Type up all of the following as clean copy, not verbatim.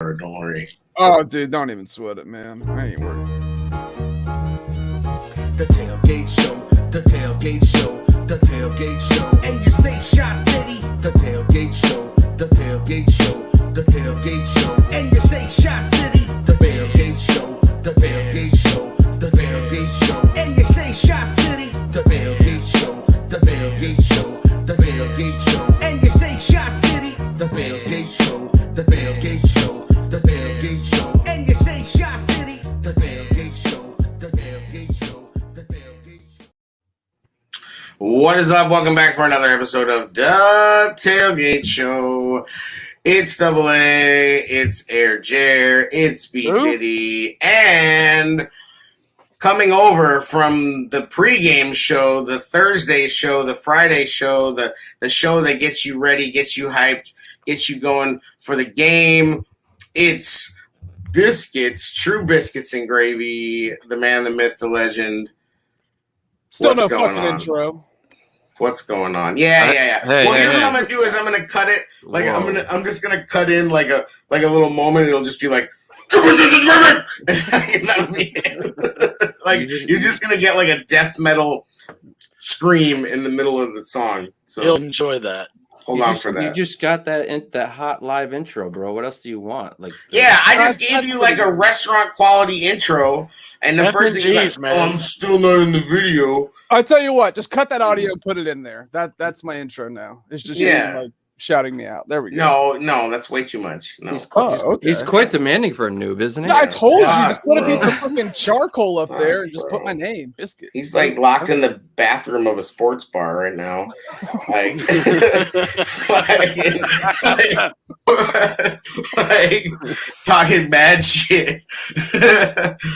Don't worry. Oh, dude, don't even sweat it, man. I ain't worried. The Tailgate Show, the Tailgate Show, the Tailgate Show. And you say Shot City, the Tailgate Show, the Tailgate Show, the Tailgate Show. And you say Shot City, the Tailgate Show, the Tailgate Show, the Tailgate Show. And you say Shot City, the Tailgate Show, the Tailgate Show, the Tailgate Show. And you say Shot City, the Tailgate Show, the Tailgate Show, the Tailgate Show. And you say Shot City, the Tailgate Show, the Tailgate Show, the Tailgate Show. What is up? Welcome back for another episode of The Tailgate Show. It's Double A, it's Air Jer, it's B Diddy, and coming over from the pregame show, the Thursday show, the Friday show, the show that gets you ready, gets you hyped, gets you going for the game. It's Biscuits, True Biscuits and Gravy, the man, the myth, the legend. Still What's no going fucking on? Intro. What's going on? Yeah. Hey, Well, here's hey. what I'm gonna do is I'm gonna cut it. Like Whoa. I'm just gonna cut in like a little moment. It'll just be like, and that'll be it. Like you're just gonna get like a death metal scream in the middle of the song. So You'll enjoy that. hold on for that. You just got that hot live intro, bro. What else do you want? Like, Yeah, I just That's gave you pretty like a good. restaurant quality intro, and the F first and thing is Gs, like, man. oh, I'm still not in the video. I tell you what, just cut that audio and put it in there. That's my intro now. It's just you, Yeah. like shouting me out. There we go. No, that's way too much. No. he's quite demanding for a noob, isn't he? Yeah, I told you, God. just put a piece of fucking charcoal up there and just put my name, Biscuit. He's like locked in the bathroom of a sports bar right now. Like, like talking mad shit.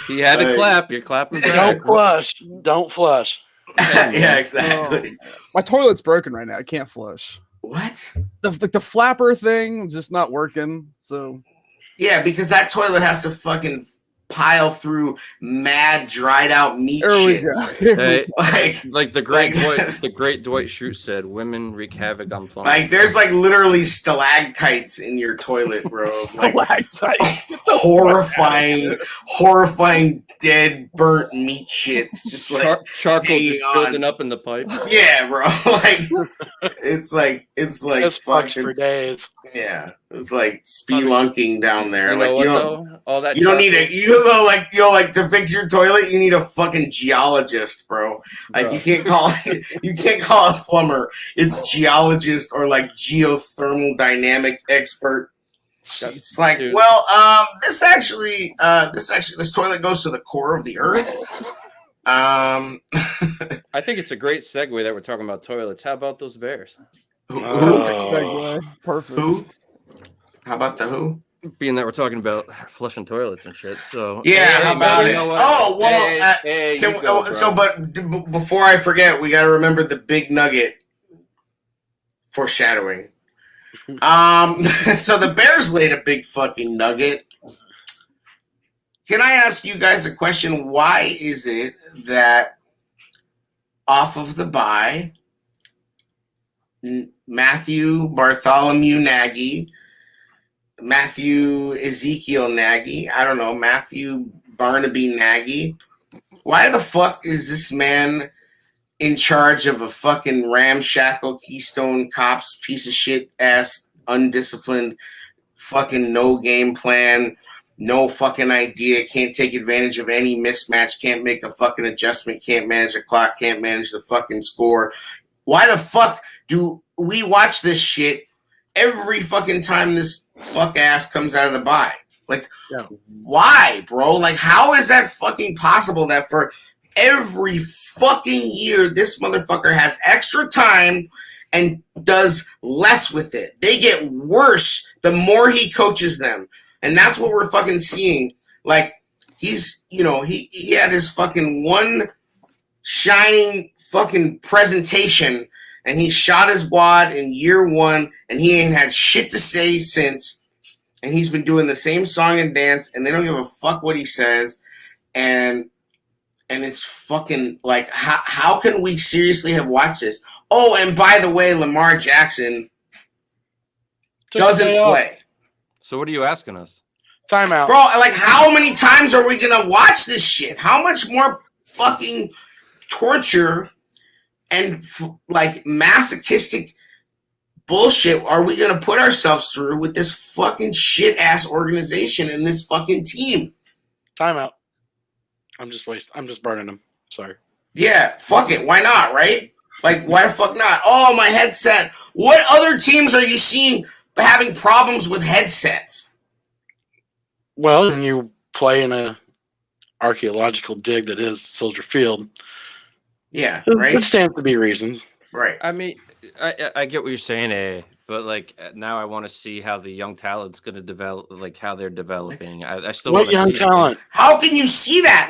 He had to Like- clap. You're clapping back. Don't flush. Don't flush. Yeah, exactly. My toilet's broken right now. I can't flush. What? The flapper thing just not working. So Yeah, because that toilet has to fucking pile through mad dried out meat there we shit. go. Here we Hey, Like, like the great Like- Dwight Schrute said, "Women wreak havoc on plumbing." like there's like literally stalactites in your toilet, bro. Like, Stalactites. horrifying dead burnt meat shits just like charcoal hanging just on. building up in the pipe. yeah, bro. Like it's like This fucks fucking for days. yeah. It's like spelunking down there. You Like know what, you don't though? All that you don't need charcoal- it. Like to fix your toilet, you need a fucking geologist, bro. Like Bro. you can't call a plumber. It's geologist or like geothermal dynamic expert. It's like, Dude. well, this toilet goes to the core of the earth. I think it's a great segue that we're talking about toilets. How about those bears? Perfect segue. Perfect. Who? How about the who? Being that we're talking about flushing toilets and shit, so Yeah, how about you it? know what? Oh, well, Hey, Can you we- go, bro. so, but before I forget, we got to remember the big nugget. Foreshadowing. So the Bears laid a big fucking nugget. Can I ask you guys a question? Why is it that off of the bye, Matthew Bartholomew Nagy, Matthew Ezekiel Nagy, I don't know, Matthew Barnaby Nagy, why the fuck is this man in charge of a fucking ramshackle Keystone Cops piece of shit ass undisciplined fucking no game plan, no fucking idea, can't take advantage of any mismatch, can't make a fucking adjustment, can't manage the clock, can't manage the fucking score? Why the fuck do we watch this shit every fucking time this fuck ass comes out of the bye? Like, Yeah. why, bro? Like, how is that fucking possible that for every fucking year this motherfucker has extra time and does less with it? They get worse the more he coaches them. And that's what we're fucking seeing. Like, he's, he had his fucking one shining fucking presentation and he shot his wad in year one and he ain't had shit to say since. And he's been doing the same song and dance and they don't give a fuck what he says. And it's fucking like, how can we seriously have watched this? Oh, and by the way, Lamar Jackson Took the doesn't day off. play. So what are you asking us? Timeout. Bro, like, how many times are we gonna watch this shit? How much more fucking torture and like masochistic bullshit are we gonna put ourselves through with this fucking shit ass organization and this fucking team? Timeout. I'm just burning them. Sorry. Yeah, fuck it. Why not, right? Like, why the fuck not? Oh, my headset. What other teams are you seeing having problems with headsets? Well, when you play in a archaeological dig that is Soldier Field, Yeah, it right? stands to be reasoned. Right. I mean, I get what you're saying, but like now I want to see how the young talent's going to develop, like how they're developing. I still What want to young see talent? How can you see that?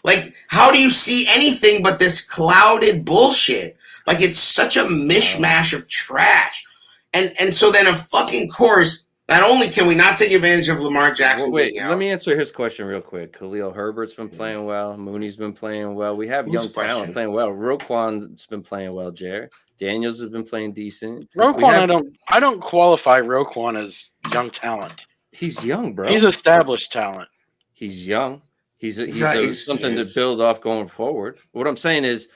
Like, how do you see anything but this clouded bullshit? Like, it's such a mishmash of trash. And so then, of fucking course, not only can we not take advantage of Lamar Jackson. Wait, being out, let me answer his question real quick. Khalil Herbert's been playing well. Mooney's been playing well. We have Whose young question? talent playing well. Roquan's been playing well, Jared. Daniels has been playing decent. Roquan, I don't qualify Roquan as young talent. He's young, bro. He's established talent. He's young. He's He's something to build off going forward. What I'm saying is,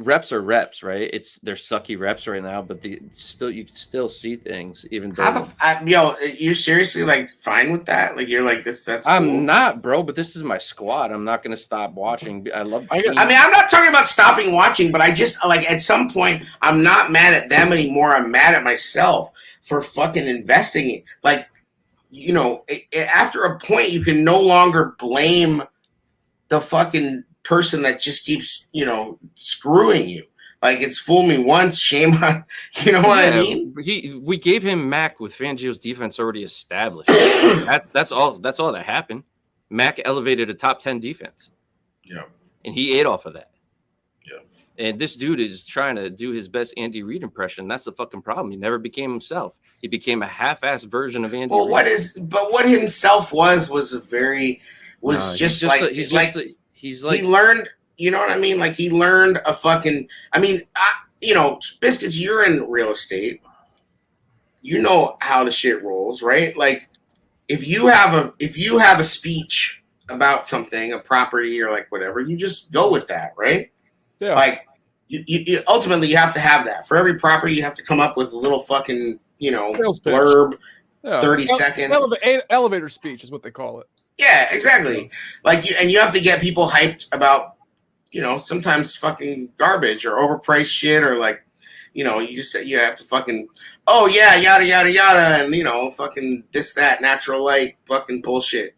reps are reps, right? They're sucky reps right now, but you can still see things even though. You're seriously like fine with that? Like, you're like this? That's I'm cool. not, bro. But this is my squad. I'm not gonna stop watching. I love. I mean, I'm not talking about stopping watching, but I just like at some point I'm not mad at them anymore. I'm mad at myself for fucking investing in. Like, after a point, you can no longer blame the fucking person that just keeps, screwing you. Like, it's fool me once, shame on, what I mean? We gave him Mac with Fangio's defense already established. That's all that happened. Mac elevated a top 10 defense. Yeah. And he ate off of that. Yeah. And this dude is trying to do his best Andy Reid impression. That's the fucking problem. He never became himself. He became a half-assed version of Andy Reid. What himself was just like he learned, you know what I mean? Like, he learned a fucking, Biscuits, you're in real estate. You know how the shit rolls, right? Like, if you have a speech about something, a property or like whatever, you just go with that, right? Yeah. Like, you ultimately you have to have that. For every property, you have to come up with a little fucking, blurb, 30 seconds. Elevator speech is what they call it. Yeah, exactly. Like, you have to get people hyped about, sometimes fucking garbage or overpriced shit, or like, you have to fucking, oh yeah, yada yada yada, and fucking this, that, natural light, fucking bullshit,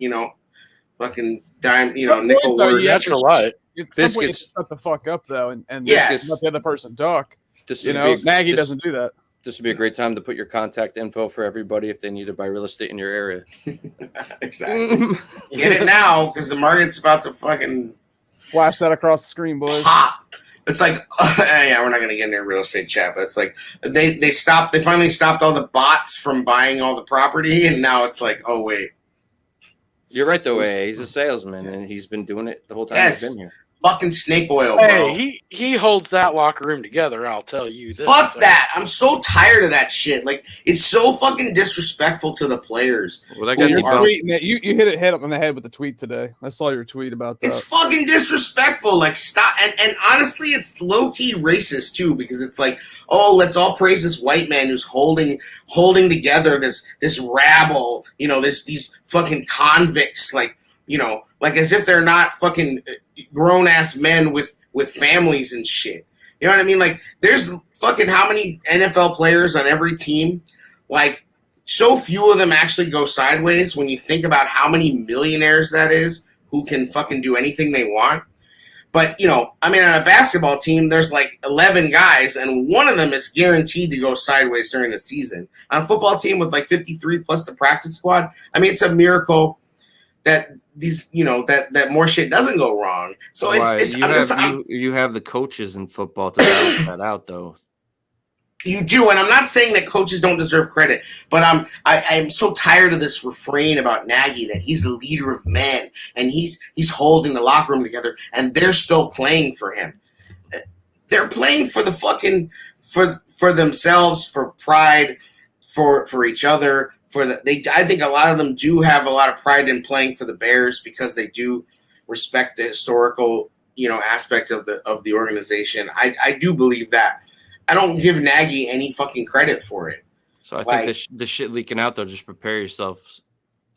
fucking dime, nickel words. Natural light. Some way you shut the fuck up though, and Yes. let the other person talk. This Nagy doesn't do that. This would be a great time to put your contact info for everybody if they need to buy real estate in your area. Exactly. Get it now, because the market's about to fucking Flash that across the screen, boys. pop. It's like, yeah, we're not gonna get into real estate chat, but it's like they finally stopped all the bots from buying all the property, and now it's like, oh wait. You're right though, he's a salesman and he's been doing it the whole time he's been here. Fucking snake oil, bro. Hey, he holds that locker room together, I'll tell you. Fuck that. I'm so tired of that shit. Like, it's so fucking disrespectful to the players. Well, that got You hit it on the head with the tweet today. I saw your tweet about that. It's fucking disrespectful. Like, stop. And honestly, it's low-key racist, too, because it's like, oh, let's all praise this white man who's holding together this rabble, these fucking convicts, like as if they're not fucking grown-ass men with families and shit. You know what I mean? Like, there's fucking how many NFL players on every team? Like, so few of them actually go sideways when you think about how many millionaires that is who can fucking do anything they want. But, on a basketball team, there's like 11 guys, and one of them is guaranteed to go sideways during the season. On a football team with like 53 plus the practice squad, it's a miracle that these, that more shit doesn't go wrong. So you have the coaches in football to balance that out, though. You do, and I'm not saying that coaches don't deserve credit, but I'm so tired of this refrain about Nagy that he's the leader of men and he's holding the locker room together, and they're still playing for him. They're playing for the fucking for themselves, for pride, for each other, I think a lot of them do have a lot of pride in playing for the Bears because they do respect the historical, aspect of the organization. I do believe that. I don't give Nagy any fucking credit for it. So I think the shit leaking out though, just prepare yourselves,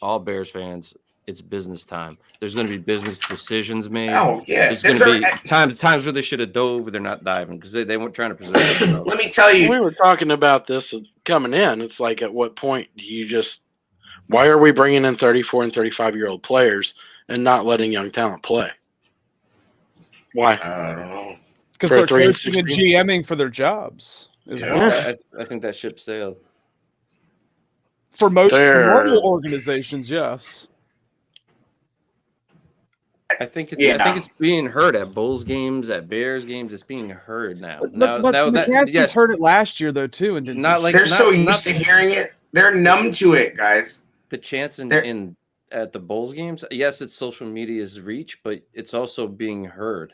all Bears fans. It's business time. There's going to be business decisions made. Oh yeah, there's going to be times where they should have dove, they're not diving because they weren't trying to preserve themselves. Let me tell you, we were talking about this coming in. It's like, at what point do you why are we bringing in 34 and 35-year-old players and not letting young talent play? Why? I don't know. Because they're coaching and GMing for their jobs. I think that ship sailed. For most normal organizations, yes. I think it's being heard at Bulls games, at Bears games. It's being heard now. But McCaskey's heard it last year though too, and they're so used to hearing it. They're numb to it, guys. The chance at the Bulls games, yes, it's social media's reach, but it's also being heard.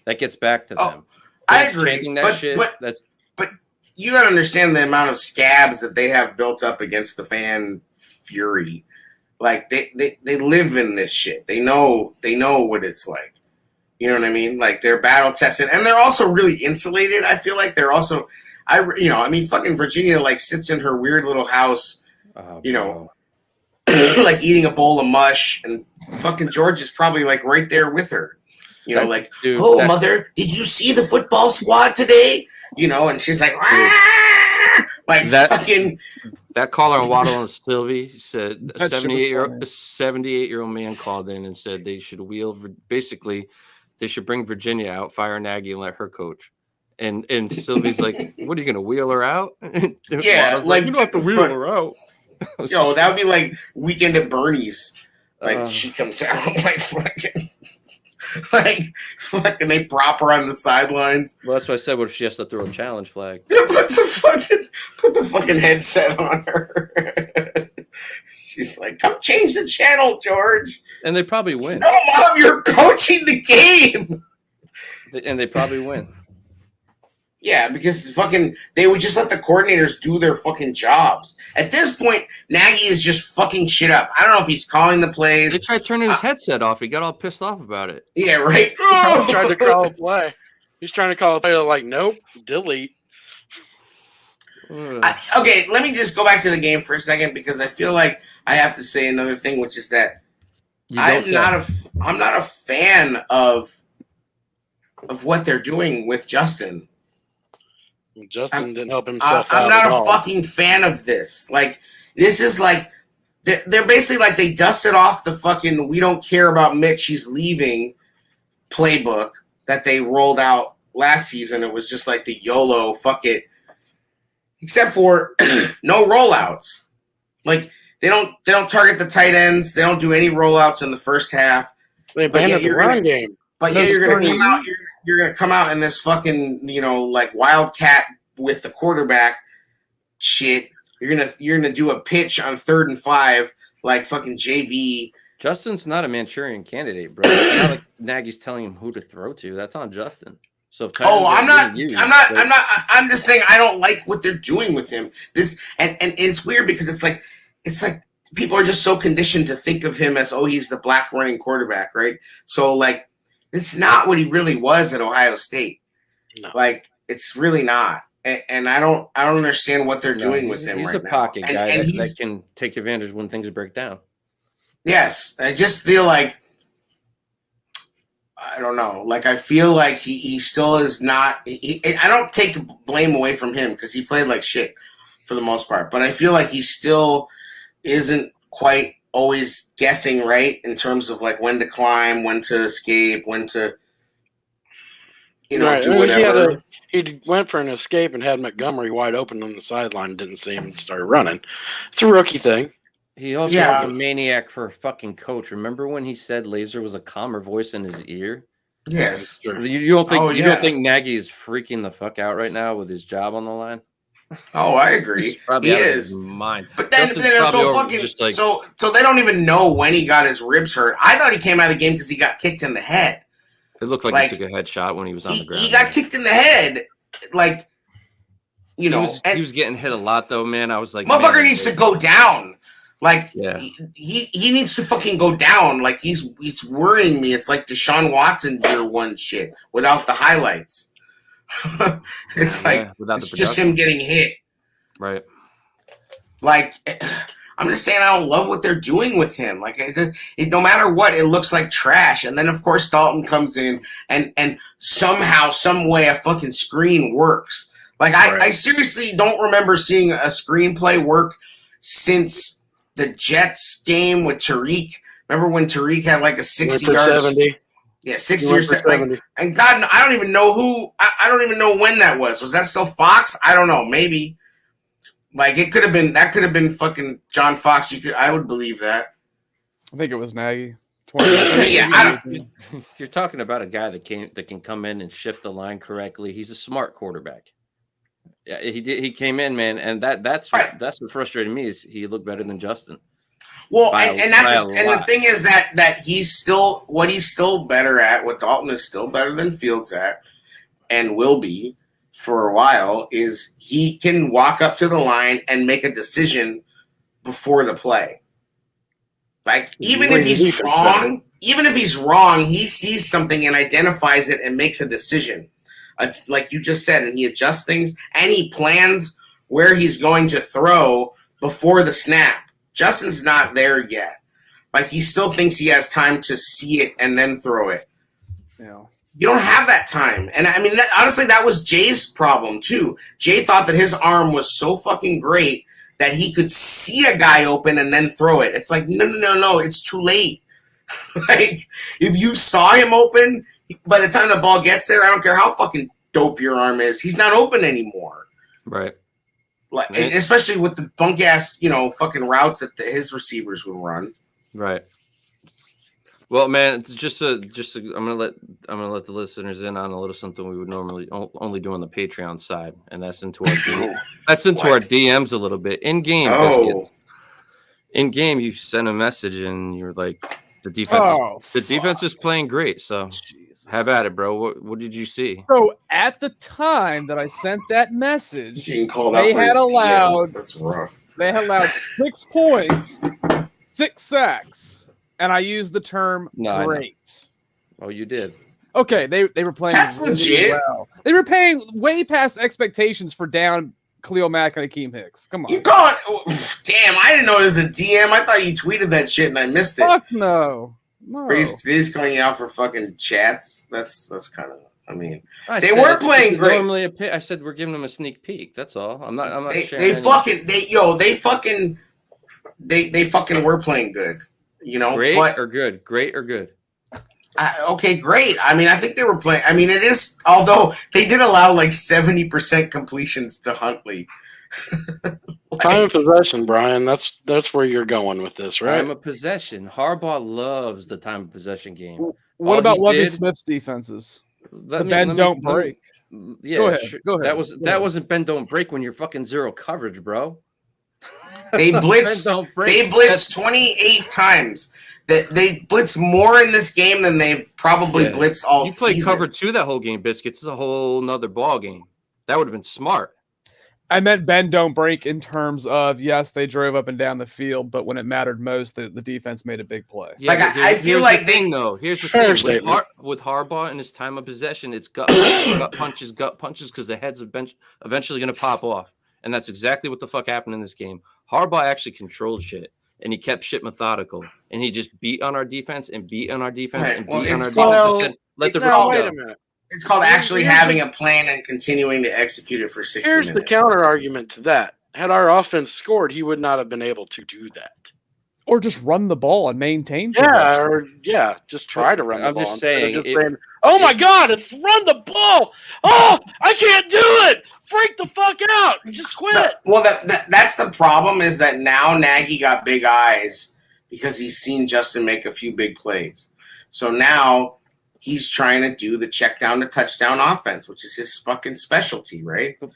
That gets back to them. I agree, but you got to understand the amount of scabs that they have built up against the fan fury. Like they live in this shit. They know what it's like. You know what I mean? Like they're battle tested, and they're also really insulated. I feel like they're also, fucking Virginia like sits in her weird little house, like eating a bowl of mush, and fucking George is probably like right there with her. Mother, did you see the football squad today? And she's like, like that, fucking. That caller on Waddle and Sylvie said a 78-year-old man called in and said they should basically they should bring Virginia out, fire Nagy, and let her coach. And Sylvie's like, what are you going to wheel her out? Yeah, like you don't have to wheel her out. That would be like Weekend at Bernie's. Like she comes out like fucking. Like fucking, they prop her on the sidelines. Well, that's why I said, what if she has to throw a challenge flag? Yeah, put the fucking headset on her. She's like, "Come change the channel, George." And they probably win. No, Mom, you're coaching the game. And they probably win. Yeah, because fucking they would just let the coordinators do their fucking jobs. At this point, Nagy is just fucking shit up. I don't know if he's calling the plays. They tried turning his headset off. He got all pissed off about it. Yeah, right. He tried to call a play. He's trying to call a play. Like, nope, delete. Okay, let me just go back to the game for a second because I feel like I have to say another thing, which is that I'm not a fan of what they're doing with Justin. Justin didn't help himself out. I'm not at a all. fucking fan of this. Like, this is like they're basically like they dusted off the fucking "we don't care about Mitch, he's leaving" playbook that they rolled out last season. It was just like the YOLO, fuck it. Except for no rollouts. Like they don't target the tight ends. They don't do any rollouts in the first half. They abandoned the run game. But you're gonna come out. You're gonna come out in this fucking like wildcat with the quarterback shit. You're gonna do a pitch on 3rd and 5 like fucking JV. Justin's not a Manchurian candidate, bro. It's not like Nagy's telling him who to throw to. That's on Justin. So I'm just saying I don't like what they're doing with him. This and it's weird because it's like people are just so conditioned to think of him as he's the black running quarterback, right? So like it's not what he really was at Ohio State. No. Like it's really not. And I don't understand what they're doing with him right now. He's a pocket guy that can take advantage when things break down. Yes, I just feel like I don't know. Like I feel like he still is not. I don't take blame away from him because he played like shit for the most part. But I feel like he still isn't quite always guessing right in terms of like when to climb, when to escape, when to do whatever. He went for an escape and had Montgomery wide open on the sideline and didn't see him and started running. It's a rookie thing. He also has a maniac for a fucking coach. Remember when he said Laser was a calmer voice in his ear? Yes. You don't think Nagy is freaking the fuck out right now with his job on the line? Oh, I agree. He's probably he out is. of his mind. But then it's so fucking so they don't even know when he got his ribs hurt. I thought he came out of the game because he got kicked in the head. It looked like he took a headshot when he was on the ground. He got kicked in the head. Like you know, he was getting hit a lot though, man. I was like, motherfucker man, needs to go down. Like, yeah. he needs to fucking go down. Like, he's worrying me. It's like Deshaun Watson year one shit without the highlights. It's like, it's just him getting hit. Right. Like, I'm just saying I don't love what they're doing with him. Like, no matter what, it looks like trash. And then, of course, Dalton comes in and somehow, some way, a fucking screen works. Like, I seriously don't remember seeing a screenplay work since the Jets game with Tariq. Remember when Tariq had like a 60-yard... 70. Yeah, 60 or 70. Like, and God, I don't even know who... I don't even know when that was. Was that still Fox? I don't know. Maybe. Like, it could have been... That could have been fucking John Fox. I would believe that. I think it was Nagy. Yeah, you're talking about a guy that can come in and shift the line correctly. He's a smart quarterback. Yeah, he came in, man, and that's what frustrated me is he looked better than Justin. Well, and the thing is that he's still better at, what Dalton is still better than Fields at, and will be for a while, is he can walk up to the line and make a decision before the play. Like, even if he's wrong, he sees something and identifies it and makes a decision. Like you just said, and he adjusts things, and he plans where he's going to throw before the snap. Justin's not there yet. Like, he still thinks he has time to see it and then throw it. Yeah. You don't have that time. And, I mean, honestly, that was Jay's problem, too. Jay thought that his arm was so fucking great that he could see a guy open and then throw it. It's like, no, it's too late. Like, if you saw him open... By the time the ball gets there, I don't care how fucking dope your arm is. He's not open anymore. Right. Like, especially with the bunk ass, fucking routes that his receivers would run. Right. Well, man, it's I'm gonna let the listeners in on a little something we would normally only do on the Patreon side, and that's into our our DMs a little bit in game. Oh. In game, you sent a message and you're like, the defense is playing great. So have at it, bro. What did you see? So at the time that I sent that message, they had allowed 6 points, 6 sacks, and I used the term great. Oh, you did. Okay, they were playing. That's really legit. Well. They were paying way past expectations for down Khalil Mack and Akeem Hicks. Come on. You call it? Damn, I didn't know it was a DM. I thought you tweeted that shit and I missed it. Fuck no. He's coming out for fucking chats. That's kind of. I mean, they were playing great. Normally, I said we're giving them a sneak peek. That's all. I'm not. They fucking were playing good. Great or good? Great or good? Okay, great. I mean, I think they were playing. I mean, it is. Although they did allow like 70% completions to Huntley. Time of possession, Brian. That's where you're going with this, right? Time of possession. Harbaugh loves the time of possession game. What about Lovie Smith's defenses? Bend don't break. Yeah, go ahead. Sure. Go ahead. That wasn't bend don't break when you're fucking zero coverage, bro. They blitzed 28 times. They blitz more in this game than they've probably blitzed all season. You play cover 2 that whole game, Biscuits. It's a whole nother ball game. That would have been smart. I meant bend don't break in terms of, yes, they drove up and down the field, but when it mattered most, the defense made a big play. Yeah, like I feel like here's the thing. With Harbaugh and his time of possession, it's gut punches, because the head's eventually going to pop off. And that's exactly what the fuck happened in this game. Harbaugh actually controlled shit. And he kept shit methodical, and he just beat on our defense and beat on our defense and beat on our defense. Said, let the ball wait go. a minute. It's called actually having a plan and continuing to execute it for 60 minutes. Here's the counter argument to that. Had our offense scored, he would not have been able to do that. Or just run the ball and maintain possession. Just try to run the ball. I'm just saying, oh my God, it's run the ball. Oh, I can't do it. Freak the fuck out. Just quit. That's the problem, is that now Nagy got big eyes because he's seen Justin make a few big plays. So now he's trying to do the check down to touchdown offense, which is his fucking specialty, right? But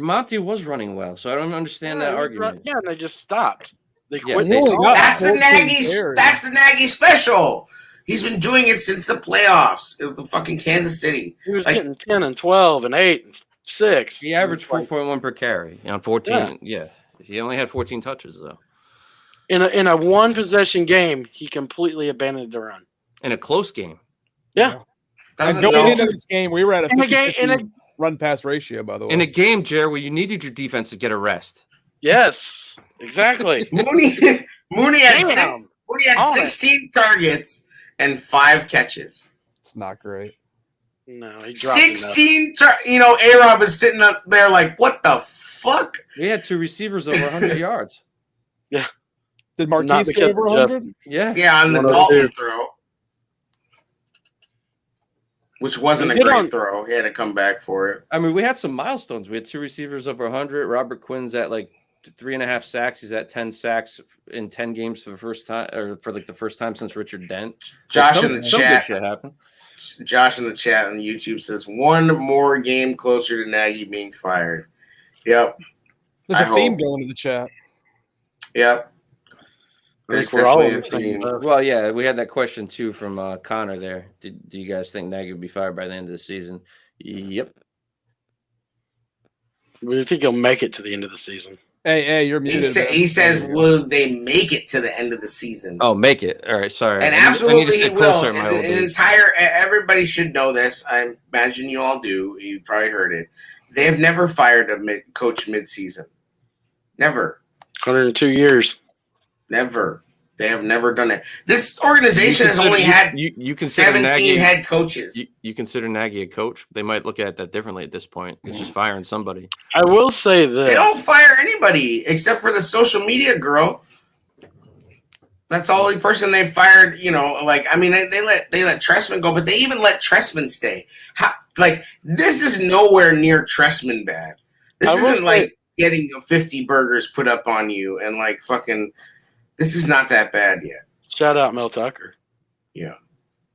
Monty was running well, so I don't understand that argument. Yeah, and they just stopped. They quit. That's the Nagy special. He's been doing it since the playoffs. The fucking Kansas City. He was getting 10 and 12 and 8 6. He averaged It's like- 4.1 per carry on 14. Yeah. He only had 14 touches though. in a one possession game, he completely abandoned the run. In a close game. Yeah. Doesn't Going know. into this game, we were at a In a game, 50 run pass ratio, by the way. In a game, Jerry, where you needed your defense to get a rest. Yes, exactly. Mooney had Damn. Mooney had On it. 16 targets and 5 catches. It's not great. No, he dropped enough. 16. A-Rob is sitting up there like, what the fuck? We had 2 receivers over 100 yards. Did Not Marquise because go over of 100? Yeah. Yeah, on the One of Dalton the- throw, which wasn't a He did great on- throw. He had to come back for it. I mean, we had some milestones. We had 2 receivers over 100. Robert Quinn's at like 3.5 sacks. He's at 10 sacks in 10 games for the first time, or for like the first time since Richard Dent. Josh Some- in the some good chat. shit happened. Josh in the chat on YouTube says, one more game closer to Nagy being fired. Yep. There's I a theme hope. going to the chat. Yep. I There's think we're all definitely on a the same theme. boat. Well, yeah, we had that question too from Connor there. Do you guys think Nagy would be fired by the end of the season? Yep. We think he'll make it to the end of the season. Hey, you're muted. man. He says, will they make it to the end of the season? Oh, make it. All right, sorry. And I need to absolutely sit he will. closer in my old An age. entire everybody should know this. I imagine you all do. You probably heard it. They have never fired a coach mid-season. Never, 102 years. never. They have never done it. This organization has only had you consider 17 Nagy, head coaches. you consider Nagy a coach? They might look at that differently at this point. It's just firing somebody. I will say this. They don't fire anybody except for the social media girl. That's the only person they fired. You know, like I mean, they let Tressman go, but they even let Tressman stay. This is nowhere near Tressman bad. This I will isn't say- like getting 50 burgers put up on you and like fucking. This is not that bad yet. Shout out Mel Tucker. Yeah.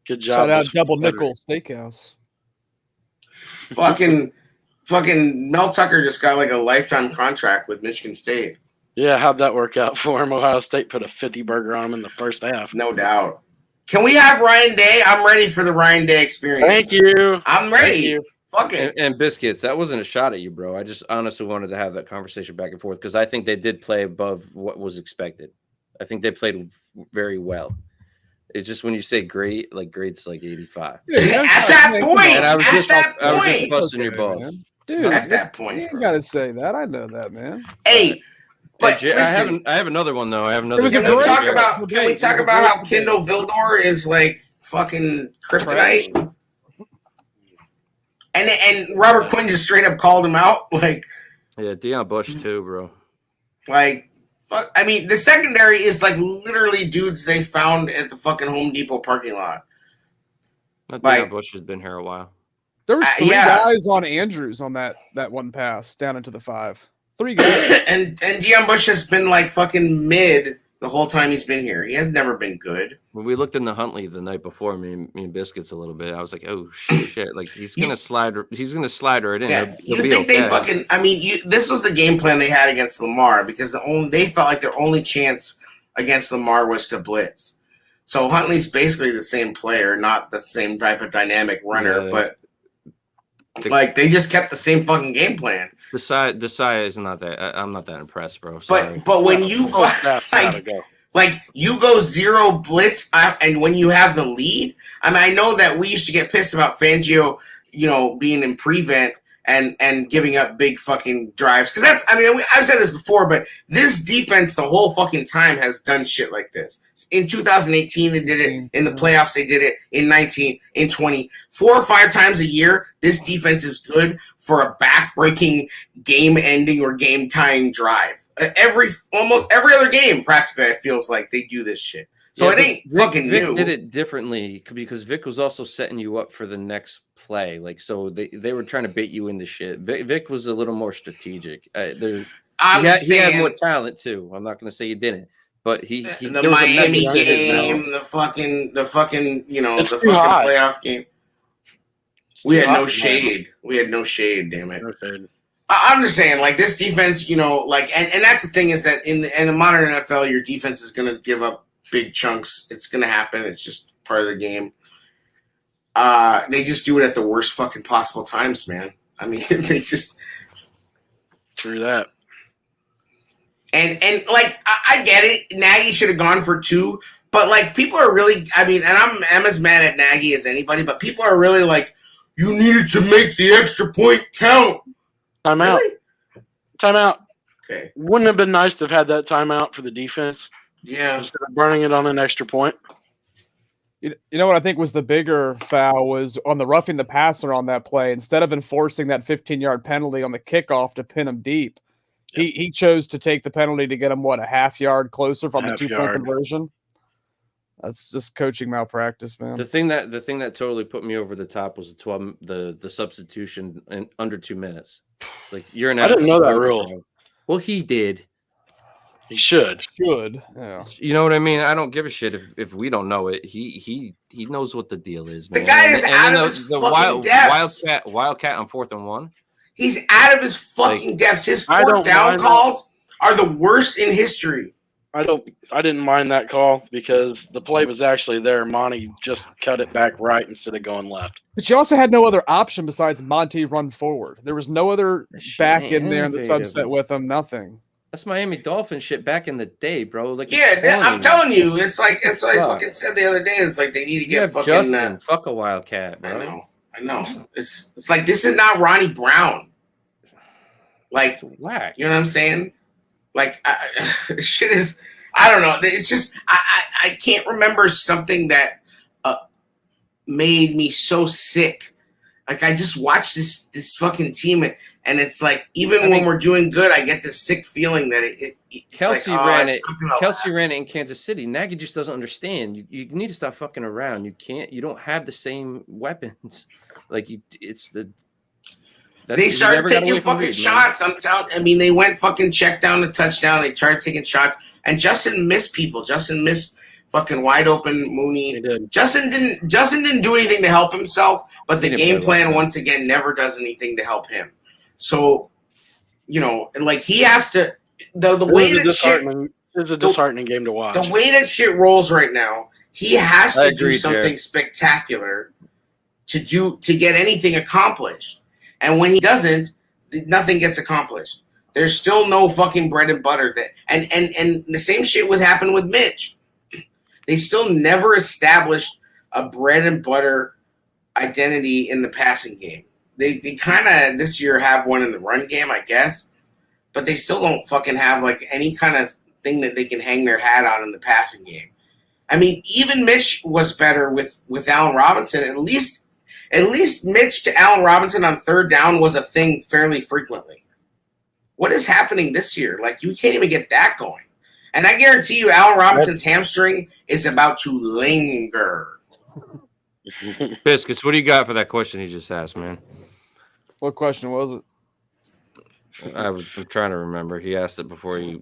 Good job. Shout out this Double Saturday. Nickel Steakhouse. fucking Mel Tucker just got like a lifetime contract with Michigan State. Yeah, how'd that work out for him? Ohio State put a 50 burger on him in the first half. No doubt. Can we have Ryan Day? I'm ready for the Ryan Day experience. Thank you. I'm ready. Thank you. Fuck it. And Biscuits, that wasn't a shot at you, bro. I just honestly wanted to have that conversation back and forth because I think they did play above what was expected. I think they played very well. It's just when you say great, like great's like 85. Dude, At that point, And I was at just that I was just point, busting your balls. man. Dude, at that you point, ain't got to say that. I know that, man. hey, but Hey, Jay, listen, I have another one though. I have another. It was a can we great talk debate. about can we It talk was a about great how Kendall Vildor is like fucking kryptonite? And Robert Quinn just straight up called him out, like Deion Bush too, bro. fuck. I mean, the secondary is like literally dudes they found at the fucking Home Depot parking lot. Not Like- Deion Bush has been here a while. There was 3 yeah. guys on Andrews on that one pass down into the 5. 3 guys. and Deion Bush has been like fucking mid the whole time he's been here. He has never been good. When we looked in the Huntley the night before, me and Biscuits a little bit, I was like, oh shit! Like he's gonna slide right in. Yeah, He'll you be think okay. they fucking? I mean, this was the game plan they had against Lamar because they felt like their only chance against Lamar was to blitz. So Huntley's basically the same player, not the same type of dynamic runner, Yeah. but like they just kept the same fucking game plan. Desai is not that. I'm not that impressed, bro. Sorry. But when you First half gotta like, go. like you go 0 blitz and when you have the lead, I mean, I know that we used to get pissed about Fangio, being in prevent and giving up big fucking drives because that's. I mean, I've said this before, but this defense the whole fucking time has done shit like this. In 2018, they did it. In the playoffs, they did it. In 19, in 20, 4 or 5 times a year, this defense is good for a back-breaking, game-ending or game-tying drive. Almost every other game, practically, it feels like they do this shit. So it but ain't fucking Vic new. did it differently because Vic was also setting you up for the next play. Like so, they were trying to bait you into shit. Vic was a little more strategic. He had more talent too. I'm not going to say he didn't, but he the there was a Miami method to his madness. game, the fucking It's the too fucking hot. playoff game. It's We too had hot no tonight. shade. We had no shade. Damn it. No shade. I'm just saying, like this defense, and that's the thing is that in the modern NFL, your defense is going to give up big chunks. It's going to happen. It's just part of the game. They just do it at the worst fucking possible times, man. I mean, they just through that. and like I get it. Nagy should have gone for 2, but like people are really. I mean, and I'm as mad at Nagy as anybody, but people are really like, you needed to make the extra point count. Timeout. Really? Timeout. Okay. Wouldn't it have been nice to have had that timeout for the defense Yeah. instead of burning it on an extra point? You know what I think was the bigger foul was on the roughing the passer on that play. Instead of enforcing that 15-yard penalty on the kickoff to pin him deep, he chose to take the penalty to get him, a half yard closer from the 2-point conversion. That's just coaching malpractice, man. The thing that totally put me over the top was the substitution in under 2 minutes. Like you're an I didn't know that rule. Well, he did. He should. Yeah. You know what I mean? I don't give a shit if we don't know it. He knows what the deal is, man. The guy is out of his fucking depths. Wildcat on 4th and 1. He's out of his fucking depths. His 4th down calls are the worst in history. I didn't mind that call because the play was actually there. Monty just cut it back right instead of going left. But you also had no other option besides Monty run forward. There was no other back in there in the subset with him. Nothing. That's Miami Dolphin shit back in the day, bro. Like, I'm telling you, it's like what I fucking said the other day. It's like they need to get fucking Justin, fuck a Wildcat, bro. I know. It's like this is not Ronnie Brown. Like, whack. You know what I'm saying? Like, shit is. I don't know. It's just I can't remember something that made me so sick. Like I just watched this fucking team, and it's like even when we're doing good, I get this sick feeling that it's Kelsey like, ran it. Kelsey ran it in Kansas City. Nagy just doesn't understand. You need to stop fucking around. You don't have the same weapons. Like they started taking fucking shots. I mean, they went fucking check down the touchdown. They started taking shots, and Justin missed people. Justin missed fucking wide open Mooney. Justin didn't do anything to help himself, but the game plan once again never does anything to help him. So, like he has to the way that shit. It's a disheartening game to watch. The way that shit rolls right now, he has to do something spectacular to get anything accomplished. And when he doesn't, nothing gets accomplished. There's still no fucking bread and butter that and the same shit would happen with Mitch. They still never established a bread and butter identity in the passing game. They kind of this year have one in the run game, I guess, but they still don't fucking have like any kind of thing that they can hang their hat on in the passing game. I mean, even Mitch was better with Allen Robinson. At least Mitch to Allen Robinson on 3rd down was a thing fairly frequently. What is happening this year? Like you can't even get that going. And I guarantee you, Allen Robinson's hamstring is about to linger. Biscuits, what do you got for that question he just asked, man? What question was it? I'm trying to remember. He asked it before he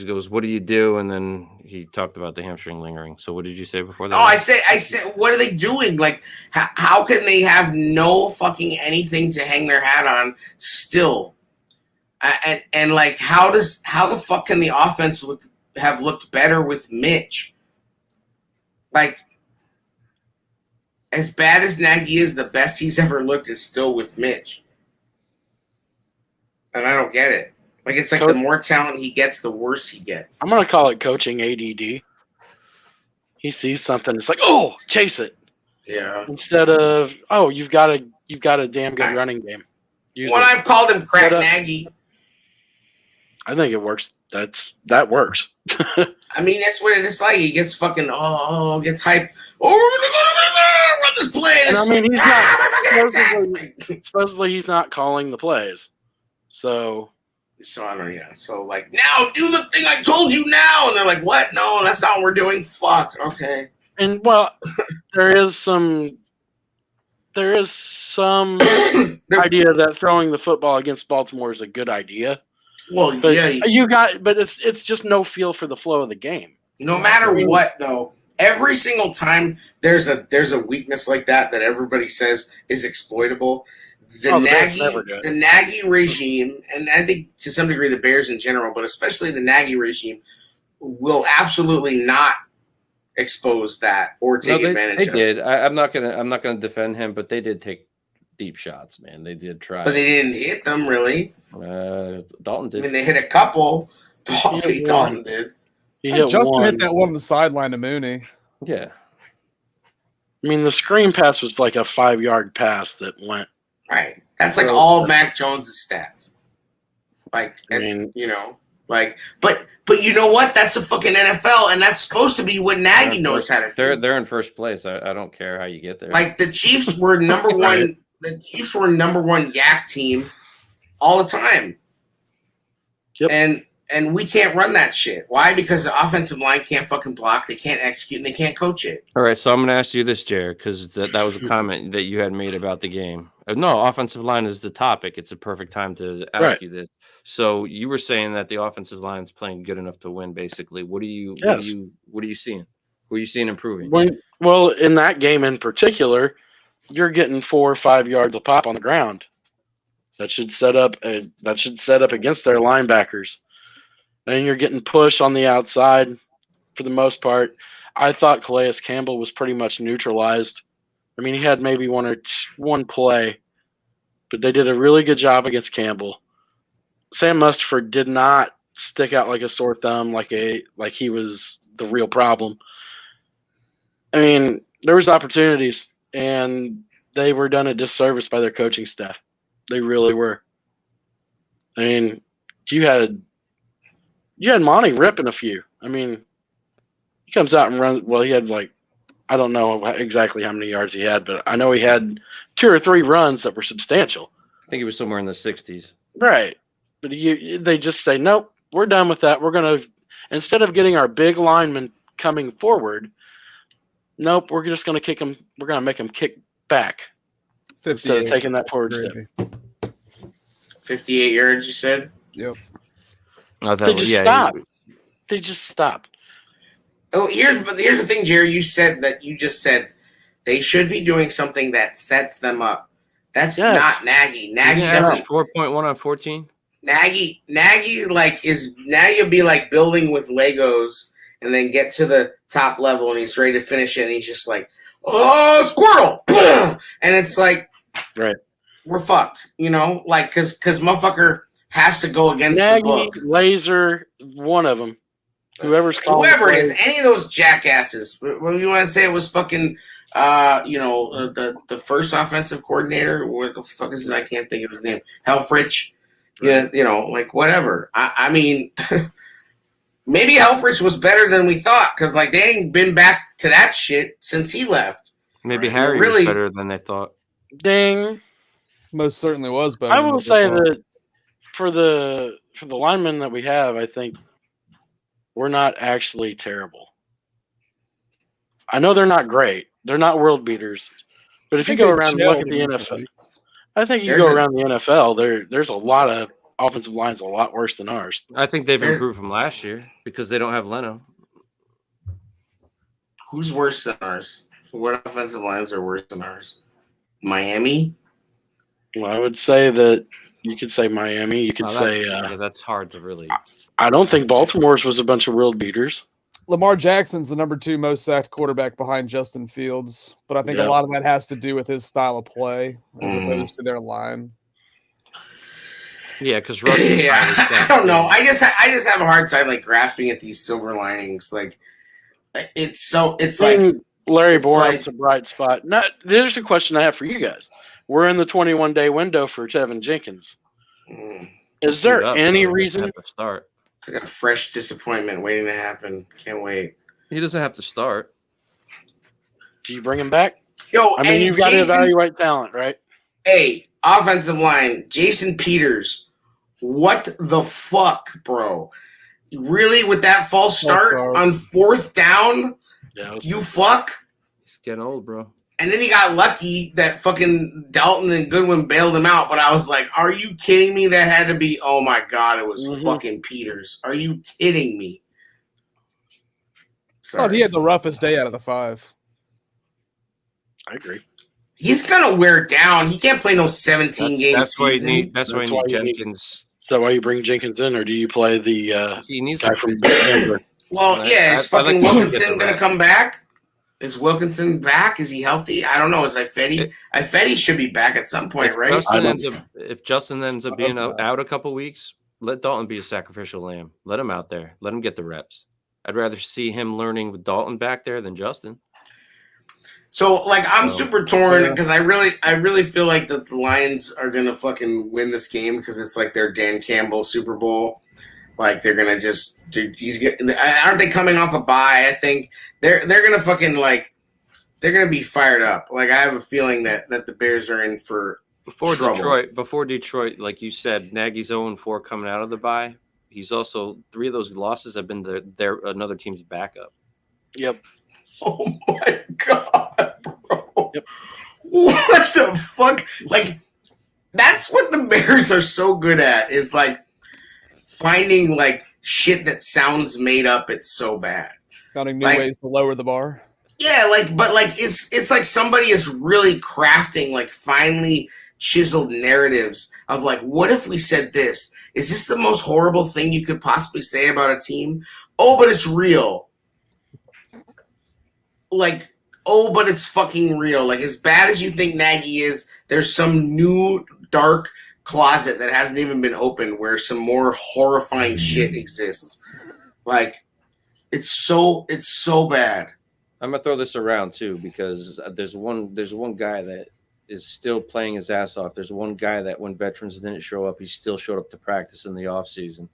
goes, "What do you do?" And then he talked about the hamstring lingering. So what did you say before that? Oh, I said, what are they doing? Like, how can they have no fucking anything to hang their hat on still? And like, how the fuck can the offense have looked better with Mitch? Like, as bad as Nagy is, the best he's ever looked is still with Mitch. And I don't get it. Like, it's like the more talent he gets, the worse he gets. I'm going to call it coaching ADD. He sees something, it's like, oh, chase it. Yeah. Instead of, oh, you've got a damn good running game. I've called him Crack Nagy. I think it works. That works. I mean, that's what it's like. He gets fucking gets hyped. Oh, we're gonna run this play. And I mean, supposedly he's not calling the plays. So I don't know. Yeah. So like, now do the thing I told you now, and they're like, what? No, that's not what we're doing. Fuck. Okay. And well, there is some idea that throwing the football against Baltimore is a good idea. Well, but yeah, but it's just no feel for the flow of the game. No matter what, though, every single time there's a weakness like that everybody says is exploitable. The Nagy regime, and I think to some degree the Bears in general, but especially the Nagy regime, will absolutely not expose that or take advantage of it. They did. I'm not gonna defend him, but they did take deep shots, man. They did try. But they didn't hit them, really. Dalton I did. mean, they hit a couple. hit Dalton did. He hit Justin one. hit that one on the sideline to Mooney. Yeah. I mean, the screen pass was like a 5-yard pass that went. Right. That's like So- all Mac Jones' stats. Like, I mean, you know, like, but you know what? That's a fucking NFL, and that's supposed to be what Nagy knows how to do. They're in first place. I don't care how you get there. Like the Chiefs were number one. The Chiefs were number one yak team all the time. Yep. And we can't run that shit. Why? Because the offensive line can't fucking block. They can't execute, and they can't coach it. All right, so I'm going to ask you this, Jared, because that was a comment that you had made about the game. No, offensive line is the topic. It's a perfect time to ask you this. So you were saying that the offensive line is playing good enough to win. Basically, what are you seeing? Who are you seeing improving? Well, in that game in particular, you're getting 4 or 5 yards a pop on the ground. That should set up against their linebackers. And you're getting pushed on the outside for the most part. I thought Calais Campbell was pretty much neutralized. I mean, he had maybe one play, but they did a really good job against Campbell. Sam Mustard did not stick out like a sore thumb, like he was the real problem. I mean, there was opportunities, and they were done a disservice by their coaching staff. They really were. I mean, you had Monty ripping a few. I mean, he comes out and runs. Well, he had I don't know exactly how many yards he had, but I know he had 2 or 3 runs that were substantial. I think he was somewhere in the 60s. Right. But they just say, nope, we're done with that. We're going to, instead of getting our big linemen coming forward, nope, we're just going to kick them. We're going to make them kick back instead of taking that forward step. 58 yards, you said? Yep. They just stopped. Oh, here's the thing, Jerry. You said they should be doing something that sets them up. That's not Nagy. Nagy doesn't 4.1 on 14. Nagy will be like building with Legos and then get to the top level and he's ready to finish it and he's just like, oh, squirrel, and it's like, right, we're fucked, you know, like because motherfucker has to go against Nagy, the book. Laser, one of them. Whoever it is, any of those jackasses. When you want to say it was fucking, the first offensive coordinator, what the fuck is his? I can't think of his name. Helfrich. Yeah, like whatever. I mean, maybe Helfrich was better than we thought because they ain't been back to that shit since he left. Maybe Harry was better than they thought. Ding. Most certainly was better. I will say that for the linemen that we have, I think we're not actually terrible. I know they're not great. They're not world beaters. But if you go around and look at the NFL, I think you go around the NFL, there's a lot of offensive lines a lot worse than ours. I think they've improved from last year because they don't have Leno. Who's worse than ours? What offensive lines are worse than ours? Miami? Well, I would say that you could say Miami. You could say that's hard to really. I don't think Baltimore's was a bunch of world beaters. Lamar Jackson's the number 2 most sacked quarterback behind Justin Fields, but I think a lot of that has to do with his style of play as opposed to their line. Yeah, because I don't know. I just have a hard time grasping at these silver linings. It's like Larry Bourne's a bright spot. There's a question I have for you guys. We're in the 21-day window for Tevin Jenkins. Is there any reason to start? It's like a fresh disappointment waiting to happen. Can't wait. He doesn't have to start. Do you bring him back? Yo, I mean, you've got to evaluate talent, right? Hey, offensive line, Jason Peters. What the fuck, bro? Really, with that false start on 4th down? Yeah, you fuck? He's getting old, bro. And then he got lucky that fucking Dalton and Goodwin bailed him out. But I was like, are you kidding me? That had to be, oh my God, it was fucking Peters. Are you kidding me? Oh, he had the roughest day out of the 5. I agree. He's going to wear down. He can't play no 17-game season. That's why you need Jenkins. Is that why you bring Jenkins in, or do you play the guy from Denver? Well, is fucking Wilkinson going to come back? Is Wilkinson back? Is he healthy? I don't know. Is Ifedi? Ifedi should be back at some point, right? If Justin ends up being out a couple weeks, let Dalton be a sacrificial lamb. Let him out there. Let him get the reps. I'd rather see him learning with Dalton back there than Justin. So, like, I'm super torn because I really feel like the Lions are gonna fucking win this game because it's like their Dan Campbell Super Bowl. Like they're gonna just aren't they coming off a bye? I think they're gonna fucking like they're gonna be fired up. Like I have a feeling that the Bears are in for trouble. Before Detroit, like you said, Nagy's 0-4 coming out of the bye. He's also 3 of those losses have been their another team's backup. Yep. Oh my god, bro! Yep. What the fuck? Like that's what the Bears are so good at is like finding like shit that sounds made up. It's so bad. Finding new ways to lower the bar. Yeah, but it's like somebody is really crafting like finely chiseled narratives of like, what if we said this? Is this the most horrible thing you could possibly say about a team? Oh, but it's real. Like, oh, but it's fucking real. Like, as bad as you think Nagy is, there's some new dark closet that hasn't even been opened where some more horrifying shit exists. Like, it's so bad. I'm gonna throw this around too because there's one guy that is still playing his ass off. There's one guy that when veterans didn't show up, he still showed up to practice in the offseason.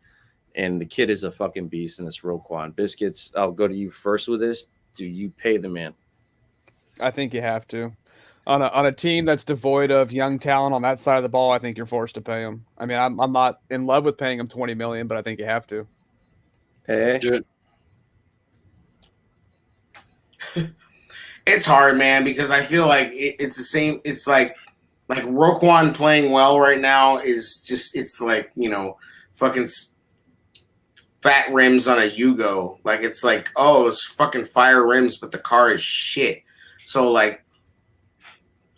And the kid is a fucking beast, and it's Roquan. Biscuits, I'll go to you first with this. Do you pay the man? I think you have to. On a team that's devoid of young talent on that side of the ball, I think you're forced to pay him. I mean, I'm not in love with paying him $20 million, but I think you have to. Hey, do it. It's hard, man, because I feel like it's the same. It's like Roquan playing well right now is just it's like fucking fat rims on a Yugo. Like it's like it's fucking fire rims, but the car is shit. So like,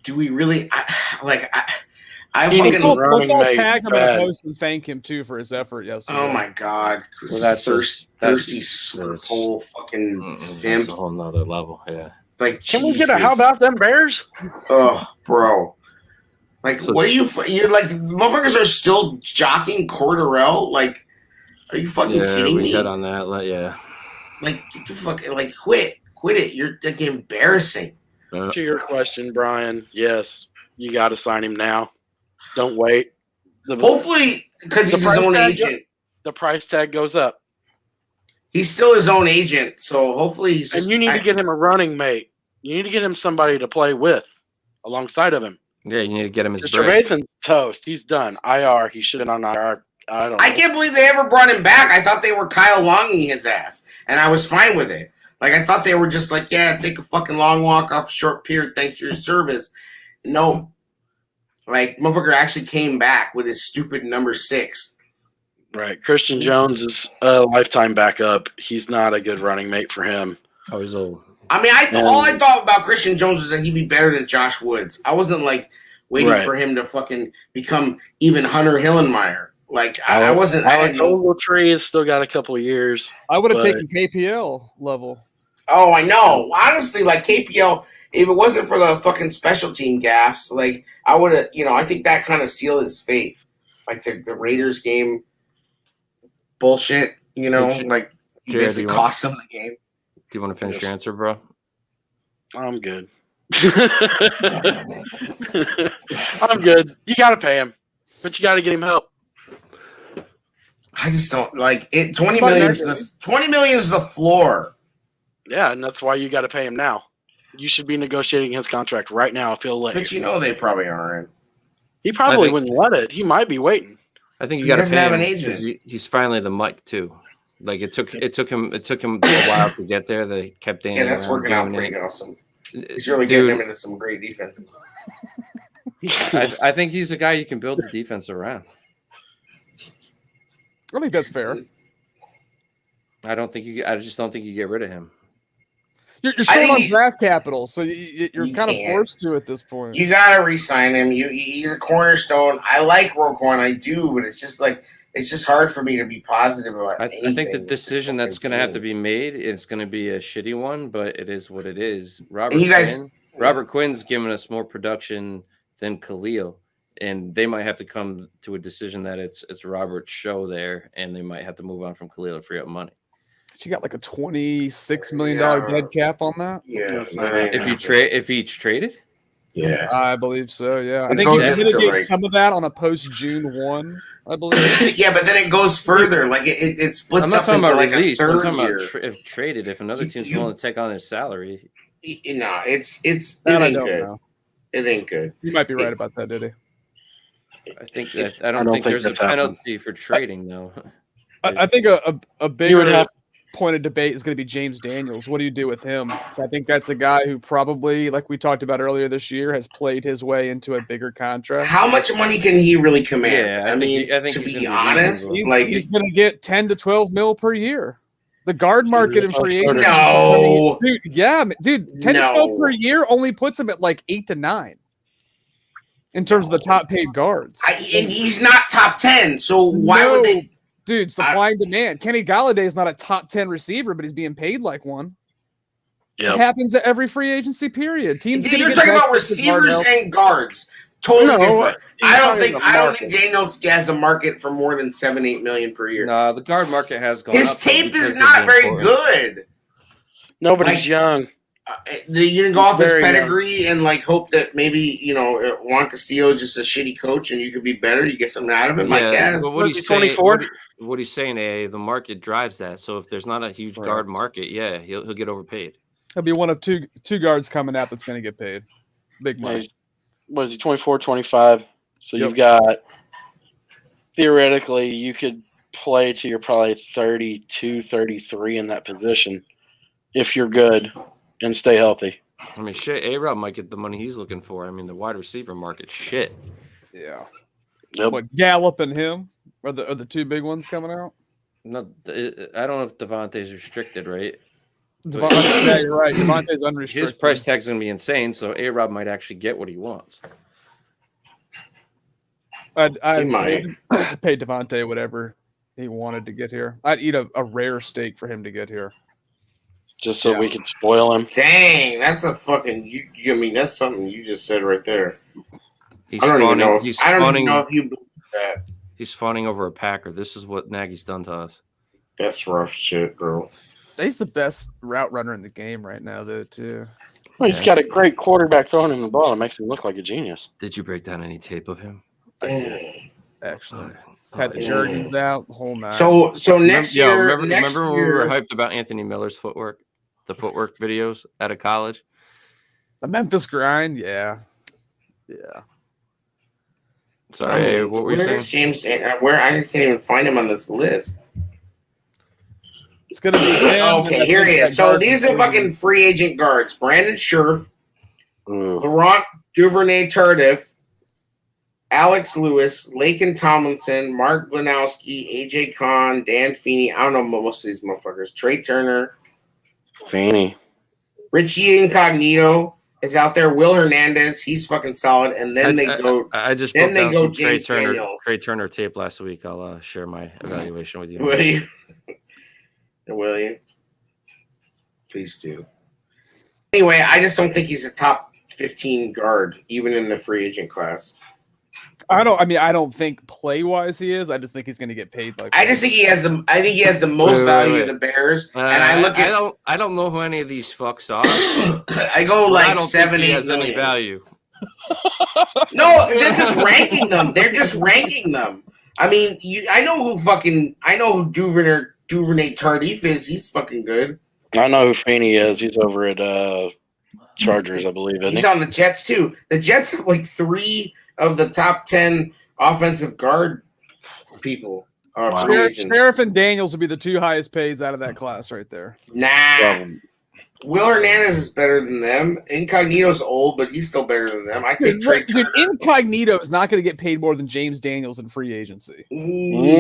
do we really? Let's all tag him in a post and thank him too for his effort yesterday. Oh my god, well, that's thirsty slurp hole fucking simps. That's a whole nother level. Yeah. Like, can we get a how about them Bears? Oh, bro. Like, what are you're like, motherfuckers are still jockeying Cordarrelle? Like, are you fucking kidding me? We hit on that, yeah. Like, fucking, like, quit it. You're like embarrassing. To your question, Brian, yes, you got to sign him now. Don't wait. Hopefully, because he's his own agent. The price tag goes up. He's still his own agent, so hopefully he's just... And you need to get him a running mate. You need to get him somebody to play with alongside of him. Yeah, you need to get him his Mr. Trevathan's toast. He's done. IR. He should have been on IR. I don't know. I can't believe they ever brought him back. I thought they were Kyle Longing his ass, and I was fine with it. Like, I thought they were just like, yeah, take a fucking long walk off a short pier. Thanks for your service. No. Like, motherfucker actually came back with his stupid number 6. Right. Christian Jones is a lifetime backup. He's not a good running mate for him. Oh, he's old. I mean, all I thought about Christian Jones was that he'd be better than Josh Woods. I wasn't, like, waiting for him to fucking become even Hunter Hillenmeyer. Like, I wasn't. Ogletree has still got a couple of years. I would have taken KPL level. Oh, I know. Honestly, like, KPL, if it wasn't for the fucking special team gaffes, like, I would have, I think that kind of sealed his fate. Like, the Raiders game bullshit, like, you basically cost them the game. Do you want to finish your answer, bro? I'm good. I'm good. You got to pay him, but you got to get him help. I just don't like it. 20 million is the floor. Yeah, and that's why you got to pay him now. You should be negotiating his contract right now if he'll let you. But they probably aren't. He probably wouldn't let it. He might be waiting. I think you got to pay him an agent. He's finally the Mike too. Like it took him a while to get there. They kept dating. Yeah, that's working out pretty awesome. He's really getting him into some great defense. I think he's a guy you can build the defense around. I think that's fair. I just don't think you get rid of him. You're short on draft capital, so you're kind of forced to at this point. You gotta re-sign him. He's a cornerstone. I like Roquan, I do, but it's just like it's just hard for me to be positive about I anything. think the with this decision that's fucking going to have to team. be made, it's going to be a shitty one, but it is what it is. And you guys, Robert Quinn's giving us more production than Khalil, and they might have to come to a decision that it's Robert's show there, and they might have to move on from Khalil to free up money. She got like a $26 million dead cap on that. yeah, If each traded, yeah. I believe so. Yeah, I It think you goes can into, mitigate like- some of that on a post June 1. I believe. Yeah, but then it goes further. Like it I'm splits not up talking into about like release. a I'm third talking year. about if traded. If another team's You- willing to take on his salary, No, it That I ain't don't good. know. It ain't good. You might be right about that, Diddy. I think that I don't think there's a that's happening. penalty for trading though. I think a You would bigger have point of debate is going to be James Daniels. What do you do with him? So I think that's a guy who probably, like we talked about earlier this year, has played his way into a bigger contract. How much money can he really command? Yeah, I mean, I think to he's be gonna be honest, reasonable. like He's going to get 10 to 12 mil per year. The guard market in free agency. No. Dude, yeah, dude, 10 to 12 No. per year only puts him at like 8 to 9 in terms of the top paid guards. and he's not top 10. So why would they? Dude, supply and demand. Kenny Galladay is not a top 10 receiver, but he's being paid like one. Yep. It happens at every free agency period. Teams You're gonna talking get about desperate with receivers Darnell. and guards. Totally No, different. he's I don't talking think about I don't market. think Daniels has a market for more than 7-8 million per year. No, the guard market has gone His up, though, tape because is of not the very important- good. No, but Like- he's young. You're gonna go off his Very young. pedigree and like hope that maybe Juan Castillo is just a shitty coach and you could be better. You get something out of him, I guess. but What is he, 24? What he's saying, the market drives that. So if there's not a huge Right. guard market, yeah, he'll get overpaid. He'll be one of two guards coming out that's going to get paid. Big Yeah, money. he's- what is he, 24, 25? So Yep. you've got, theoretically, you could play to your probably 32, 33 in that position if you're good and stay healthy. I mean, shit, A-Rob might get the money he's looking for. I mean, the wide receiver market, shit. Yeah. Yep. What, Gallup and him are the two big ones coming out? No, I don't know if Devontae's restricted, right? Yeah, you're right. Devontae's unrestricted. His price tag's going to be insane, so A-Rob might actually get what he wants. I'd He might. pay Devontae whatever he wanted to get here. I'd eat a rare steak for him to get here. Just so Yeah. we can spoil him. Dang, that's a fucking. I mean, that's something you just said right there. He's I don't even know. he's I don't even fawning- know if you believe that. He's fawning over a Packer. This is what Nagy's done to us. That's rough shit, bro. He's the best route runner in the game right now, though, too. Well, he's got a great quarterback throwing him the ball. It makes him look like a genius. Did you break down any tape of him? Actually, Oh, had the yeah. jerseys out, the whole nine. So next year, Remember when we were hyped about Anthony Miller's footwork, the footwork videos out of college? the Memphis grind, yeah. Sorry, what were you where's saying? James? Where I can't even find him on this list. It's gonna be him. Okay, here he is. So these are fucking free agent guards: Brandon Scherf, Ooh. Laurent Duvernay-Tardif, Alex Lewis, Laken Tomlinson, Mark Glanowski, AJ Kahn, Dan Feeney. I don't know most of these motherfuckers. Trey Turner, Fanny. Richie Incognito is out there. Will Hernandez, he's fucking solid. And then they go. I just then broke they down go some Trey James Turner, Daniels. Trey Turner tape last week. I'll share my evaluation with you. Will you? Will you? Please do. Anyway, I just don't think he's a top 15 guard, even in the free agent class. I don't think play wise he is. I just think he's gonna get paid like. I just think he has the. I think he has the most Wait. value in the Bears, and I look at. I don't know who any of these fucks are. I go I like don't 7, think he 8 has any million. value. No, they're just ranking them. They're just ranking them. I mean, I know who Duvernay Tardif is. He's fucking good. I know who Fanny is. He's over at Chargers, I believe, isn't He's he? on the Jets too. The Jets have like 3 of the top 10 offensive guard people. Free agents. Sheriff and Daniels will be the two highest pays out of that class right there. Nah. Will Hernandez is better than them. Incognito's old, but he's still better than them. I take Trey Turner. Incognito is not going to get paid more than James Daniels in free agency. Mm.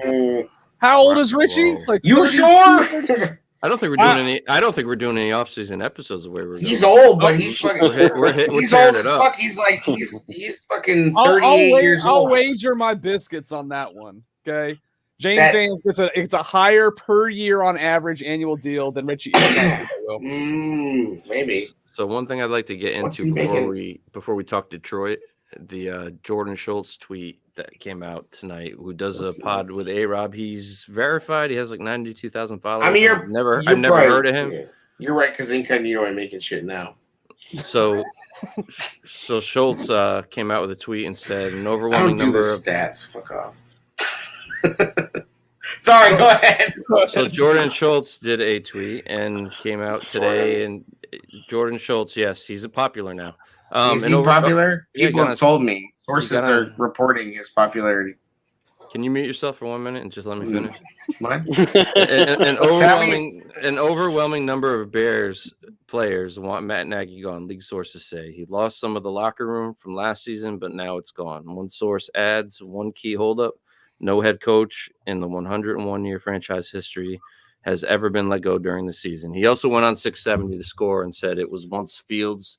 Mm. How old is Richie? Whoa. Like You 30? sure? I don't think we're doing any. I don't think we're doing any off-season episodes the way we're. He's going. old, but he's fucking. We're he's tearing old it as up. fuck. He's like he's fucking 38 years I'll old. wager my biscuits on that one. Okay, James That- Daniels gets a higher per year on average annual deal than Richie. will. Maybe. So one thing I'd like to get What's into he before we talk Detroit, the Jordan Schultz tweet that came out tonight, who does a pod with A-Rob. He's verified. He has like 92,000 followers. I mean, I've never heard of him. Yeah. You're right, because I'm making shit now. So Schultz came out with a tweet and said an I overwhelming don't do the number of stats. Fuck off. Sorry, go ahead. So Jordan Schultz did a tweet and came out today. And Jordan Schultz, yes, he's popular now. Is he popular? yeah, People have told me. Sources gonna- are reporting his popularity. Can you mute yourself for 1 minute and just let me finish? What? An overwhelming number of Bears players want Matt Nagy gone, league sources say. He lost some of the locker room from last season, but now it's gone. One source adds one key holdup. No head coach in the 101-year franchise history has ever been let go during the season. He also went on 670 to score and said it was once Fields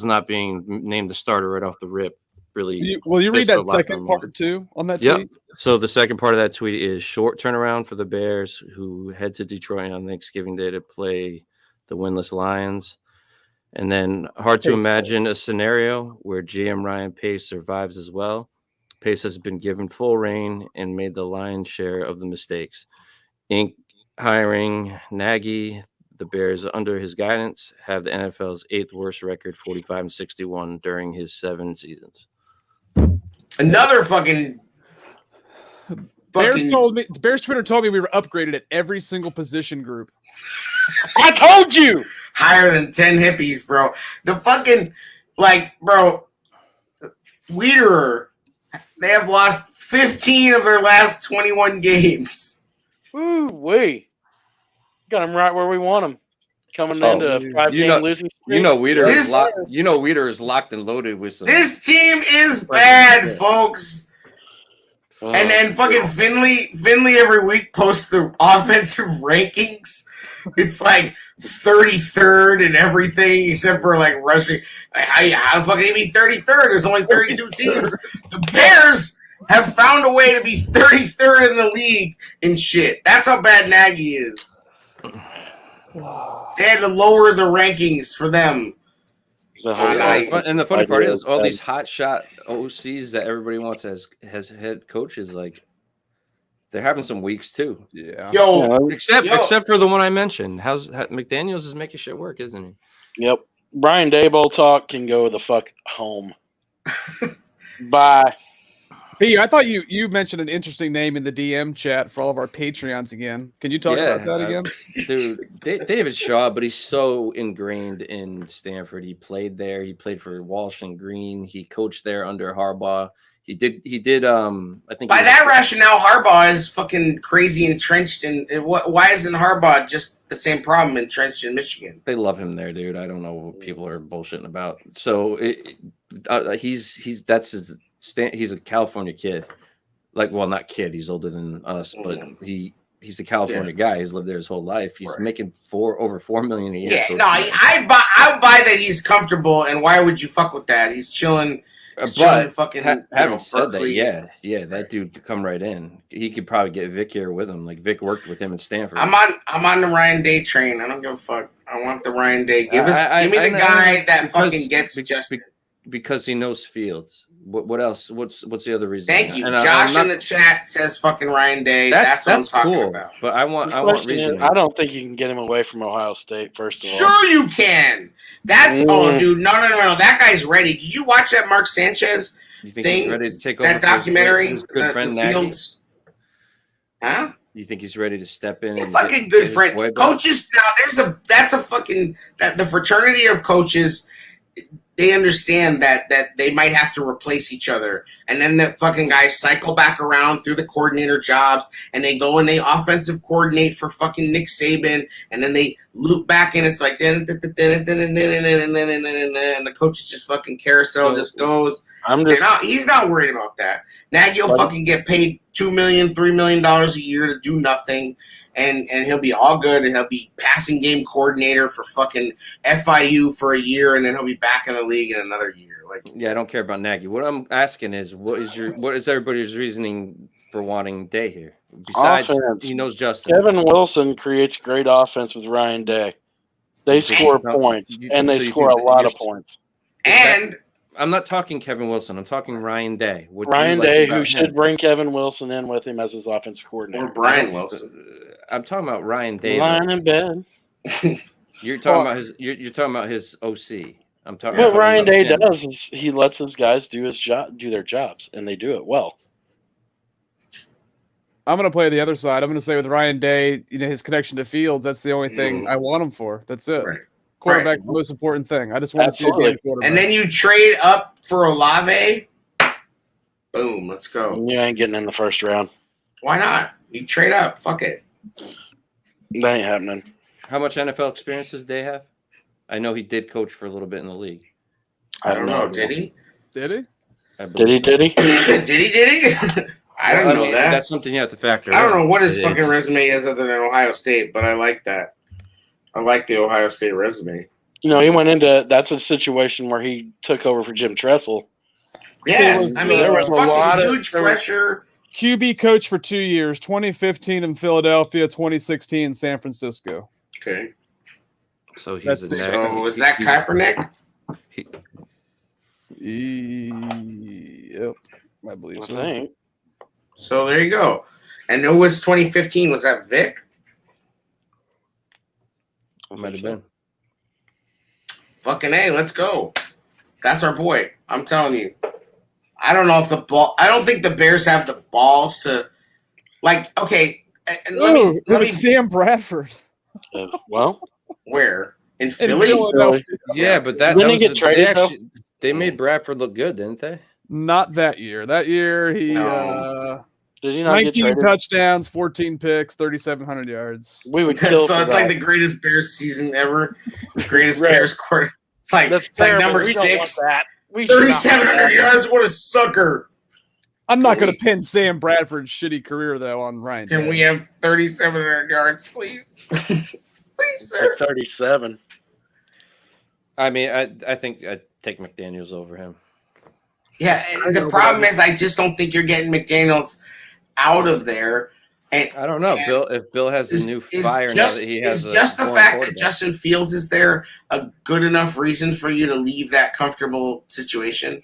not being named the starter right off the rip. Really, will you read pissed that the locker second room part over. too on that Yep. tweet? So the second part of that tweet is short turnaround for the Bears, who head to Detroit on Thanksgiving Day to play the winless Lions. And then hard to imagine a scenario where GM Ryan Pace survives as well. Pace has been given full reign and made the lion's share of the mistakes. Inc. hiring Nagy, the Bears under his guidance have the NFL's 8th worst record, 45-61 during his 7 seasons. Another fucking Bears Twitter told me we were upgraded at every single position group. I told you. higher than 10 hippies, bro. The fucking Wiederer, they have lost 15 of their last 21 games. Ooh, wee. Got him right where we want him. Coming into a 5-game losing streak. Weeder is locked and loaded with some. This team is bad, folks. And then fucking Finley every week posts the offensive rankings. It's like 33rd and everything except for like rushing. How the fuck can they be 33rd? There's only 32 teams. The Bears have found a way to be 33rd in the league in shit. That's how bad Nagy is. They had to lower the rankings for them. And the funny part is all these hot shot OCs that everybody wants as head coaches, like they're having some weeks too. Yeah. Except for the one I mentioned. McDaniels is making shit work, isn't he? Yep. Brian Daboll talk can go the fuck home. Bye. P, I thought you mentioned an interesting name in the DM chat for all of our Patreons again. Can you talk about that again? Dude, David Shaw, but he's so ingrained in Stanford. He played there. He played for Walsh and Green. He coached there under Harbaugh. He did. I think by that rationale, Harbaugh is fucking crazy entrenched in. Why isn't Harbaugh just the same problem entrenched in Michigan? They love him there, dude. I don't know what people are bullshitting about. So he's a California kid. Not kid. He's older than us, but he's a California guy. He's lived there his whole life. He's making over $4 million a year. Yeah, no, I buy that he's comfortable. And why would you fuck with that? He's chilling. But fucking, having said that, yeah, that dude could come right in. He could probably get Vic here with him. Like Vic worked with him in Stanford. I'm on the Ryan Day train. I don't give a fuck. I want the Ryan Day. Give me the guy that fucking gets justice. Because he knows Fields. What else? What's the other reason? Thank you. Josh in the chat says fucking Ryan Day. That's what I'm talking about. But I want reason. I don't think you can get him away from Ohio State, first of all. Sure you can. That's dude. No. That guy's ready. Did you watch that Mark Sanchez You think thing? He's ready to take over That documentary? His good friend Nagy? Fields. Huh? You think he's ready to step in? And fucking good friend. Coaches now. That's a fucking the fraternity of coaches. They understand that they might have to replace each other. And then the fucking guys cycle back around through the coordinator jobs and they go and they offensive coordinate for fucking Nick Saban. And then they loop back and it's like, and the coach's just fucking carousel just goes. He's not worried about that. Nagy will fucking get paid $2 million, $3 million a year to do nothing. and he'll be all good, and he'll be passing game coordinator for fucking FIU for a year, and then he'll be back in the league in another year. Like, yeah, I don't care about Nagy. What I'm asking is, what is everybody's reasoning for wanting Day here? Besides, Offense. he knows Justin. Kevin Wilson creates great offense with Ryan Day. They score points, and they score a lot of points. and I'm not talking Kevin Wilson. I'm talking Ryan Day. Ryan Day, who should bring Kevin Wilson in with him as his offensive coordinator. or Brian Wilson. I'm talking about Ryan Day. Lying in bed. You're talking about his. You're talking about his OC. I'm talking. What Ryan Day does is he lets his guys do their jobs, and they do it well. I'm going to play the other side. I'm going to say with Ryan Day, his connection to Fields, that's the only thing I want him for. That's it. Right. Quarterback, the most important thing. I just want to see a good quarterback. And then you trade up for Olave. Boom, let's go. You ain't getting in the first round. Why not? You trade up. Fuck it. That ain't happening. How much NFL experience does Day have? I know he did coach for a little bit in the league. I don't know. Did he? Did he? Did he? Did he? I don't know that. That's something you have to factor in. I don't know what his fucking resume is other than Ohio State, but I like that. I like the Ohio State resume. He went into – that's a situation where he took over for Jim Tressel. Yes. There was a lot of huge pressure. QB coach for 2 years, 2015 in Philadelphia, 2016 in San Francisco. Okay. So he's so was that Kaepernick? Yep, I believe so. I think. So there you go. And who was 2015? Was that Vic? Might have been. Fucking A, let's go. That's our boy. I'm telling you. I don't know if I don't think the Bears have the balls to, okay. Let me Sam Bradford. Well, where? In Philly? Yeah, but they made Bradford look good, didn't they? Not that year. That year he did he not 19 touchdowns, 14 picks, 3,700 yards. We would kill. So it's like the greatest Bears season ever. The greatest Bears quarter. It's like number 6. 3,700 yards. What a sucker! I'm not going to pin Sam Bradford's shitty career though on Ryan. Can we have 3,700 yards, please? Please, sir. 37. I mean, I think I'd take McDaniels over him. Yeah, and the problem is I just don't think you're getting McDaniels out of there. And I don't know, Bill. If Bill has a new fire now that he has, just the fact that Justin Fields is there a good enough reason for you to leave that comfortable situation?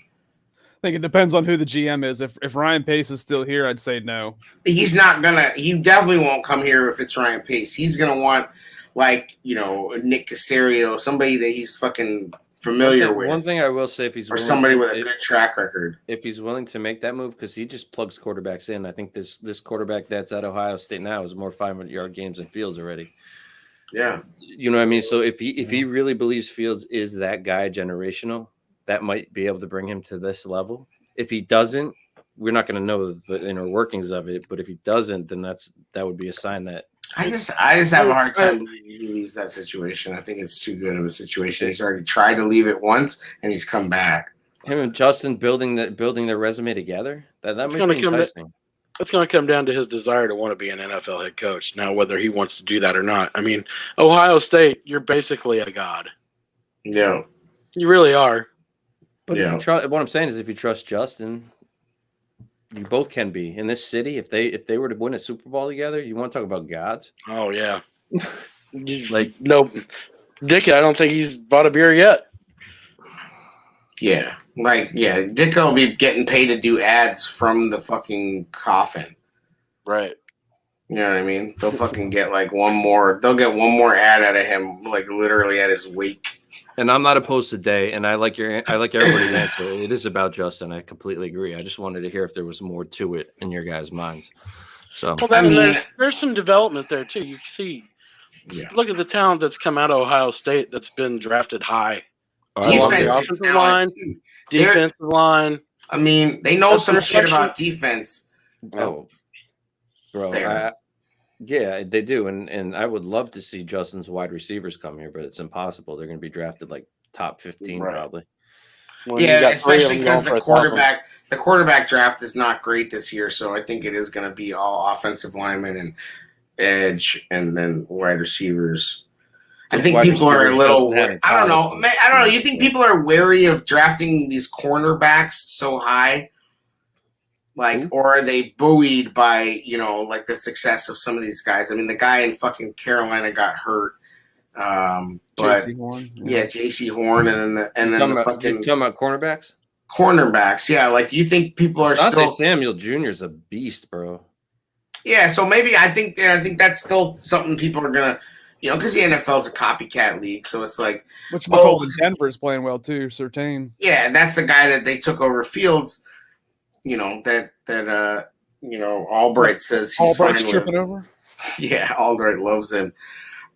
I think it depends on who the GM is. If Ryan Pace is still here, I'd say no. He's not gonna. He definitely won't come here if it's Ryan Pace. He's gonna want Nick Caserio, somebody that he's fucking familiar with. One thing I will say, if he's somebody with a good track record, if he's willing to make that move, because he just plugs quarterbacks in. I think this quarterback that's at Ohio State now is more 500-yard games than Fields already. Yeah, you know what I mean. So if he really believes Fields is that guy generational, that might be able to bring him to this level. If he doesn't, we're not going to know the inner workings of it. But if he doesn't, then that would be a sign that. I just have a hard time believing he leaves that situation. I think it's too good of a situation. He's already tried to leave it once, and he's come back. Him and Justin building their resume together. That might be enticing. It's going to come down to his desire to want to be an NFL head coach. Now, whether he wants to do that or not. I mean, Ohio State, you're basically a god. Yeah, you really are. But what I'm saying is, if you trust Justin, you both can be in this city. If they were to win a Super Bowl together, you want to talk about gods? Oh yeah. No, Dick. I don't think he's bought a beer yet. Yeah, Dick will be getting paid to do ads from the fucking coffin. Right. You know what I mean? They'll fucking get one more. They'll get one more ad out of him, literally at his wake. And I'm not opposed to Day, and I like everybody's answer. It is about Justin. I completely agree. I just wanted to hear if there was more to it in your guys' minds. So, there's some development there too. You see, look at the talent that's come out of Ohio State that's been drafted high. Defensive line. I mean, they know some shit about defense. Oh, bro. Yeah, they do, and I would love to see Justin's wide receivers come here, but it's impossible. They're going to be drafted top 15 probably. Well, yeah, especially because the quarterback draft is not great this year, so I think it is going to be all offensive linemen, and edge, and then wide receivers. I Those think wide people are a receivers little. Justin had in I don't know. college I don't know. You think people are wary of drafting these cornerbacks so high? Like, Who? or are they buoyed by, like the success of some of these guys? I mean, the guy in fucking Carolina got hurt. But J.C. Horn. yeah, J.C. Horn, and then the you fucking talking about cornerbacks? cornerbacks. Yeah, like you think people are Asante still. Samuel Jr. is a beast, bro. Yeah, so maybe I think that's still something people are gonna, because the NFL is a copycat league, so it's like, Which McCall in Denver's playing well too, Surtain. yeah, that's the guy that they took over Fields. Albright says he's Albright's fine tripping with. over. Yeah, Albright loves him.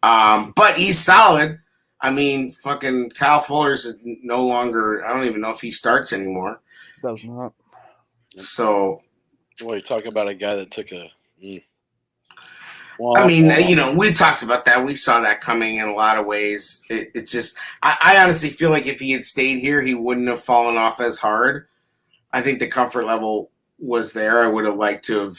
But he's solid. I mean, fucking Kyle Fuller's no longer. I don't even know if he starts anymore. Does not. So, Well, you talk about a guy that took a. I mean, we talked about that. We saw that coming in a lot of ways. It's just, I honestly feel like if he had stayed here, he wouldn't have fallen off as hard. I think the comfort level was there. I would have liked to have.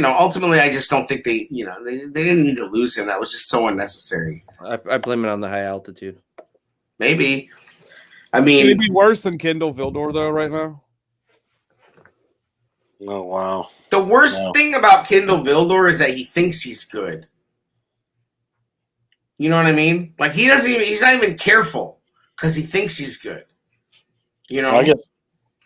Ultimately, I just don't think they didn't need to lose him. That was just so unnecessary. I blame it on the high altitude. Maybe. I mean, It'd be worse than Kendall Vildor though right now. Oh wow! the worst thing about Kendall Vildor is that he thinks he's good. You know what I mean? Like he's not even careful because he thinks he's good. I guess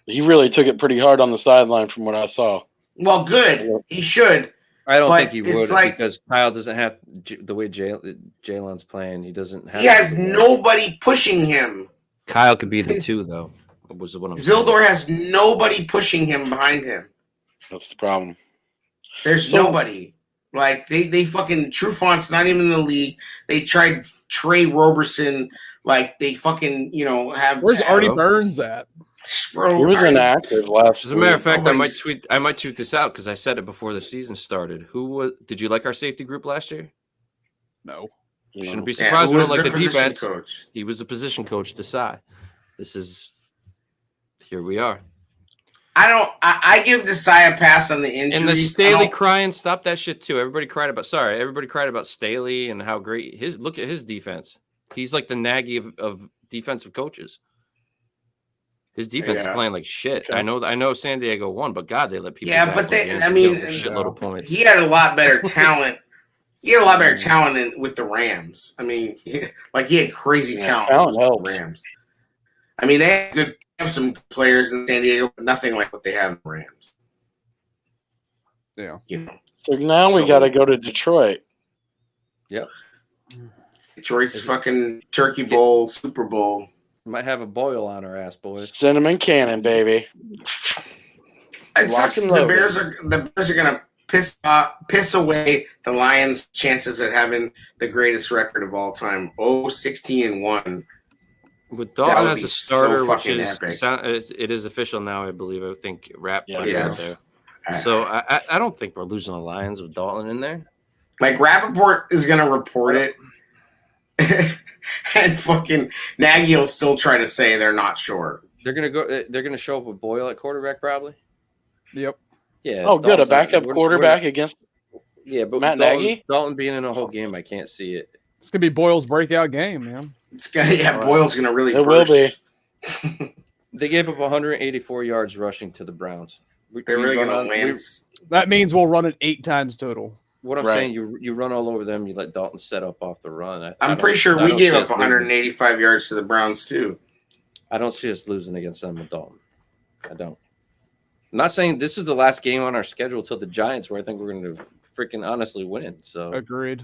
he really took it pretty hard on the sideline from what I saw. Well, good. He should. I don't But think he would it's like- because Kyle doesn't have the way Jalen's playing. He doesn't have. He has nobody pushing him. Kyle could be the two though. Was what I'm saying. Vildor has nobody pushing him behind him. That's the problem. There's nobody. Like they fucking Trufont's not even in the league. They tried Trey Roberson. Like they fucking have. Where's Artie Burns at? Bro, He was inactive last. As a matter of fact, Nobody's- I might tweet this out because I said it before the season started. Did you like our safety group last year? No. Shouldn't be Yeah, surprised who we was don't like their the position defense. coach? He was the position coach, Desai. Here we are. I give Desai a pass on the injuries. And the Staley crying, stop that shit too. Everybody cried about Staley and how great look at his defense. He's like the Nagy of defensive coaches. His defense is playing like shit. Okay. I know San Diego won, but God, they let people. Yeah, back but with they. games I and mean, give them a shitload of points. he had a lot better talent. He had a lot better talent with the Rams. I mean, he had crazy talent with helps. the Rams. I mean, they have some players in San Diego, but nothing like what they have in the Rams. Yeah. So now we got to go to Detroit. Yep. Detroit's fucking Turkey Bowl, Super Bowl. Might have a boil on our ass, boys. Cinnamon cannon, baby. It sucks. The Bears are gonna piss away the Lions' chances at having the greatest record of all time. 16-1. With Dalton as be a starter, so which fucking is epic. it is official now, I believe. I think Rap put it it out is. there. So I don't think we're losing the Lions with Dalton in there. Like Rappaport is gonna report it, and fucking Nagy will still try to say they're not sure. They're gonna show up with Boyle at quarterback probably. Yep. Yeah. Oh, good. A Dalton's backup we're quarterback not- against. Yeah, but Matt Dalton, Nagy? Dalton being in a whole game, I can't see it. It's gonna be Boyle's breakout game, man. It's gonna, Boyle's gonna really It will burst. be. They gave up 184 yards rushing to the Browns. They're really run gonna on- land. That means we'll run it 8 times total. What I'm Right. saying, you run all over them. You let Dalton set up off the run. I I'm don't- pretty sure I we don't gave see up us losing. 185 yards to the Browns too. I don't see us losing against them with Dalton. I don't. I'm not saying this is the last game on our schedule till the Giants, where I think we're going to freaking honestly win. So Agreed.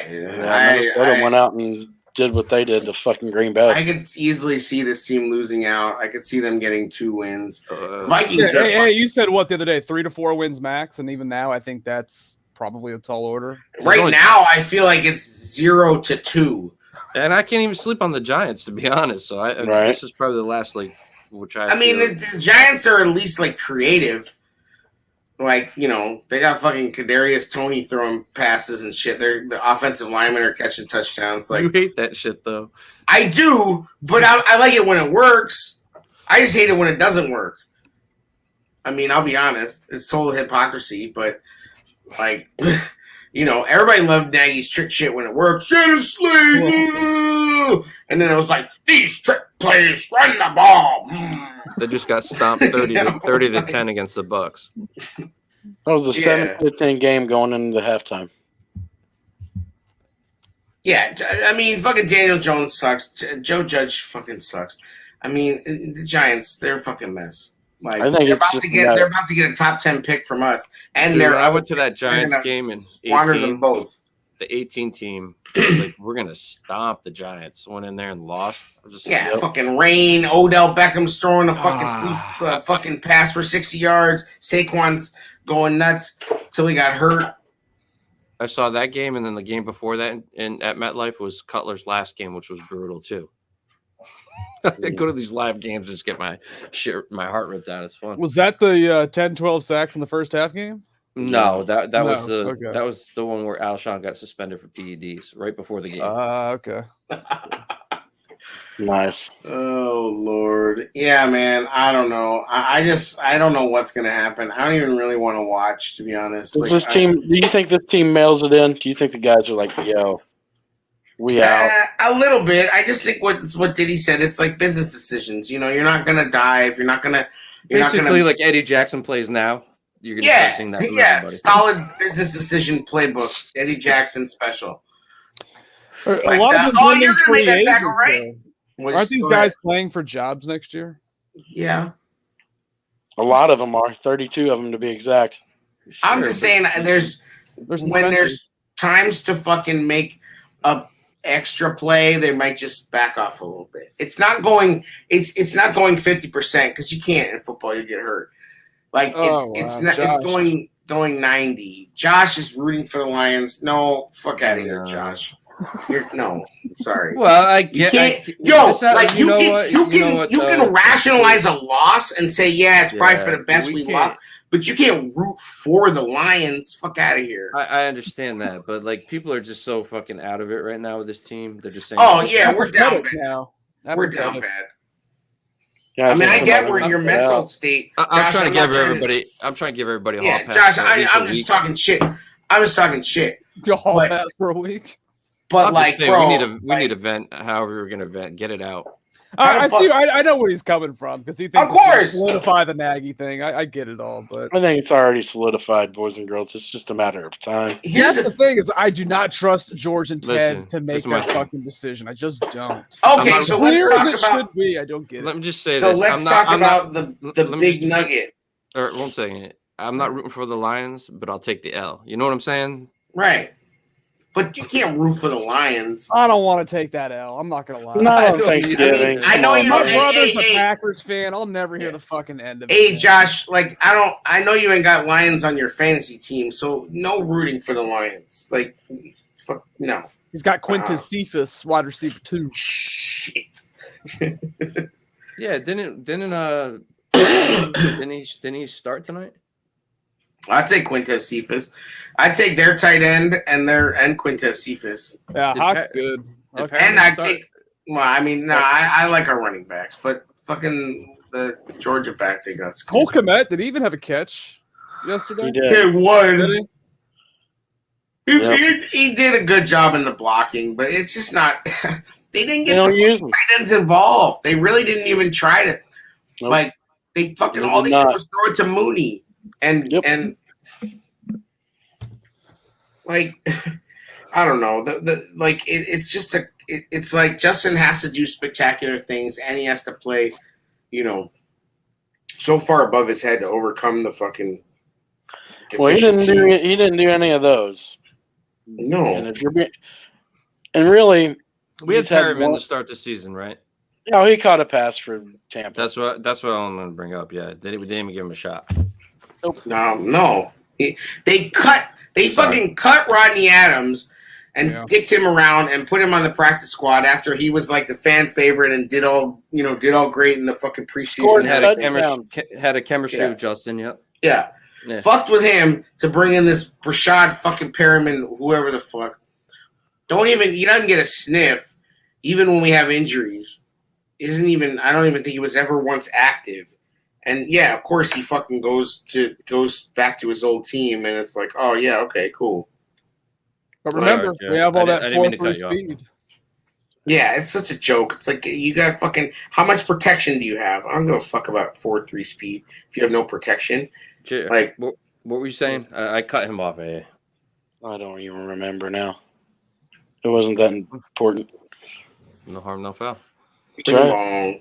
Minnesota went out and did what they did to fucking Green Bay. I could easily see this team losing out. I could see them getting 2 wins. Yeah, Vikings are hey, you said what the other day? 3 to 4 wins max, and even now, I think that's probably a tall order. right now. I feel like it's 0 to 2. and I can't even sleep on the Giants, to be honest. So Right. this is probably the last which I mean, the Giants are at least creative. They got fucking Kadarius Toney throwing passes and shit. The offensive linemen are catching touchdowns. you hate that shit though. I do, but I like it when it works. I just hate it when it doesn't work. I mean, I'll be honest. It's total hypocrisy, but Like, everybody loved Nagy's trick shit when it worked. Shannon Slade! And then it was like, these trick plays, run the ball. They just got stomped 30 to 10 against the Bucks. That was the 7-10 game going into the halftime. Yeah, I mean, fucking Daniel Jones sucks. Joe Judge fucking sucks. I mean, the Giants, they're a fucking mess. Like, I think they're it's about to get a top 10 pick from us, and Dude, I went to that Giants game and squander them both. The 18 team was like, we're gonna stomp the Giants. Went in there and lost. Fucking rain. Odell Beckham's throwing a fucking fucking pass for 60 yards. Saquon's going nuts till he got hurt. I saw that game, and then the game before that at MetLife was Cutler's last game, which was brutal too. I go to these live games and just get my heart ripped out. It's fun. Was that the 10-12 sacks in the first half game? No, that was the one where Alshon got suspended for PEDs right before the game. Okay. Nice. Oh Lord, yeah, man. I don't know. I don't know what's gonna happen. I don't even really want to watch, to be honest. Do you think this team mails it in? Do you think the guys are like, yo, we out? A little bit. I just think what Diddy said. It's like business decisions. You're not gonna dive. You're not gonna. Basically, like Eddie Jackson plays now. You're gonna start seeing that from everybody. Solid business decision playbook. Eddie Jackson special. A lot of them you're gonna make that tackle, right? Aren't these guys playing for jobs next year? Yeah. A lot of them are. 32 of them to be exact. Sure, I'm just saying there's times to fucking make a extra play, they might just back off a little bit. It's not going 50% because you can't in football, you get hurt. Like it's going 90. Josh is rooting for the Lions. No, fuck out of here, Josh. Sorry. Well, I get. You can rationalize a loss and say, yeah, it's probably for the best we lost, but you can't root for the Lions. Fuck out of here. I understand that, but like people are just so fucking out of it right now with this team. They're just saying, "Oh yeah, we're down bad now. We're down bad." Yeah, I mean, I get where your mental state. I'm trying to give everybody a hall pass. Josh, I'm just talking shit. I was talking shit. Your hall pass for a week. But bro, we need to vent. However, we're gonna vent. Get it out. I see. I know where he's coming from because he thinks, of course, solidify the Nagy thing. I get it all, but I think it's already solidified, boys and girls. It's just a matter of time. That's the thing is, I do not trust George and Ted to make that fucking decision. I just don't. Okay, so let's talk about. Should be. I don't get it. Let me just say this. So let's talk about the big nugget. Or 1 second. I'm not rooting for the Lions, but I'll take the L. You know what I'm saying? Right. But you can't root for the Lions. I don't want to take that L. I'm not gonna lie. No, Thanksgiving. I know you. My brother's a Packers fan. I'll never hear the fucking end of it. Hey, Josh, I know you ain't got Lions on your fantasy team, so no rooting for the Lions. Like, fuck no. He's got Quintus Cephas, wide receiver 2. Shit. Yeah, didn't he start tonight? I'd take Quintez Cephas. I'd take their tight end and Quintez Cephas. Yeah, Hawk's good. Okay. And I'd take. Well, I mean, I like our running backs, but fucking the Georgia back they got. Cole Kmet, did he even have a catch yesterday? He did. He did a good job in the blocking, but it's just not. They didn't get the tight ends involved. They really didn't even try to. Nope. Like they fucking all they did was throw it to Mooney. And like I don't know it's just it's like Justin has to do spectacular things and he has to play so far above his head to overcome the fucking he didn't do any of those. No. And really we had Perriman to start the season, right? No, he caught a pass for Tampa. That's what I'm going to bring up. Yeah, we didn't even give him a shot. Nope. No. They fucking cut Rodney Adams and dicked him around and put him on the practice squad after he was like the fan favorite and did all great in the fucking preseason. Had a chemistry with Justin. Yep. Yeah. Fucked with him to bring in this Rashad fucking Perriman, whoever the fuck. He doesn't get a sniff, even when we have injuries. I don't even think he was ever once active. And yeah, of course he fucking goes back to his old team, and it's like, oh yeah, okay, cool. But remember, we have all that I didn't mean to 4-3 cut you off. speed. Yeah, it's such a joke. It's like you got fucking. How much protection do you have? I don't give a fuck about 4-3 speed if you have no protection. Like, what were you saying? I cut him off. I don't even remember now. It wasn't that important. No harm, no foul. bing right. bong,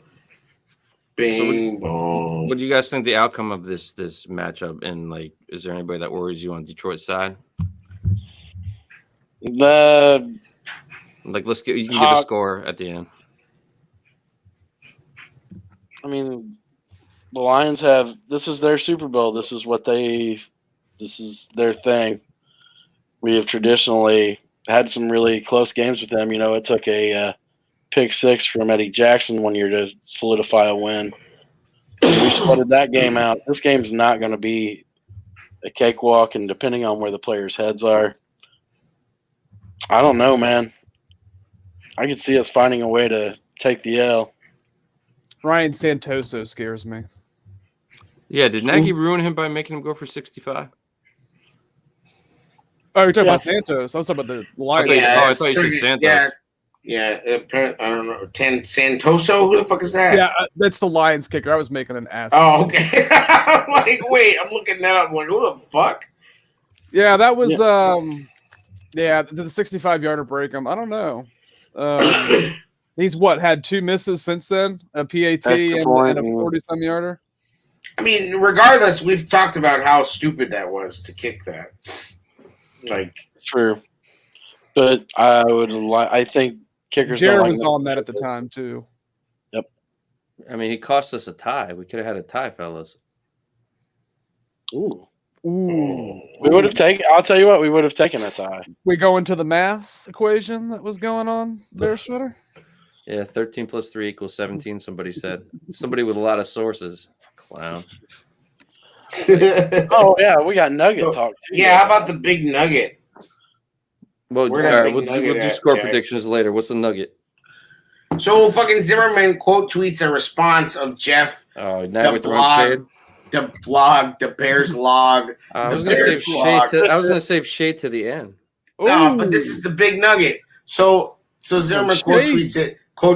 bing bong. What do you guys think the outcome of this matchup? And like, is there anybody that worries you on Detroit's side? Like, you can give a score at the end. I mean, the Lions have, this is their Super Bowl. This is their thing. We have traditionally had some really close games with them. You know, it took a pick six from Eddie Jackson one year to solidify a win. We sweated that game out. This game's not going to be a cakewalk, and depending on where the players' heads are, I don't know, man. I could see us finding a way to take the L. Ryan Santoso scares me. Yeah, did Nagy ruin him by making him go for 65? Oh, you're talking about Santos. I was talking about the Lions. I thought you said Santos. Yeah. I don't know. Santoso? Who the fuck is that? Yeah, that's the Lions kicker. I was making an ass. Oh, okay. I'm like, wait, I'm looking that up. I'm like, who the fuck? Yeah, that was the 65-yarder break him. I don't know. He's had 2 misses since then, a PAT and a 40-some yarder. I mean, regardless, we've talked about how stupid that was to kick that. Like, true, but I think kickers. Jared was on that at the time too. Yep. I mean, he cost us a tie. We could have had a tie, fellas. Ooh. We would have taken. I'll tell you what, we would have taken a tie. We go into the math equation that was going on there, Shredder. Yeah, 13 plus 3 equals 17. Somebody said. Somebody with a lot of sources. Clown. Oh yeah, we got Nugget talk too. Yeah, how about the big Nugget? Well, all right, we'll do score predictions later. What's the Nugget? So fucking Zimmerman quote tweets a response of Jeff. Oh, now with the wrong shade. The blog, the Bears log. I was gonna save shade to the end. No, but this is the big Nugget. So Zimmerman quote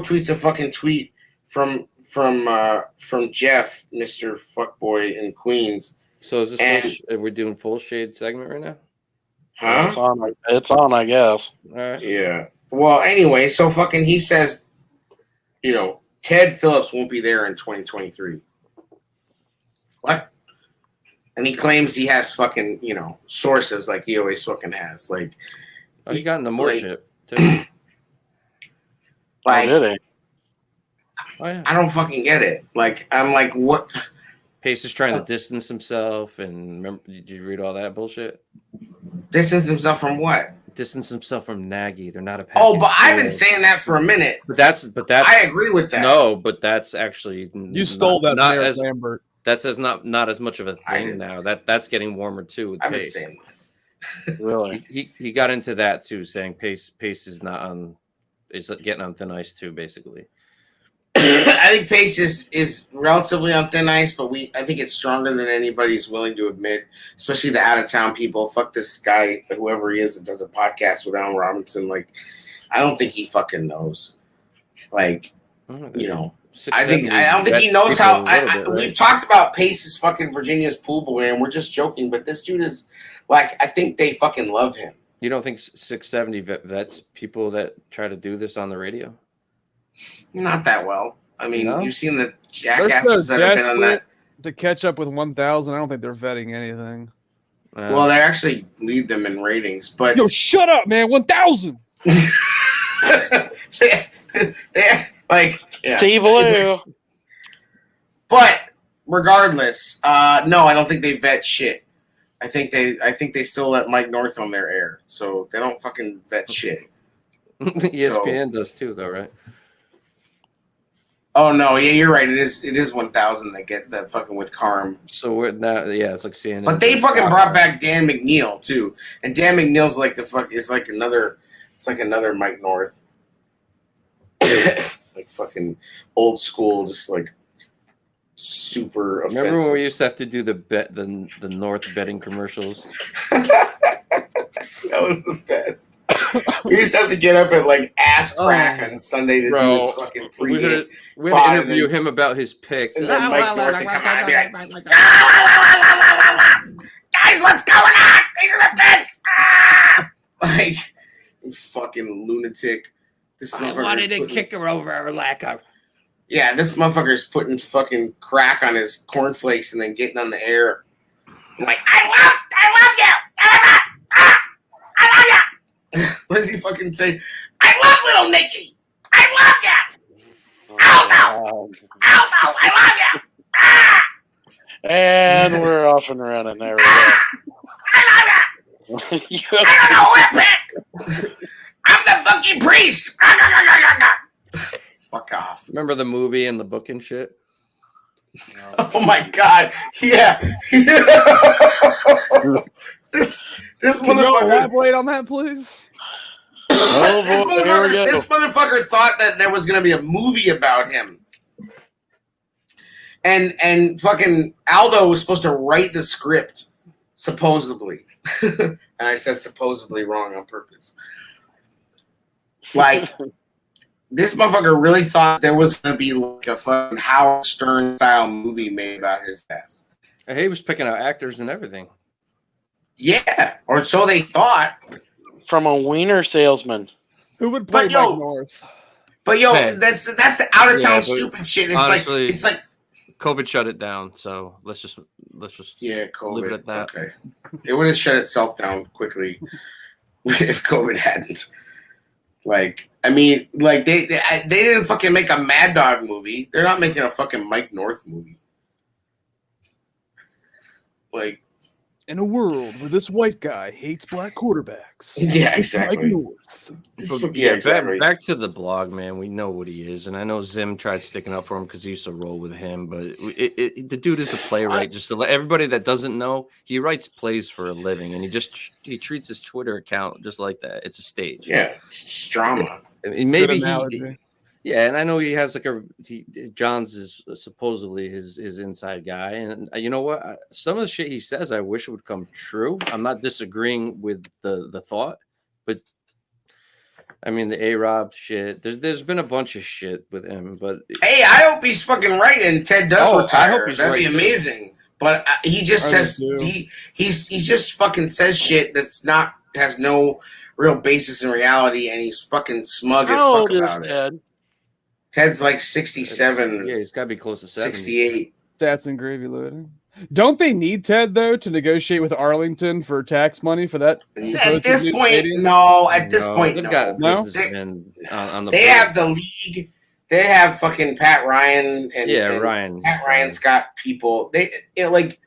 tweets a fucking tweet from Jeff, Mr. Fuckboy in Queens. So is this we're doing full shade segment right now? Huh? It's on, I guess. All right. Yeah. Well, anyway, so fucking he says, Ted Phillips won't be there in 2023. What? And he claims he has fucking, sources like he always fucking has. Like, he got into more shit too. Like, did he? Oh, yeah. I don't fucking get it. Like, I'm like, what? Pace is trying to distance himself, and remember, did you read all that bullshit? Distance himself from what? Distance himself from Nagy. They're not a package. Oh, but I've been saying that for a minute. But that's. I agree with that. No, but that's actually you stole that not as Lambert. That's not as much of a thing now. That's getting warmer too. With I've been Pace. saying that. Really? He got into that too, saying Pace is not on. Is getting on thin ice too, basically. I think Pace is relatively on thin ice, but I think it's stronger than anybody's willing to admit, especially the out of town people. Fuck this guy, whoever he is that does a podcast with Allen Robinson. Like, I don't think he fucking knows. Like, I don't think he knows how. We've talked about Pace is fucking Virginia's pool boy, and we're just joking. But this dude is like, I think they fucking love him. You don't think 670 vets people that try to do this on the radio? Not that well. I mean, you've seen the jackasses that have been on that. To catch up with 1,000, I don't think they're vetting anything. Well, they actually lead them in ratings, but shut up, man! 1,000. T-Blue. But regardless, no, I don't think they vet shit. I think they still let Mike North on their air, so they don't fucking vet shit. ESPN does too, though, right? Oh no, yeah, you're right. It is 1,000 that get that fucking with Carm. So we're not, it's like CNN. But they fucking brought back Dan McNeil too, and Dan McNeil's like another Mike North, like fucking old school, just like super offensive. Remember when we used to have to do the North betting commercials? That was the best. We used to have to get up at like ass crack on Sunday to do this fucking pregame. We had to interview him about his picks. And then Mike North would come out and be like, guys, what's going on? These are the picks. Like, you fucking lunatic. This I wanted a kicker over a lack of. Yeah, this motherfucker's putting fucking crack on his cornflakes and then getting on the air. I'm like, I love you. I love you. What does he fucking say? I love little Nicky. I love you. Aldo. I love you. And we're off and running. There we go. I love you. I don't know who to pick. I'm the bookie priest. Fuck off. Remember the movie and the book and shit? Oh my god. Yeah. This Can you motherfucker. elaborate on that, please? Oh, boy, here we go. This motherfucker thought that there was gonna be a movie about him. And fucking Aldo was supposed to write the script, supposedly. And I said supposedly wrong on purpose. Like, this motherfucker really thought there was going to be like a fucking Howard Stern style movie made about his ass. He was picking out actors and everything. Yeah, or so they thought. From a wiener salesman. Who would play Mike North? But yo, Hey. that's the out of town stupid shit. It's honestly, it's like COVID shut it down, so let's just yeah, COVID. leave it at that. Okay, it would have shut itself down quickly if COVID hadn't. Like, I mean, like they didn't fucking make a Mad Dog movie. They're not making a fucking Mike North movie. Like, In a world where this white guy hates black quarterbacks. yeah, it's Mike exactly. North. Yeah, exactly. Back to the blog, man. We know what he is, and I know Zim tried sticking up for him because he used to roll with him. But the dude is a playwright. Just to let everybody that doesn't know, he writes plays for a living, and he treats his Twitter account just like that. It's a stage. Yeah, it's drama. I mean, maybe Good analogy. yeah, and I know he has like John's is supposedly his inside guy, and you know what? Some of the shit he says, I wish would come true. I'm not disagreeing with the thought, but I mean the A-Rob shit. There's been a bunch of shit with him, but Hey, I hope he's fucking right and Ted does retire. I hope he's That'd be right, too. amazing. But he just says he's just fucking says shit that's not has no real basis in reality, and he's fucking smug as How fuck old is about it. Ted? Ted's like 67, yeah, he's got to be close to 70. 68. Stats and gravy loading. Don't they need Ted though to negotiate with Arlington for tax money for that? At this point, no. At this point, they've no. got No? businessmen on the They board. have the league. They have fucking Pat Ryan and Ryan. Pat Ryan's got people. They like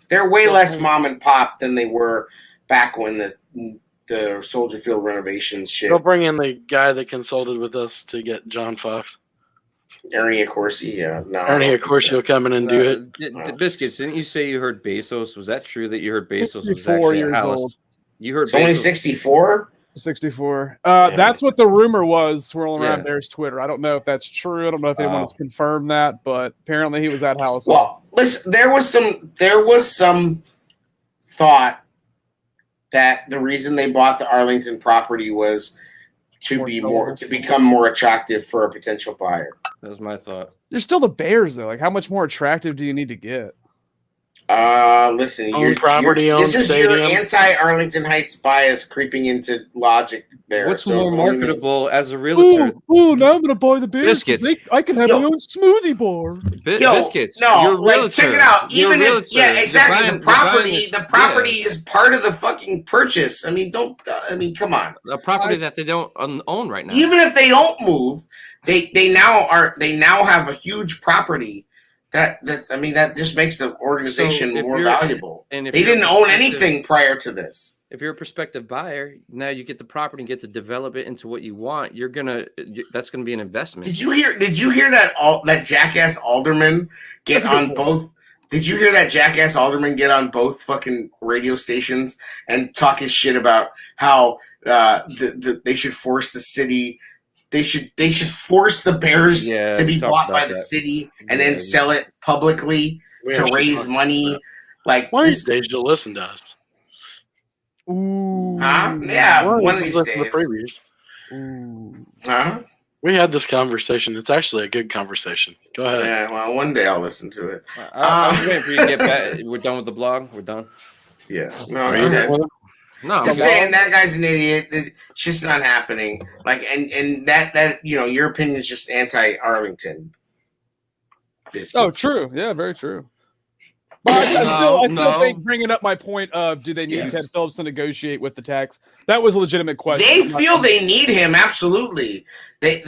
they're way less mom and pop than they were back when the Soldier Field renovations shit. They'll bring in the guy that consulted with us to get John Fox. Ernie Accorsi, yeah. No, Ernie, of course, he'll come in and do it. The Biscuits, didn't you say you heard Bezos? Was that true that you heard Bezos was 64 actually years a house? old. You heard It's only Bezos. 64? 64. That's what the rumor was swirling around Yeah. Bear's Twitter. I don't know if that's true. I don't know if anyone has confirmed that, but apparently he was at house. Well, listen, there was some thought that the reason they bought the Arlington property was to become more attractive for a potential buyer. That was my thought. There's still the Bears though. Like, how much more attractive do you need to get? Listen, Own property, own this is your stadium. anti-Arlington Heights bias creeping into logic there. What's So, more I mean, marketable as a realtor? Now I'm gonna buy the Bears. Biscuits. I can have my own smoothie bar. Biscuits. No, You're a like realtor. check it out. You're a Even if realtor. yeah, exactly. You're The buying property yeah. is part of the fucking purchase. I mean, come on. A property that they don't own right now. Even if they don't move, they now have a huge property that just makes the organization So if more you're- valuable. and if They you're didn't own prospective- anything prior to this. If you're a prospective buyer, now you get the property and get to develop it into what you want. That's gonna be an investment. Did you hear that jackass alderman get on both? Did you hear that jackass alderman get on both fucking radio stations and talk his shit about how they should force the city They should force the Bears Yeah, to we be talked bought by about the that. city and Yeah, then sell it publicly We to actually raise talked about money. that. Like One of these this, days you'll listen to us. Ooh. huh? Yeah, Well, one of you these listen to days. previews. Ooh. Huh? We had this conversation. It's actually a good conversation. Go ahead. Yeah, well, one day I'll listen to it. I was waiting for you to get back. We're done with the blog. We're done. Yeah. No, Are go you ahead. done with it? No, Just I'm saying that guy's an idiot. It's just not happening. Like, and that your opinion is just anti-Arlington. Biscuits. Oh, true. Yeah, very true. But I still think bringing up my point of do they need Yes. Ted Phillips to negotiate with the tax? That was a legitimate question. They feel they need him. Absolutely. They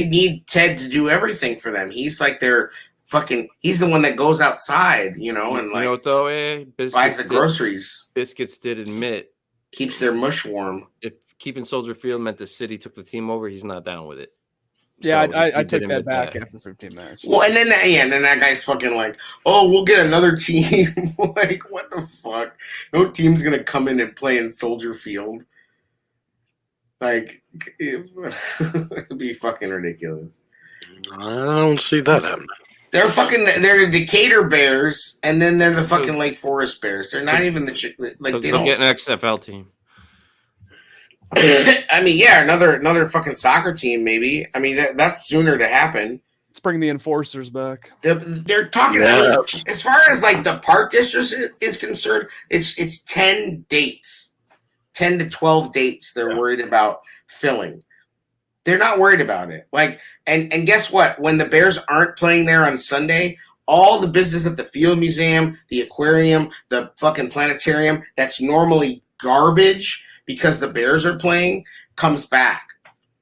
need Ted to do everything for them. He's like their fucking. He's the one that goes outside, and you like know what though? buys the groceries, Biscuits did admit keeps their mush warm. if keeping Soldier Field meant the city took the team over, he's not down with it. Yeah, So I he took did that admit back that. after 15 minutes. Well, and then that guy's fucking like, oh, we'll get another team. Like, what the fuck? No team's gonna come in and play in Soldier Field. Like, it'd be fucking ridiculous. I don't see that happening. They're the Decatur Bears, and then they're the fucking Lake Forest Bears. They're not even They'll get an XFL team. I mean, yeah, another fucking soccer team, maybe. I mean, that's sooner to happen. Let's bring the enforcers back. They're talking Yes. as far as like the park district is concerned. It's 10 dates, 10 to 12 dates. They're worried about filling. They're not worried about it. Like, and guess what? When the Bears aren't playing there on Sunday, all the business at the Field Museum, the aquarium, the fucking planetarium, that's normally garbage because the Bears are playing, comes back.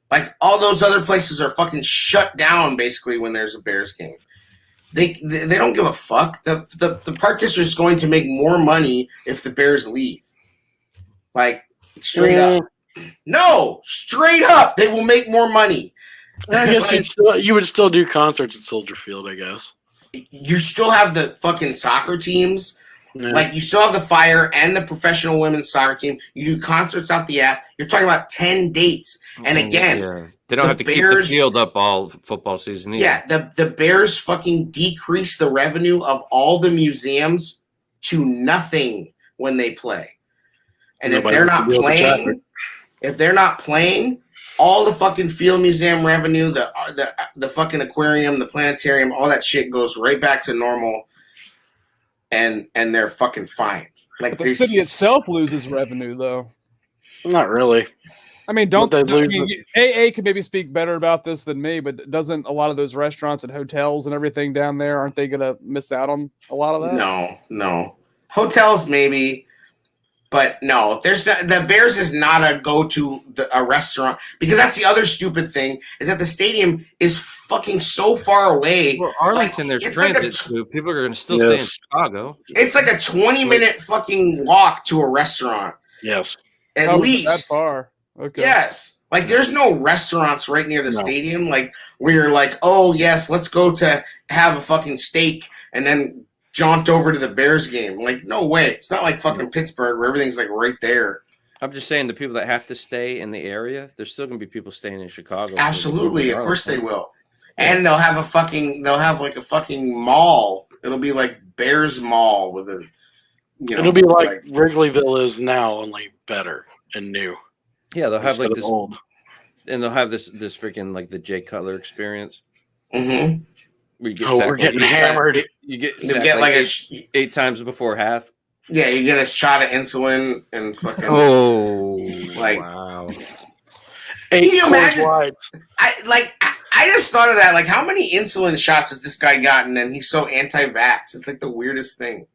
Like, all those other places are fucking shut down basically when there's a Bears game. They don't give a fuck. The park district is going to make more money if the Bears leave. Like, straight up. No, straight up, they will make more money. I guess you would still do concerts at Soldier Field, I guess. You still have the fucking soccer teams. Yeah. Like, you still have the Fire and the professional women's soccer team. You do concerts out the ass. You're talking about 10 dates. And again, they don't have to keep the field up all football season either. Yeah, the Bears fucking decrease the revenue of all the museums to nothing when they play. And if they're not playing, all the fucking Field Museum revenue, the fucking aquarium, the planetarium, all that shit goes right back to normal. And they're fucking fine. Like, but the city itself loses revenue, though. Not really. I mean, AA can maybe speak better about this than me, but doesn't a lot of those restaurants and hotels and everything down there, aren't they going to miss out on a lot of that? No. Hotels maybe, but no. The Bears is not a go-to a restaurant, because that's the other stupid thing is that the stadium is fucking so far away. Well, Arlington, there's transit too. People are going to still stay in Chicago. It's like a 20-minute fucking walk to a restaurant. Yes. At least. That far. Okay. Yes. Like, there's no restaurants right near the stadium. Like, where you're like, oh, yes, let's go to have a fucking steak and then jaunt over to the Bears game. Like, no way. It's not like fucking Pittsburgh where everything's like right there. I'm just saying the people that have to stay in the area, there's still going to be people staying in Chicago. Absolutely. Of course they will. And they'll have like a fucking mall. It'll be like Bears Mall with a, it'll be like Wrigleyville is now, only better and new. Yeah, they'll have like this old. And they'll have this freaking like the Jay Cutler experience. Mm-hmm. We're getting hammered. You get like 8 times before half. Yeah, you get a shot of insulin and fucking. Oh, like wow! 8 can you imagine? Lights. I just thought of that. Like, how many insulin shots has this guy gotten? And he's so anti-vax. It's like the weirdest thing.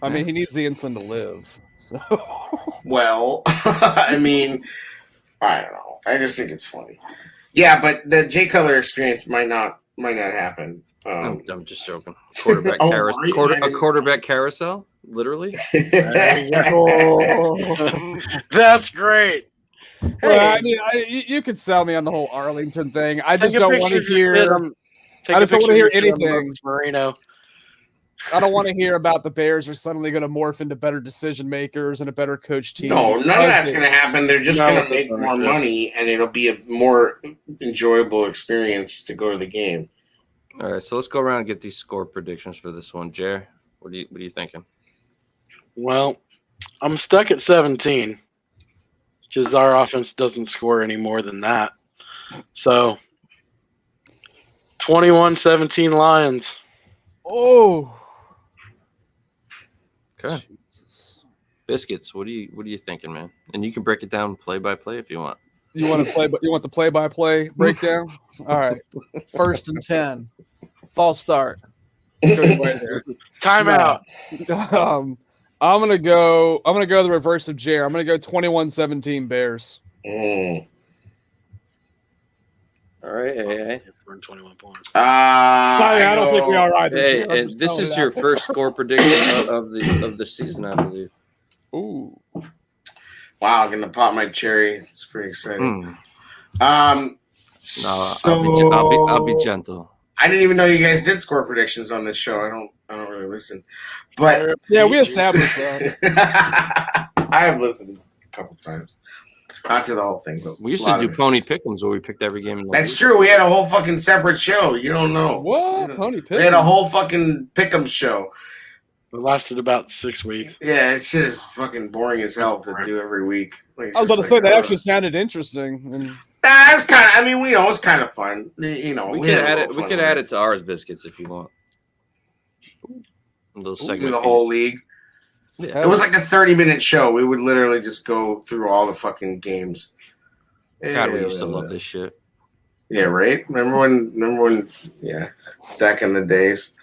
I mean, he needs the insulin to live. So. Well, I mean, I don't know. I just think it's funny. Yeah, but the Jay Cutler experience might not happen. I'm just joking. Quarterback carousel, literally. That's great. Well, I mean, you could sell me on the whole Arlington thing. I just don't want to hear. I just don't want to hear anything. Marino. I don't want to hear about the Bears are suddenly going to morph into better decision makers and a better coach team. No, none of that's going to happen. They're just going to make more money, and it'll be a more enjoyable experience to go to the game. All right, so let's go around and get these score predictions for this one. Jer, what are you thinking? Well, I'm stuck at 17 because our offense doesn't score any more than that. So 21-17 Lions. Oh. Okay. Jesus. Biscuits, what are you thinking, man? And you can break it down play by play if you want. You want the play by play breakdown? All right. 1st and 10. False start. Timeout. I'm gonna go the reverse of Jer. I'm gonna go 21-17 Bears. All right, hey. We're in 21 points. I don't think we are either. Hey, and this is your first score prediction of the season, I believe. Ooh. Wow, I'm gonna pop my cherry. It's pretty exciting. No, I'll be gentle. I didn't even know you guys did score predictions on this show. I don't really listen, but yeah, we established that. I have listened a couple times, not to the whole thing. But we used to do Pony Pick'ems where we picked every game. In the That's league. true. We had a whole fucking separate show. You don't know what Pony Pick'em? We had a whole fucking Pick'em show. It lasted about 6 weeks. Yeah, it's just fucking boring as hell to do every week. Like, I was about to say that actually sounded interesting. And it's kind of. I mean, it's kind of fun. You know, we could add it. We could add it to ours, Biscuits, if you want. Those segments. Do the whole league. Yeah. It was like a 30-minute show. We would literally just go through all the fucking games. God, we used to love this shit. Yeah, right. Remember when? Yeah, back in the days.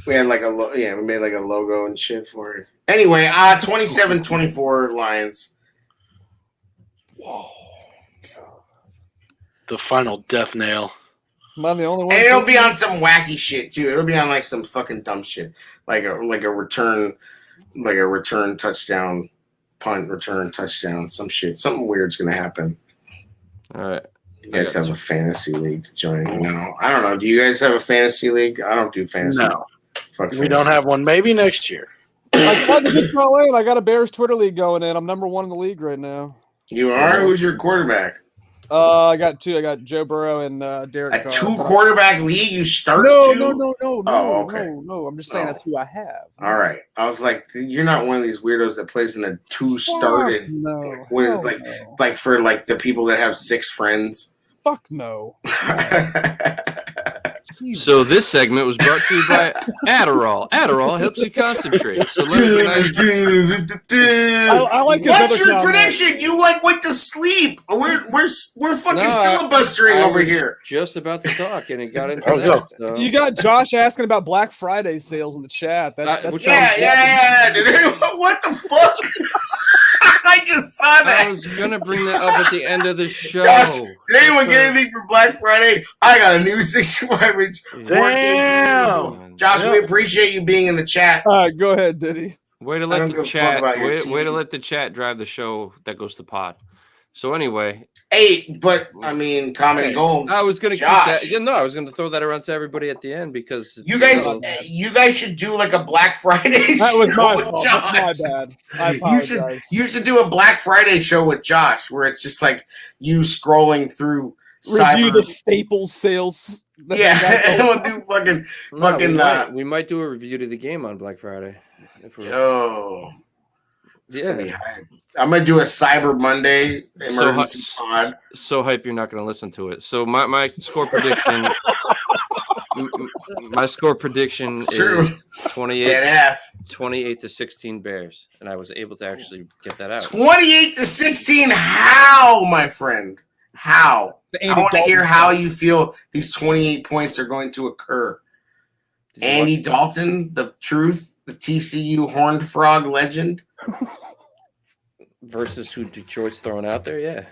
We had like we made like a logo and shit for it. Anyway, 27-24 Lions. Whoa. The final death nail. Am I the only one? And it'll be on some wacky shit too. It'll be on like some fucking dumb shit, like a return touchdown, punt return touchdown, some shit. Something weird's gonna happen. All right. You guys have a fantasy league to join? No, I don't know. Do you guys have a fantasy league? I don't do fantasy. No, Fuck we don't have one. Maybe next year. I tried to get y'all in. I got a Bears Twitter league going in. I'm number 1 in the league right now. You are? Who's your quarterback? I got 2. I got Joe Burrow and Derek A Carr. 2-quarterback league? You start No. okay. No. I'm just saying that's who I have. All right. I was like, you're not one of these weirdos that plays in a 2-started. No. What is like for like the people that have 6 friends? Fuck no. So this segment was brought to you by Adderall. Adderall helps you concentrate. So I like his What's other your comment. prediction? You went to sleep. We're fucking filibustering I over was here. just about to talk, and it got into Oh, that. So. You got Josh asking about Black Friday sales in the chat. That's Yeah. Dude, what the fuck? I just saw that. I was gonna bring that up at the end of the show. Josh, did anyone get anything for Black Friday? I got a new 65-inch. Damn. Josh, we appreciate you being in the chat. All right, go ahead, Diddy. Way to I let don't the give a fuck chat. about your Way to TV. let the chat drive the show that goes to pod. So anyway, 8, but I mean, comedy gold. I was gonna Josh. keep that. Yeah, no, I was gonna throw that around to everybody at the end because it's, You guys should do like a Black Friday That show was my with fault. Josh. That's my bad. I apologize. You should do a Black Friday show with Josh where it's just like you scrolling through Review the Staples sales. that they got Yeah, going we'll on. do fucking we might do a review to the game on Black Friday. It's gonna be hype. I'm gonna do a Cyber Monday emergency pod. So hype you're not gonna listen to it. So my score prediction. My score prediction It's true. is 28 to 16 Bears, and I was able to actually get that out. 28-16. How, my friend? How? I want to Dalton hear how you feel these 28 points are going to occur. Andy Dalton, the truth, the TCU Horned Frog legend. Versus who Detroit's throwing out there, yeah.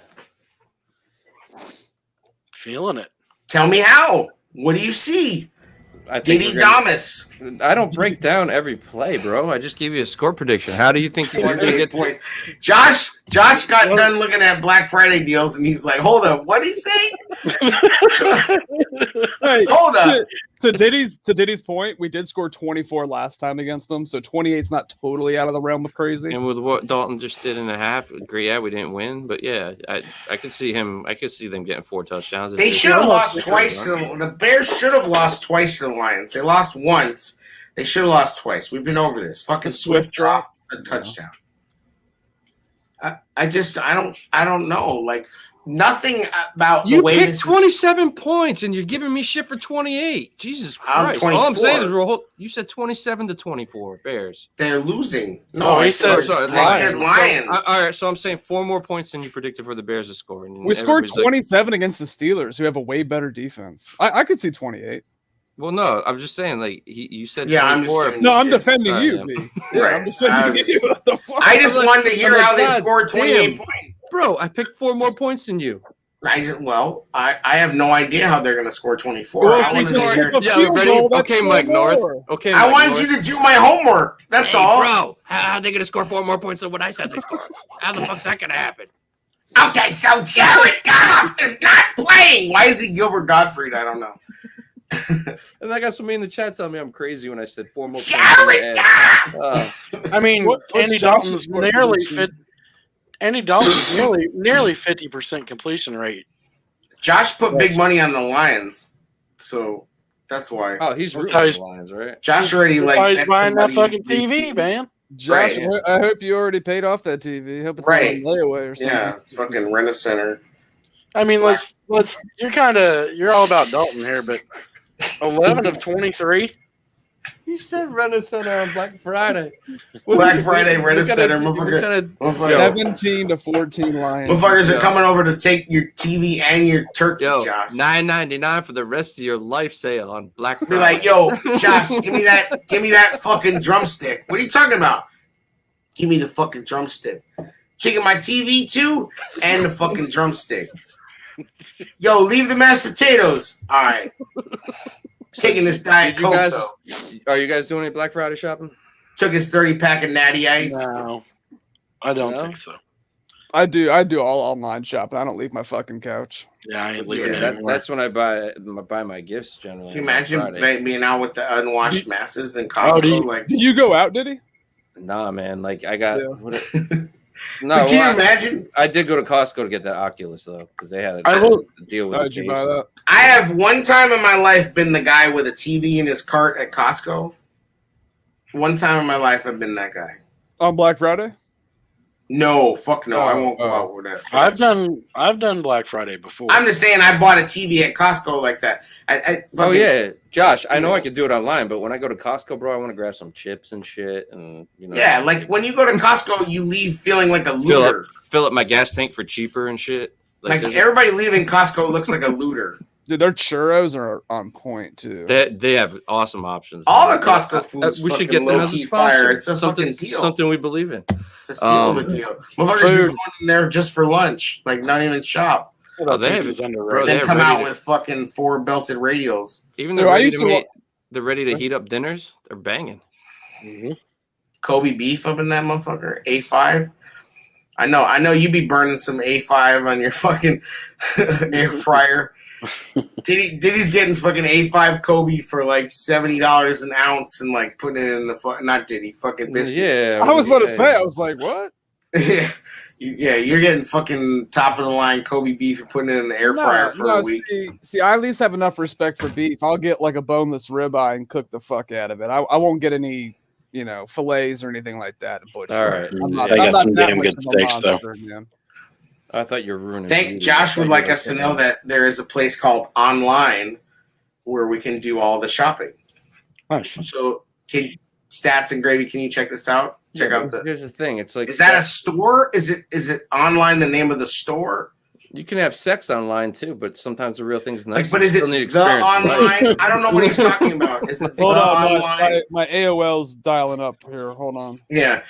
Feeling it. Tell me how. What do you see? Diddy Damas. I don't break down every play, bro. I just gave you a score prediction. How do you think you're going to get? Josh Josh got done looking at Black Friday deals, and he's like, "Hold up, what did he say? Hey, Hold up." To Diddy's point, we did score 24 last time against them, so 28's not totally out of the realm of crazy. And with what Dalton just did in a half, agree, yeah, we didn't win, but yeah, I could see them getting 4 touchdowns. They should have lost twice. The Bears should have lost twice to the Lions. They lost once. They should have lost twice. We've been over this. Fucking Swift dropped a touchdown. I don't know. Like, nothing about the way picked 27 points and you're giving me shit for 28. Jesus Christ! All I'm saying is you said 27-24 Bears. They're losing. No, I said Lions. All right, so I'm saying 4 more points than you predicted for the Bears to score. We scored 27 against the Steelers, who have a way better defense. I could see 28. Well, no, I'm just saying, like, you said 24. I'm defending you, B. Yeah, right. I'm defending you. What the fuck? I just wanted to hear how they scored 28 points. Bro, I picked 4 more points than you. I have no idea how they're going to score 24. I wanted to hear. Okay, Mike North. Okay, I wanted you to do my homework. That's all. Bro, how are they going to score 4 more points than what I said they scored? How the fuck's that going to happen? Okay, so Jared Goff is not playing. Why is he Gilbert Gottfried? I don't know. And I got somebody in the chat telling me I'm crazy when I said 4 more. Jared Goff. I mean, Andy Dalton's nearly 50% completion rate. Josh put big money on the Lions, so that's why. Oh, he's rooting for the Lions, right? Josh already he's buying that fucking TV, man. Josh, right. I hope you already paid off that TV. Hope it's not on layaway or something. Yeah, fucking rent a center. I mean, let's. You're all about Dalton here, but 11 of 23. You said rent a center on Black Friday. Black Friday rent a center. 17 to 14 Lions. Motherfuckers are coming over to take your TV and your turkey, Josh. $9.99 for the rest of your life sale on Black Friday. Be like, yo, Josh, give me that fucking drumstick. What are you talking about? Give me the fucking drumstick. Taking my TV too and the fucking drumstick. Yo, leave the mashed potatoes. All right. Taking this Diet Coke, though. Are you guys doing any Black Friday shopping? Took his 30-pack of Natty Ice. No, I don't think so. I do all online shopping. I don't leave my fucking couch. Yeah, I ain't leaving it anymore. That's when I buy my gifts generally. Can you imagine being out with the unwashed masses in Costco? Did you go out, did he? Nah, man. Like, I got... No, can you imagine? I did go to Costco to get that Oculus though, because they had a deal with. How did you buy that? I have one time in my life been the guy with a TV in his cart at Costco. One time in my life, I've been that guy. On Black Friday? No, fuck no. I won't go out with that. I've done Black Friday before. I'm just saying I bought a TV at Costco like that. Oh yeah, Josh. I know I could do it online, but when I go to Costco, bro, I want to grab some chips and shit, and Yeah, like when you go to Costco, you leave feeling like a looter. Fill up my gas tank for cheaper and shit. Like everybody leaving Costco looks like a looter. Dude, their churros are on point too. They have awesome options. All the Costco foods we should get them as a fire. It's a fucking deal. Something we believe in. It's a steal of a deal. Motherfuckers be going in there just for lunch, like not even shop. They come out with fucking 4 belted radials. Even they're ready to heat up dinners. They're banging. Mm-hmm. Kobe beef up in that motherfucker. A5. I know you be burning some A5 on your fucking air fryer. Diddy's getting fucking A5 Kobe for like $70 an ounce and like putting it in the not Diddy, fucking biscuits. Yeah, I was about to say, I was like, what? Yeah, you're getting fucking top of the line Kobe beef and putting it in the air fryer for a week. See, I at least have enough respect for beef. I'll get like a boneless ribeye and cook the fuck out of it. I won't get any, fillets or anything like that. All right, I got some damn good steaks though. I thought you were ruining. Josh would like us to know that there is a place called Online where we can do all the shopping. Nice. So, Stats and Gravy, can you check this out? Here's the thing. It's like, is that a store? Is it Online? The name of the store? You can have sex online too, but sometimes the real thing's nice. But is it the online? I don't know what he's talking about. Is it the online? My AOL's dialing up here. Hold on. Yeah.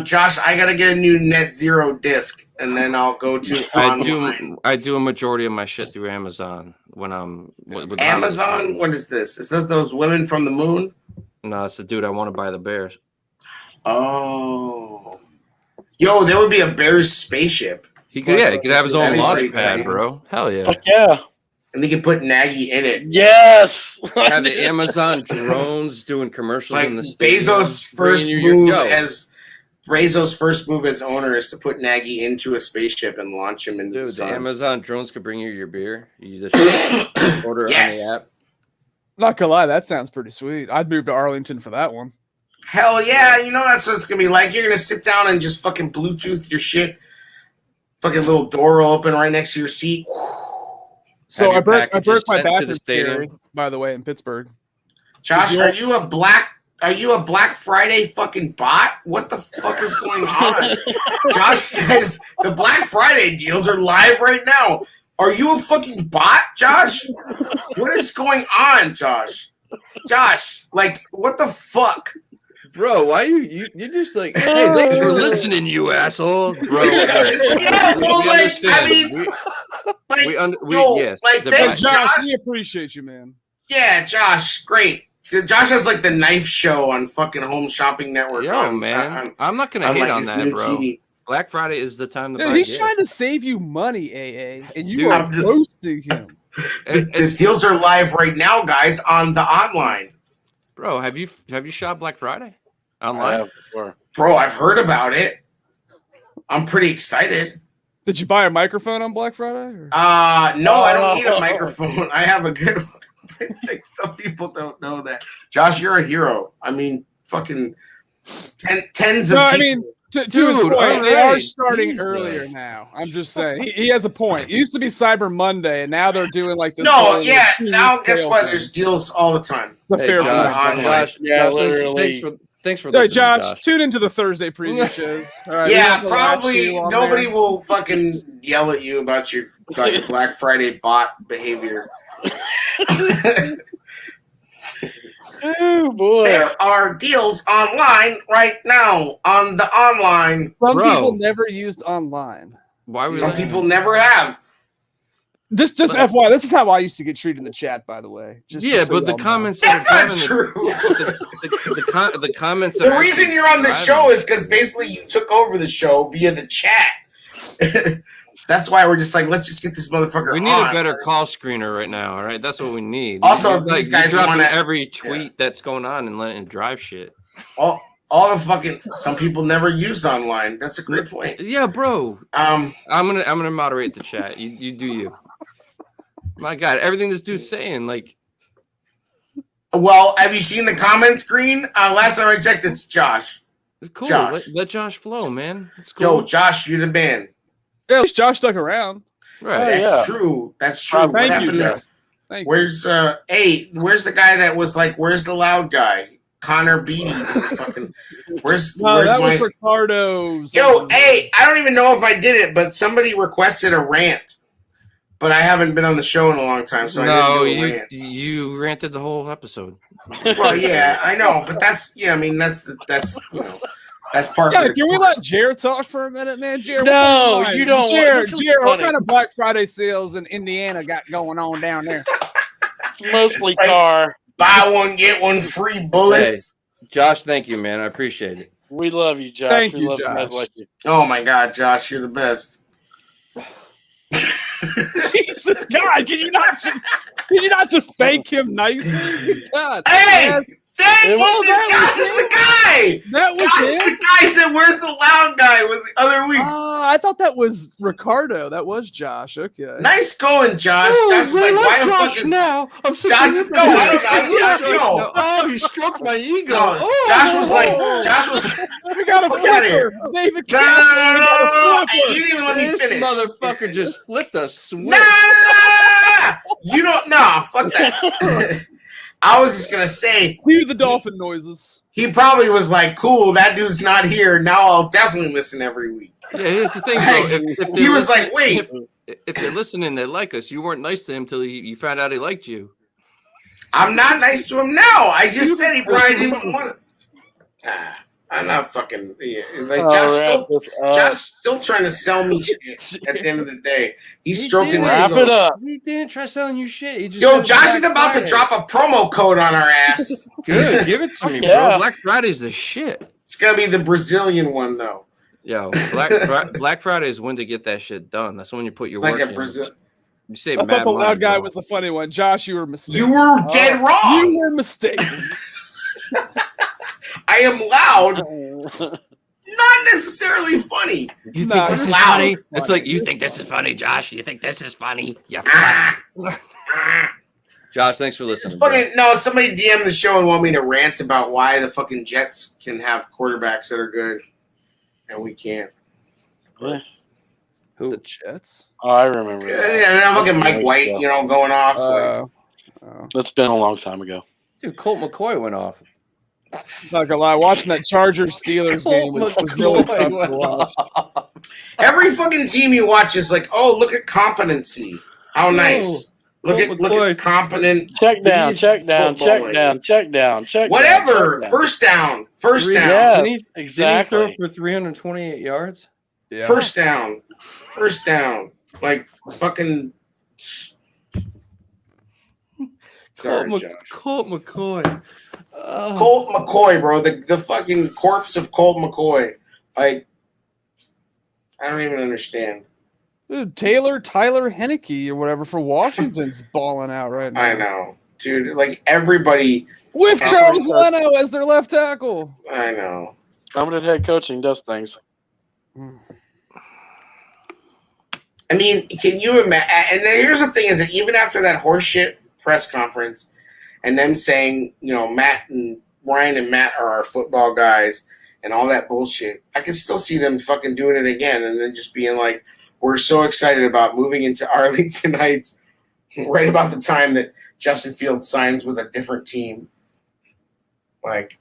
Josh, I gotta get a new Net Zero disc, and then I'll go to online. I do a majority of my shit through Amazon when I'm with Amazon. What is this? Is this those women from the moon? No, it's the dude I want to buy the Bears. Oh. Yo, there would be a Bears spaceship. He could have his own That'd be launch pretty pad, exciting. bro. Hell yeah. Fuck yeah. And they can put Nagy in it. Yes. Have the Amazon drones doing commercials Like in the stadium. Bezos' first move as owner is to put Nagy into a spaceship and launch him into the Dude, the sun. Amazon drones could bring you your beer. You just order it Yes. on the app. Not gonna lie, that sounds pretty sweet. I'd move to Arlington for that one. Hell yeah, you know that's what it's gonna be like. You're gonna sit down and just fucking Bluetooth your shit. Fucking little door will open right next to your seat. So Have I your broke packages my sent to the bathroom stadium. theory, by the way, in Pittsburgh. Josh, are you a Black Friday fucking bot? What the fuck is going on? Josh says the Black Friday deals are live right now. Are you a fucking bot, Josh? What is going on, Josh? Josh, like, what the fuck? Bro, why you're just like, hey, thanks for listening, you asshole. Bro, Yeah, well, like, I mean, like, yes. like, the thanks, Black- Josh. We appreciate you, man. Yeah, Josh, great. Josh has like the knife show on fucking Home Shopping Network. Yo, man. I'm not going to hate like, on his that, new bro. TV. Black Friday is the time to Dude, buy he's gifts. trying to save you money, AA, and you Dude, are I'm just- roasting him. The deals are live right now, guys, on the online. Bro, have you shot Black Friday I online? have before. Bro, I've heard about it. I'm pretty excited. Did you buy a microphone on Black Friday? Or? No, I don't need a microphone. I have a good one. I think some people don't know that. Josh, you're a hero. I mean, fucking tens of No, people. I mean, to his Dude, point, they are alright, starting Jesus. earlier now. I'm just saying. He has a point. It used to be Cyber Monday, and now they're doing like this. No, whole yeah. 2-week Now, guess sale what? thing. There's deals all the time. The Hey, fair Josh, price. Josh, Yeah, Josh, literally. thanks for Hey, listening, Josh, tune into the Thursday preview shows. All right, we Yeah, have the live probably show on nobody there. will fucking yell at you about your Black Friday bot behavior. Oh boy. There are deals online right now on the online. Some Bro. people never used online. Why would Some people never have. Just FYI, this is how I used to get treated in the chat, by the way. Just Yeah, so but the y'all know. comments That's that are not coming, true. the comments. The are reason actually you're on the driving show me. is because basically you took over the show via the chat. That's why we're just like, let's just get this motherfucker We need on. a better call screener right now. All right, that's what we need. Also, You're these guys you're dropping wanna- every tweet that's going on and letting it drive shit. All the fucking some people never used online. That's a great point. Yeah, bro. Um, I'm gonna moderate the chat. You do you. My God, everything this dude's saying, like, well, have you seen the comment screen? Last time I checked, it's Josh. cool. Josh. Let Josh flow, man. It's cool. Yo, Josh, you're the man. Yeah, at least Josh stuck around. Right. Hey. That's yeah. true. That's true. Thank What you, happened Josh. there? Thank you. Where's the guy that was like, where's the loud guy? Connor Beatty. Fucking, where's No, that my was Ricardo's. Yo, hey, I don't even know if I did it, but somebody requested a rant. But I haven't been on the show in a long time, so I No, didn't do a you rant. you ranted the whole episode. Well, yeah, I know, but that's I mean that's you know that's part Yeah, of the can we let course. Jared talk for a minute, man? Jared, No, what's on you your don't. mind? Jared, This is Jared, what funny. kind of Black Friday sales in Indiana got going on down there? Mostly Right. car. Buy one get one free bullets. Josh, thank you, man. I appreciate it. We love you, Josh. Thank we you, love Josh. guys like you. Oh my God, Josh, you're the best. Jesus, God, can you not just thank him nicely? God, Hey, man, thank you. Well, Josh is the guy. that was Josh is him. the guy. Said, "Where's the loud guy?" Was the other week. I thought that was Ricardo. That was Josh. Okay. Nice going, Josh. Josh is like, why the fuck is now. I'm so Josh? No, I don't know. Oh, he stroked my ego. No, Oh, Josh was like, Josh was. We got a Fuck outta here. flipper. David No, Campbell, we got a Hey, flipper. you didn't even let me this finish. motherfucker just flipped a switch. No. You don't. No, fuck that. I was just gonna say Cue the dolphin noises. he probably was like, "Cool, that dude's not here. Now I'll definitely listen every week." Yeah, here's the thing, bro. If He they're was like, listening- "Wait, if they're listening, they like us. You weren't nice to him till you found out he liked you. I'm not nice to him now. I just said he probably didn't want it." I'm not fucking like Josh still trying to sell me shit at the end of the day. He's He stroking did. the Wrap ego. it up. He didn't try selling you shit. He just Yo, said Josh Black is about to Friday. drop a promo code on our ass. Good, give it to me, Yeah. bro. Black Friday's the shit. It's gonna be the Brazilian one though. Yo, Black Friday is when to get that shit done. That's when you put your It's like work a in. Brazil. You say I mad thought the money, loud guy bro. was the funny one. Josh, you were mistaken. You were dead wrong. You were mistaken. I am loud, not necessarily funny. You Nah, think this is you're loud. funny? It's like you You're think this is funny, Josh. You think this is funny? Yeah. Ah. Josh, thanks for It's listening. bro. fucking no. Somebody DM the show and want me to rant about why the fucking Jets can have quarterbacks that are good, and we can't. Yeah. Who? The Jets. Oh, I remember that. Yeah, I'm looking Mike White, going off. That's been a long time ago. Dude, Colt McCoy went off. Not gonna lie, watching that Chargers Steelers game was really tough to watch. Every fucking team you watch is like, oh, look at competency. How nice. Look at competent. Check down, check down, check footballing. down, check down, check Whatever. down. First down. First down. Yeah, Didn't he exactly. throw for 328 yards? Yeah. First down. First down. Like fucking. Sorry, Josh. Colt McCoy. Colt McCoy, bro. The fucking corpse of Colt McCoy. Like, I don't even understand. Dude, Tyler Henneke or whatever for Washington's balling out right now. I know. Dude, like everybody. With Charles Leno as their left tackle. I know. Competent head coaching does things. I mean, can you imagine? And then here's the thing: is that even after that horseshit press conference, and them saying, Matt and Ryan and Matt are our football guys, and all that bullshit, I can still see them fucking doing it again, and then just being like, "We're so excited about moving into Arlington Heights," right about the time that Justin Fields signs with a different team. Like,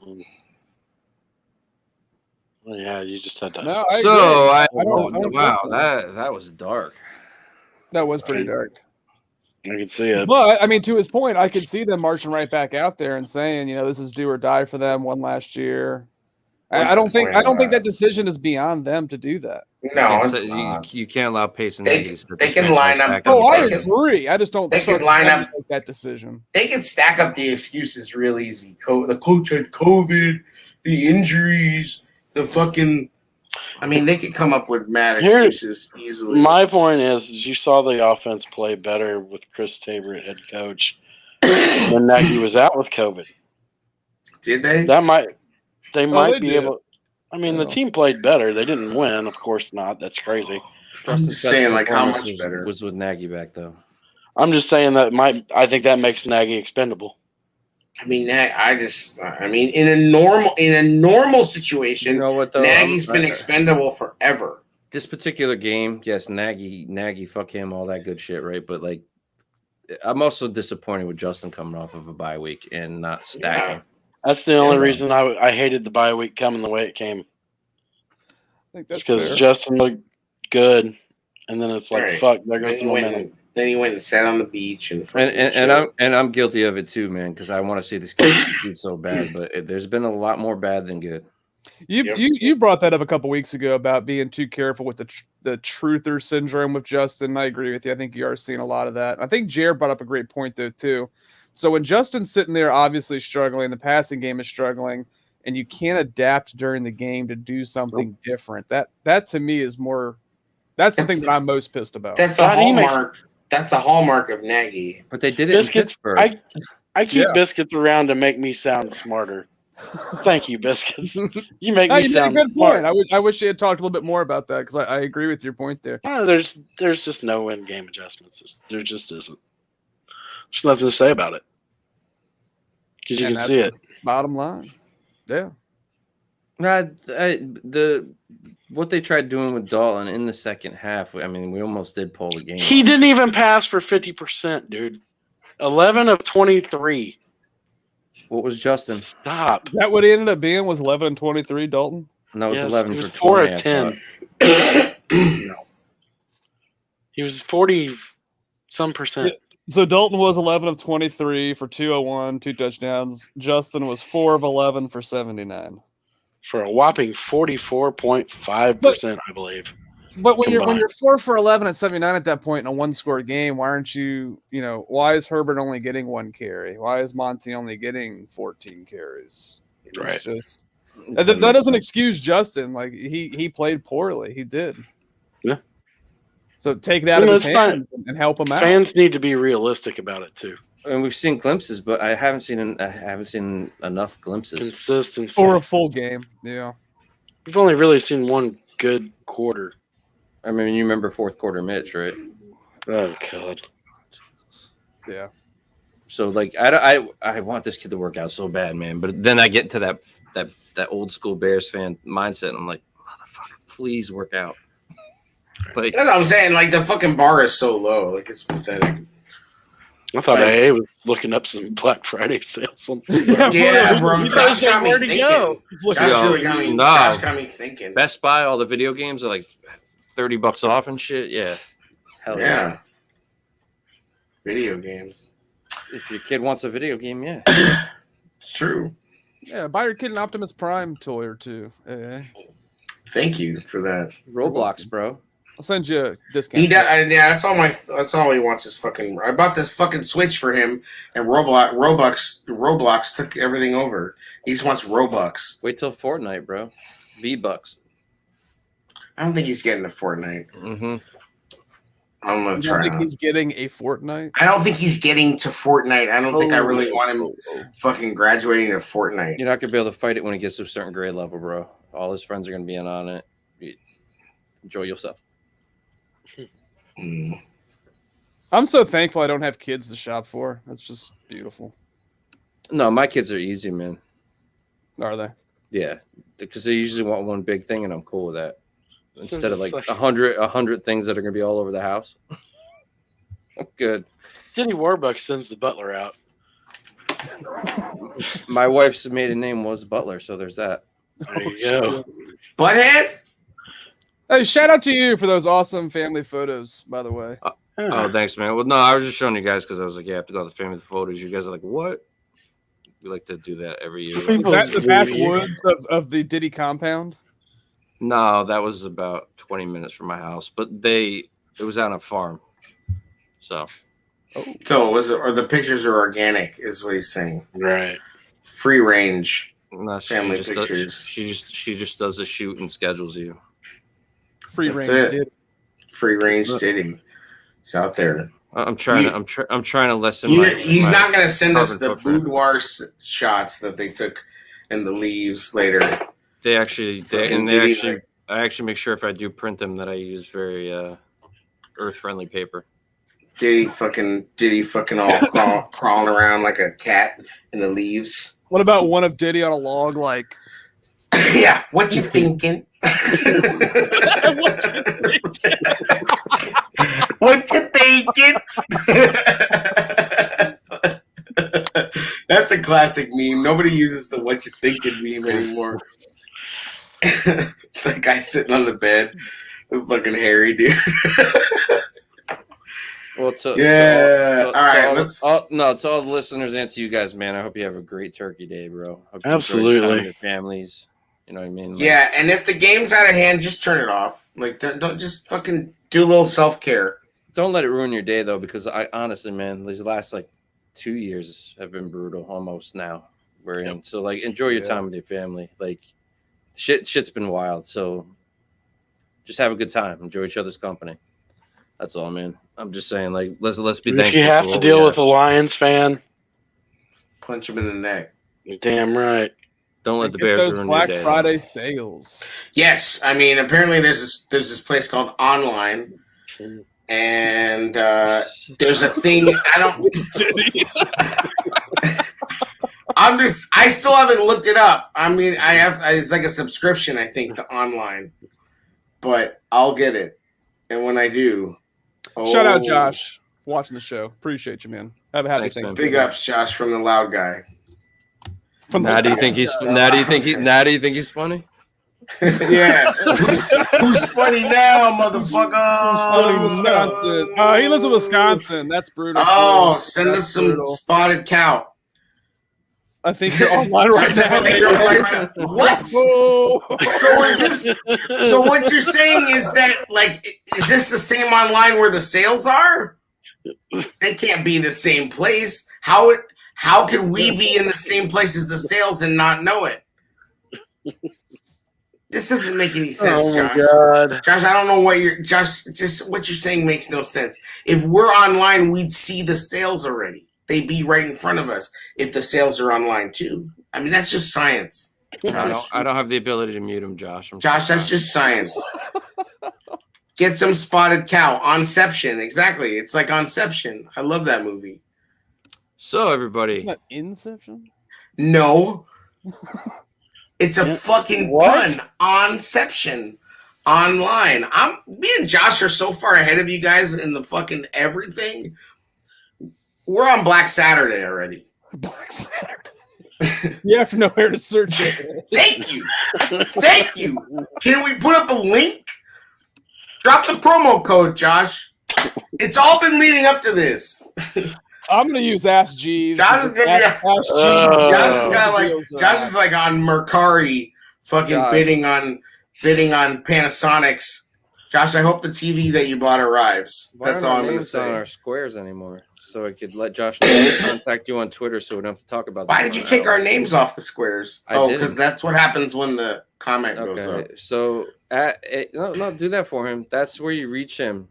Well, yeah, you just had to. No, I So don't wow, trust them. that was dark. That was pretty dark. I can see it. But I mean, to his point, I could see them marching right back out there and saying, this is do or die for them. One last year. I don't think that decision is beyond them to do that. no, it's not. You can't allow Pace and They Nagy to set can this franchise line up back the- Oh, on I they the can- agree. I just don't they can trust line them up- to make that decision. They can stack up the excuses real easy. The coach had COVID, the injuries, the fucking. I mean, they could come up with mad excuses easily. My point is you saw the offense play better with Chris Tabor at head coach when Nagy was out with COVID. Did they? They might they be did. able. I mean, the team played better. They didn't win, of course not. That's crazy. I'm just saying, like, how much was, better? was with Nagy back though. I'm just saying I think that makes Nagy expendable. I mean, in a normal situation, You know what though? Nagy's been expendable forever. This particular game, yes, Nagy, fuck him, all that good shit, right? But like, I'm also disappointed with Justin coming off of a bye week and not stacking. That's the only reason I hated the bye week coming the way it came. I think that's Because fair. Justin looked good, and then it's like, Right. fuck, there goes the momentum. Then he went and sat on the beach and I'm guilty of it too, man, because I want to see this kid do so bad, but there's been a lot more bad than good. You brought that up a couple weeks ago about being too careful with the truther syndrome with Justin. I agree with you. I think you are seeing a lot of that. I think Jared brought up a great point though too. So when Justin's sitting there obviously struggling, the passing game is struggling, and you can't adapt during the game to do something different. That to me is more. That's the thing that I'm most pissed about. That's a hallmark. That's a hallmark of Nagy. But they did it Biscuits. in Pittsburgh. I keep Biscuits around to make me sound smarter. Thank you, Biscuits. You make me you sound made a good smart. point. I wish you had talked a little bit more about that because I agree with your point there. There's just no in-game adjustments. There just isn't. There's nothing to say about it because you can see it. Bottom line, yeah. What they tried doing with Dalton in the second half, I mean, we almost did pull the game. He didn't even pass for 50%, dude. 11 of 23. What was Justin? Stop. Is that what he ended up being? Was 11 and 23, Dalton? No, it was Yes, 11 he was for 4 20, of I 10. thought. He was 40-some percent. So Dalton was 11 of 23 for 201, 2 touchdowns. Justin was 4 of 11 for 79. For a whopping 44.5%, I believe. But when Combined. you're 4 for 11 at 79 at that point in a one-score game, why aren't you, why is Herbert only getting 1 carry? Why is Monty only getting 14 carries? Right. It's just That doesn't excuse Justin. Like he played poorly. He did. Yeah. So take it out of his hands and help him out. Fans need to be realistic about it too. And we've seen glimpses, but I haven't seen enough glimpses. Consistency for a full game. Yeah. We've only really seen one good quarter. I mean, you remember fourth quarter Mitch, right? Oh God. Yeah. So like, I want this kid to work out so bad, man. But then I get to that old school Bears fan mindset, and I'm like, motherfucker, please work out. Like, That's what I'm saying. Like the fucking bar is so low. Like it's pathetic. I thought AA was looking up some Black Friday sales. Yeah, bro. Josh got me where to thinking. go? Josh got me thinking. Best Buy, all the video games are like $30 off and shit. Yeah. Hell yeah. Video games. If your kid wants a video game, yeah. It's true. Yeah, buy your kid an Optimus Prime toy or two. Thank you for that. Roblox, bro. I'll send you a discount. Yeah, that's all he wants is fucking. I bought this fucking Switch for him, and Roblox took everything over. He just wants Robux. Wait till Fortnite, bro. V-Bucks. I don't think he's getting a Fortnite. Mm-hmm. I'm gonna You try. don't think he's getting a Fortnite? I don't think he's getting to Fortnite. I don't think I really want him fucking graduating to Fortnite. You're not gonna be able to fight it when it gets to a certain grade level, bro. All his friends are gonna be in on it. Enjoy yourself. I'm so thankful I don't have kids to shop for. That's just beautiful. No, my kids are easy, man. Are they? Yeah, because they usually want one big thing, and I'm cool with that. Instead of like 100 things that are gonna be all over the house. I'm good. Denny Warbucks sends the butler out. My wife's maiden name was Butler, so there's that. There you go. Butthead? Hey, shout out to you for those awesome family photos, by the way. Oh, thanks, man. Well, no, I was just showing you guys because I was like, yeah, I have to go to the family photos. You guys are like, what? We like to do that every year. Is that the backwoods of the Diddy compound? No, that was about 20 minutes from my house, but it was on a farm. So or the pictures are organic, is what he's saying. Right. Free range no, family pictures. She just does a shoot and schedules you. Free That's range. it. Free range Diddy. It's out there. I'm trying to lessen. He's not going to send us carbon the footprint. boudoir shots that they took in the leaves later. I actually make sure if I do print them that I use very earth-friendly paper. Diddy fucking all crawling around like a cat in the leaves. What about one of Diddy on a log? Like, yeah, what you thinking? what you thinking? What you thinking? That's a classic meme. Nobody uses the "what you thinking" meme anymore. The guy sitting on the bed, the fucking hairy dude. Well, all right. To all the listeners and to you guys, man. I hope you have a great Turkey Day, bro. Hope you Absolutely. enjoy your time with your families. You know what I mean? Like, Yeah, and if the game's out of hand, just turn it off. Like, don't just fucking do a little self-care. Don't let it ruin your day, though, because I honestly, man, these last 2 years have been brutal almost now. We're in. So, enjoy your time with your family. Shit's been wild. So, just have a good time. Enjoy each other's company. That's all, man. I'm just saying, let's be thankful. If you have to deal with a Lions fan, Punch him in the neck. damn right. Don't let the get Bears those ruin Black your day. Friday sales. Yes, I mean apparently there's this place called Online, and there's a thing I still haven't looked it up. I mean it's like a subscription I think to Online, but I'll get it, and when I do, Shout out Josh for watching the show. Appreciate you, man. Have a happy Thanks, man. Thanksgiving. Big ups, Josh, from the loud guy. Now do you think he's funny? Yeah, who's funny now, motherfucker? Funny in Wisconsin. He lives in Wisconsin. That's brutal. Oh, send That's us some brutal. spotted cow. I think you're online right now. What? Whoa. So what you're saying is that is this the same online where the sales are? They can't be the same place. How can we be in the same place as the sales and not know it? This doesn't make any sense, Oh my Josh. god. Josh, I don't know what you're just what you're saying makes no sense. If we're online, we'd see the sales already. They'd be right in front of us if the sales are online too. I mean, that's just science. I don't have the ability to mute him, Josh. Josh, that's just science. Get some Spotted Cow. Onception. Exactly. It's like Onception. I love that movie. So, everybody. Isn't that Inception? No. It's a Yeah. fucking What? pun. Onception. Online. Me and Josh are so far ahead of you guys in the fucking everything. We're on Black Saturday already. Black Saturday. You have to know where to search it. Thank you. Thank you. Can we put up a link? Drop the promo code, Josh. It's all been leading up to this. I'm gonna use Ask Jeeves. Josh is gonna be Ask Jeeves. Josh is like on Mercari, fucking Josh. bidding on Panasonic's. Josh, I hope the TV that you bought arrives. That's all I'm gonna on say. our squares anymore, so I could let Josh know to contact you on Twitter, so we don't have to talk about. Why this did you for an take hour. our names off the squares? I Oh, didn't. because that's what happens when the comment goes up. Okay, so no, do that for him. That's where you reach him,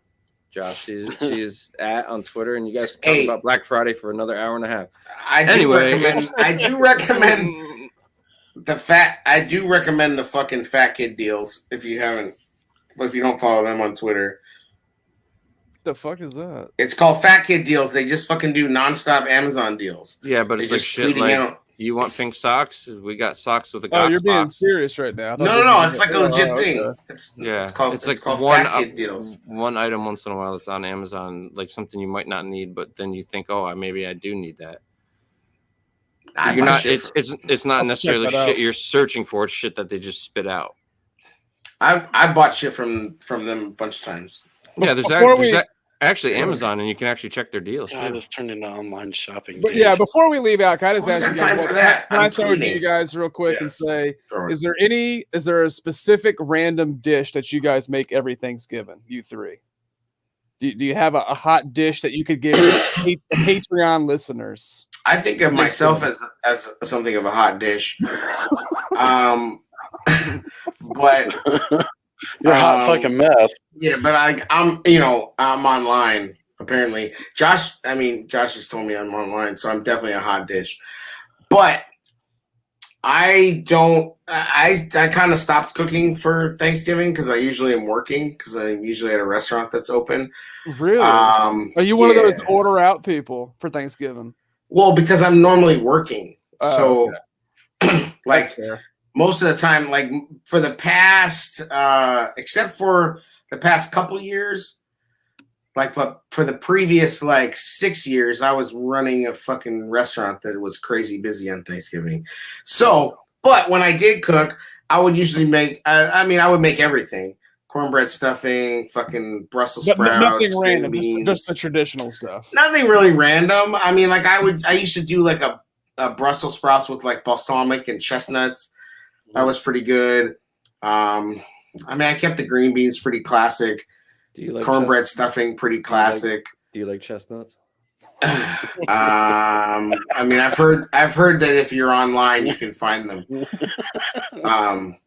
Josh. She's at on Twitter, and you guys can talk Hey. about Black Friday for another hour and a half. I do recommend the fucking Fat Kid deals if you don't follow them on Twitter. The fuck is that? It's called Fat Kid Deals. They just fucking do nonstop Amazon deals. Yeah, but They're it's like just shit. tweeting Like, out. you want pink socks? We got socks with a Oh, Gox you're being box. serious right now. I thought No, this no, was it's like a legit okay. thing. It's called one Fat Kid Deals. one item once in a while that's on Amazon, like something you might not need, but then you think, oh, maybe I do need that. You're not. It's not I'll necessarily check that shit out. you're searching for. It's shit that they just spit out. I bought shit from them a bunch of times. Yeah, there's actually Amazon, and you can actually check their deals God, too. this turned into online shopping. But page. yeah, before we leave out, can I just Who's ask got you guys, time for that? can I I'm throw it to tweeting. you guys real quick and Yes. say, Throw it. is there a specific random dish that you guys make every Thanksgiving? You three, do you have a hot dish that you could give the Patreon listeners? I think of myself as something of a hot dish. But You're a hot fucking mess. yeah, but I'm online apparently. Josh has told me I'm online, so I'm definitely a hot dish. But I kind of stopped cooking for Thanksgiving because I usually am working because I'm usually at a restaurant that's open. Really? Are you one of those order out people for Thanksgiving? Well, because I'm normally working, so That's like fair. most of the time, like for the past, except for the past couple years, but for the previous 6 years, I was running a fucking restaurant that was crazy busy on Thanksgiving. So, but when I did cook, I would usually make. I would make everything: cornbread stuffing, fucking Brussels But sprouts, nothing green random, beans. just the traditional stuff. Nothing really random. I mean, I used to do like a Brussels sprouts with like balsamic and chestnuts. That was pretty good. I kept the green beans pretty classic. Do you like Cornbread stuffing pretty classic. Do you like chestnuts? I've heard that if you're online, you can find them.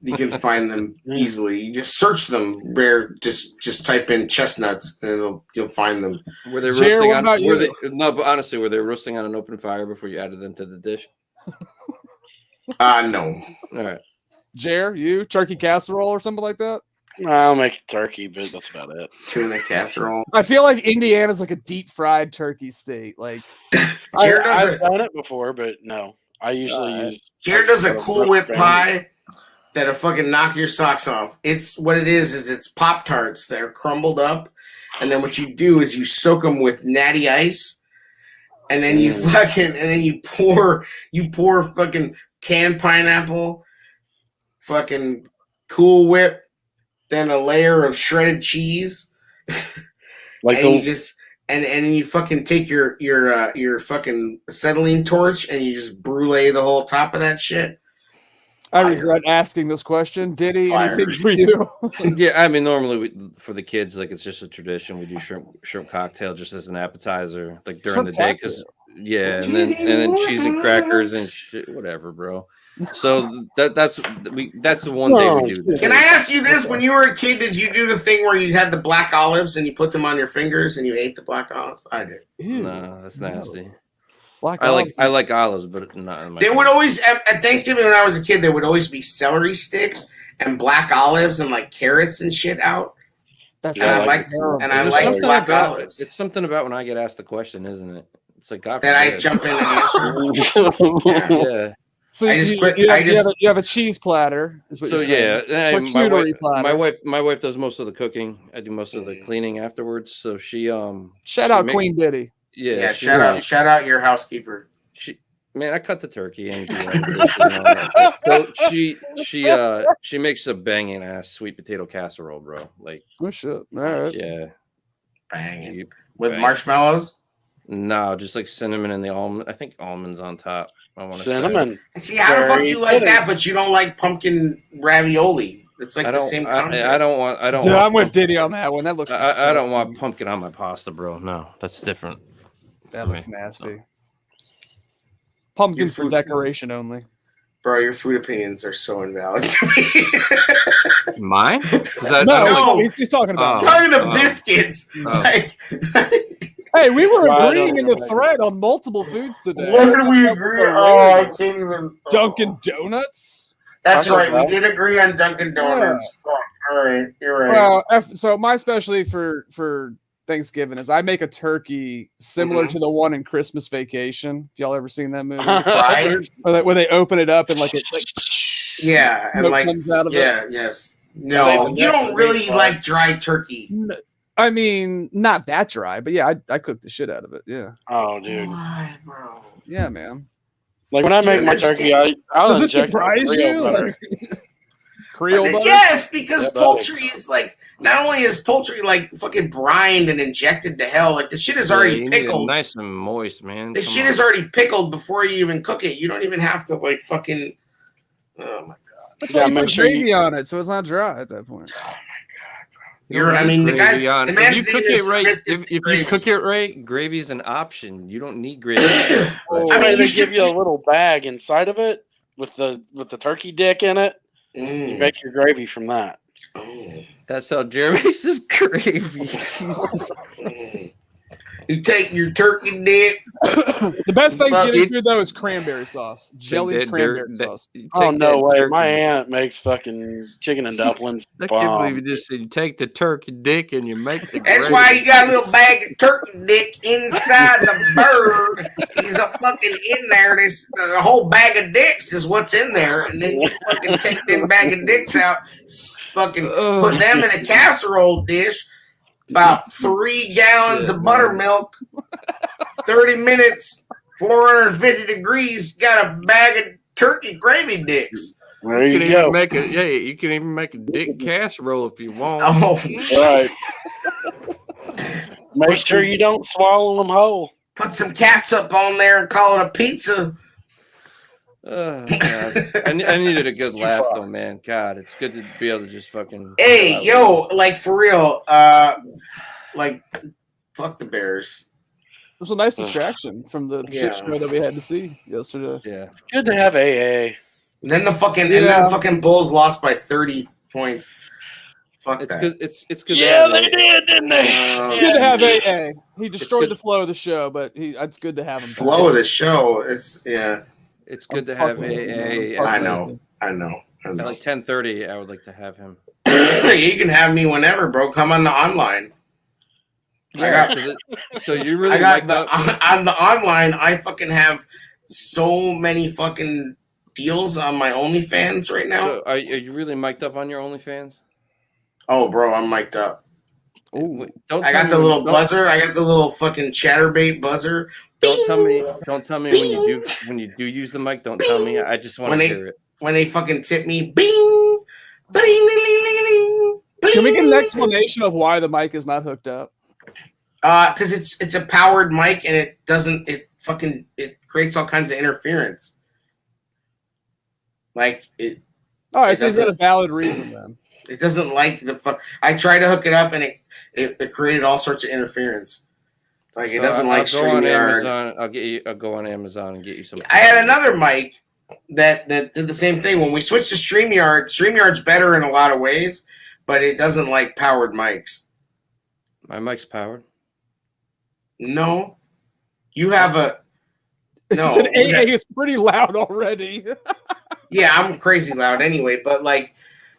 You can find them easily. You just search them. Just type in chestnuts, and you'll find them. Were they Jer, roasting what on? about Were you? they, no, but honestly, were they roasting on an open fire before you added them to the dish? No. All right. Jer, you turkey casserole or something like that? I'll make turkey, but that's about it. Tuna casserole. I feel like Indiana's like a deep fried turkey state. Like Jared does I've done it before, but no. I usually use. Jared does a like, Cool Whip roast pie that'll fucking knock your socks off. It's what it is it's Pop-Tarts that are crumbled up, and then what you do is you soak them with natty ice, and then you pour fucking canned pineapple, fucking Cool Whip, then a layer of shredded cheese, like and you just and you fucking take your fucking acetylene torch and you just brulee the whole top of that shit. I regret asking this question. Diddy, Fire. anything for you? Yeah, normally for the kids, it's just a tradition. We do shrimp cocktail just as an appetizer, during Shrimp the day, because and then cheese and crackers and shit, whatever, bro. So that's the one day we do. Can I ask you this? When you were a kid, did you do the thing where you had the black olives and you put them on your fingers and you ate the black olives? I did. No, that's nasty. Black I olives. like olives, but not. They would always at Thanksgiving when I was a kid, there would always be celery sticks and black olives and like carrots and shit out. That's And I like- like black olives. It's something about when I get asked the question, isn't it? It's like God That I forbid. jump in and answer. Yeah. Yeah. So I just quit- you have a cheese platter. Is what So you're saying. yeah, Charcuterie platter. my wife does most of the cooking. I do most of the cleaning afterwards. So she Shout out Queen Diddy. Yeah, she- shout out your housekeeper. Man, I cut the turkey and do all the dishes and all that. So she makes a banging ass sweet potato casserole, bro. Like, Oh shit! All right. yeah, Bang it. you- With bang. marshmallows. No, just like cinnamon and the almond. I think almonds on top. I want to Cinnamon. See, how the fuck Very you like good. that, but you don't like pumpkin ravioli? It's like I the don't. same concept. I don't want. I don't. Dude, want I'm with Diddy on that one. That looks. I don't disgusting. want pumpkin on my pasta, bro. No, that's different. That for looks me. nasty. Pumpkins Your for food- decoration only. Bro, your food opinions are so invalid to me. Mine? No. He's talking about. Oh. Talking to biscuits. Oh. Like, Hey, we were Right agreeing on in the the thread on multiple foods today. where did we agree? Oh, I can't even. Dunkin' Donuts. That's I right. know. We did agree on Dunkin' Donuts. Fuck. All right, you're right. Well, so my specialty for Thanksgiving is I make a turkey similar Mhm. to the one in Christmas Vacation. If y'all ever seen that movie? Fried? Where they open it up and like it like Yeah, and smoke like, comes out of it. yeah, yes. No, Saving you that don't for really refried. like dry turkey. I mean, not that dry, but yeah, I cooked the shit out of it. Yeah, Oh, dude. Why, bro? yeah, man. Like when I Do you make my turkey, I'll Does this inject surprise Creole you? butter. Creole butter? Yes, because Yeah, buddy. poultry is like, not only is poultry like fucking brined and injected to hell, like the shit is already you need it pickled. nice and moist, man. The Come shit on. is already pickled before you even cook it. You don't even have to like fucking. Oh my That's Yeah, why you make put sure gravy on it, so it's not dry at that point. You don't I need mean, the guy. gravy on- The if man's you cook name it is right, Chris if you Gravy. cook it right, gravy is an option. You don't need gravy. Oh, I mean, they you should- give you a little bag inside of it with the turkey dick in it. You Mm. make your gravy from that. Oh. That's how Jeremy makes his gravy. Mm. You take your turkey dick. The best Thanksgiving it's- food though is cranberry sauce, jellied cranberry sauce. Oh no way! My aunt makes fucking chicken and dumplings. I can't believe you Bomb. just said you take the turkey dick and you make the That's gravy. why you got a little bag of turkey dick inside the bird. He's a fucking in there. This a whole bag of dicks is what's in there, and then you fucking take them bag of dicks out, fucking put them in a casserole dish. About 3 gallons Shit, of man. buttermilk, 30 minutes, 450 degrees. Got a bag of turkey gravy dicks. There You you can go. even make a you can even make a dick casserole if you want. Oh, Right. Make sure you don't swallow them whole. put some catsup on there and call it a pizza. God. I needed a good laugh though, man. God, it's good to be able to just fucking. Hey, yo, like for real, like fuck the Bears. It was a nice distraction from the Yeah. shit show that we had to see yesterday. Yeah. Good to have AA. Then the fucking Bulls lost by 30 points. Fuck It's that. good. It's good. Yeah, to have they a- did, didn't they? Good to have Jesus. AA. He destroyed good- the flow of the show, but it's good to have him. Flow of the show. It's yeah. It's I'm good to have fucking with you, AA. man. I Fuck know. with I know. At like 10:30, I would like to have him. You can have me whenever, bro. Come on the online. Yeah. got- So you really I got like the that? on the online. I fucking have so many fucking deals on my OnlyFans right now. So are you really mic'd up on your OnlyFans? Oh, bro, I'm mic'd up. Wait, don't I tell got me the when- little don't- buzzer. I got the little fucking chatterbait buzzer. Don't tell me when you do use the mic. Don't tell me. I just want When to they- hear it. When they fucking tip me, bing, bling, ling, ling, ling, ling, bling. Can we get an explanation of why the mic is not hooked up? Because it's a powered mic and it creates all kinds of interference. Like it All right, It so is that a doesn't- valid reason then? doesn't like the fuck. I tried to hook it up and it created all sorts of interference. Like it So doesn't I'll like go on StreamYard. Amazon. I'll go on Amazon and get you some. I had another mic that did the same thing. When we switched to StreamYard's better in a lot of ways, but it doesn't like powered mics. My mic's powered. No, you have a no. It's an AA. It's pretty loud already. Yeah, I'm crazy loud anyway, but like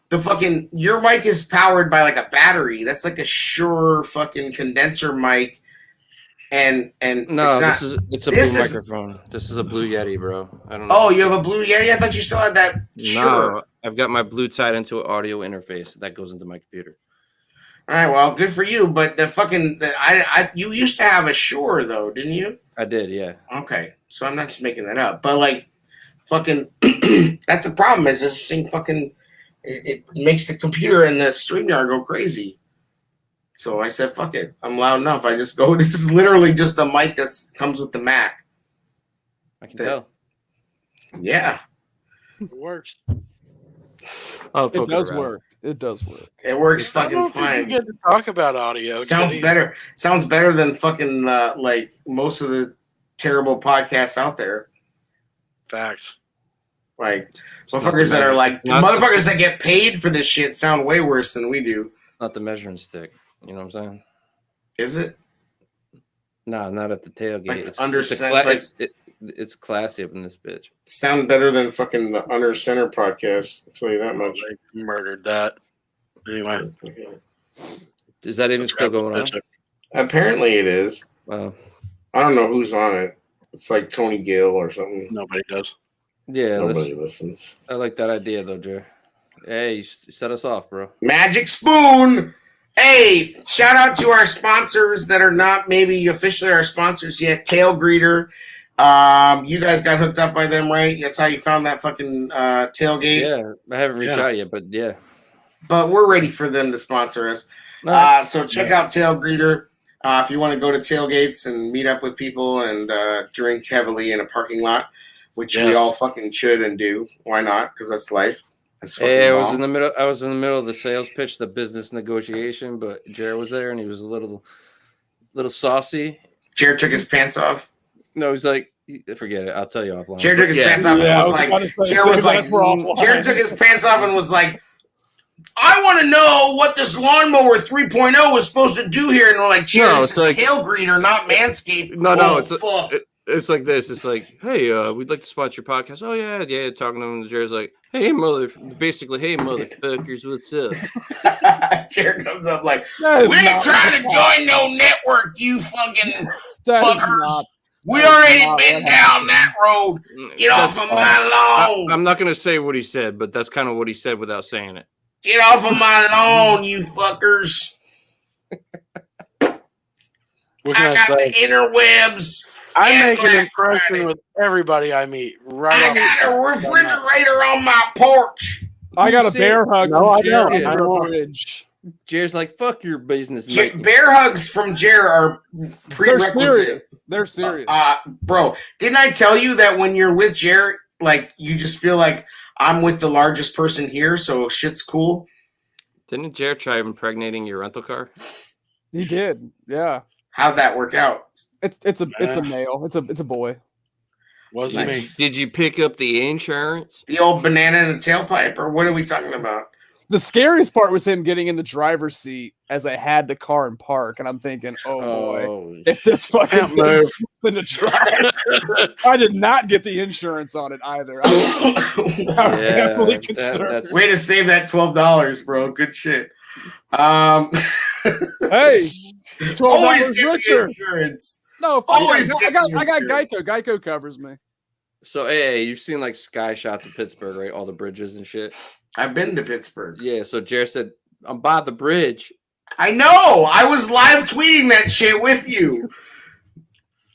the fucking your mic is powered by like a battery. That's like a Shure fucking condenser mic. And No, it's a blue microphone. This is a Blue Yeti, bro. I don't know. Oh, you have a Blue Yeti? I thought you still had that. Sure. No, I've got my Blue tied into an audio interface that goes into my computer. All right, well, good for you. But you used to have a Shure though, didn't you? I did, yeah. Okay, so I'm not just making that up. But like, fucking, that's a problem. Is this thing fucking? It makes the computer and the StreamYard go crazy. So I said, fuck it. I'm loud enough. I just go, this is literally just the mic that comes with the Mac. I can tell. Yeah. It works. It does work. It does work. It works fucking fine. You get to talk about audio. Sounds better. Sounds better than fucking like most of the terrible podcasts out there. Facts. Like motherfuckers that are like motherfuckers that get paid for this shit sound way worse than we do. Not the measuring stick. You know what I'm saying? Is it? No, not at the tailgate. Like it's classy up in this bitch. Sound better than fucking the Under Center podcast. I'll tell you that much. They murdered that. Anyway. Is that even still going on? Apparently it is. Wow. I don't know who's on it. It's like Tony Gill or something. Nobody does. Yeah, nobody listens. I like that idea though, Joe. Hey, you set us off, bro. Magic Spoon. Hey, shout out to our sponsors that are not maybe officially our sponsors yet. Tail Greeter. You guys got hooked up by them, right? That's how you found that fucking tailgate. Yeah, I haven't reached out yet, but yeah. But we're ready for them to sponsor us. So check out Tail Greeter. If you want to go to tailgates and meet up with people and drink heavily in a parking lot, which we all fucking should and do. Why not? Because that's life. Hey, I was in the middle of the sales pitch, the business negotiation, but Jared was there and he was a little saucy. Jared took his pants off. No, he's like, forget it. I'll tell you offline. Jared took his pants off and was like, Jared took his pants off and was like, I want to know what this lawnmower 3.0 was supposed to do here. And we're like, Jared, it's like Tail Greeter, not Manscaped. No, it's like this. It's like, hey, we'd like to sponsor your podcast. Oh yeah. Talking to him, Jared's like, hey motherfuckers, what's up? Jared comes up like, we ain't trying to join no network, you fucking fuckers. We already been down that road. Get off of my lawn. I'm not gonna say what he said, but that's kind of what he said without saying it. Get off of my lawn, you fuckers. I got the interwebs. I make an impression with everybody I meet. I got a refrigerator on my porch. I got a bear hug from Jared on the bridge. Jared's like, fuck your business. Bear hugs from Jared are prerequisite. They're serious. Bro, didn't I tell you that when you're with Jared, like, you just feel like I'm with the largest person here, so shit's cool? Didn't Jared try impregnating your rental car? He did, yeah. How'd that work out? It's a male. It's a boy. Wasn't me. Did you pick up the insurance? The old banana in the tailpipe, or what are we talking about? The scariest part was him getting in the driver's seat as I had the car in park, and I'm thinking, oh boy, if this fucking thing slips into drive. I did not get the insurance on it either. I was definitely concerned. Way to save that $12, bro. Good shit. Hey, $12 richer. Insurance. No, I got Geico. Geico covers me. So, hey, you've seen like sky shots of Pittsburgh, right? All the bridges and shit. I've been to Pittsburgh. Yeah, so Jared said, I'm by the bridge. I know. I was live tweeting that shit with you.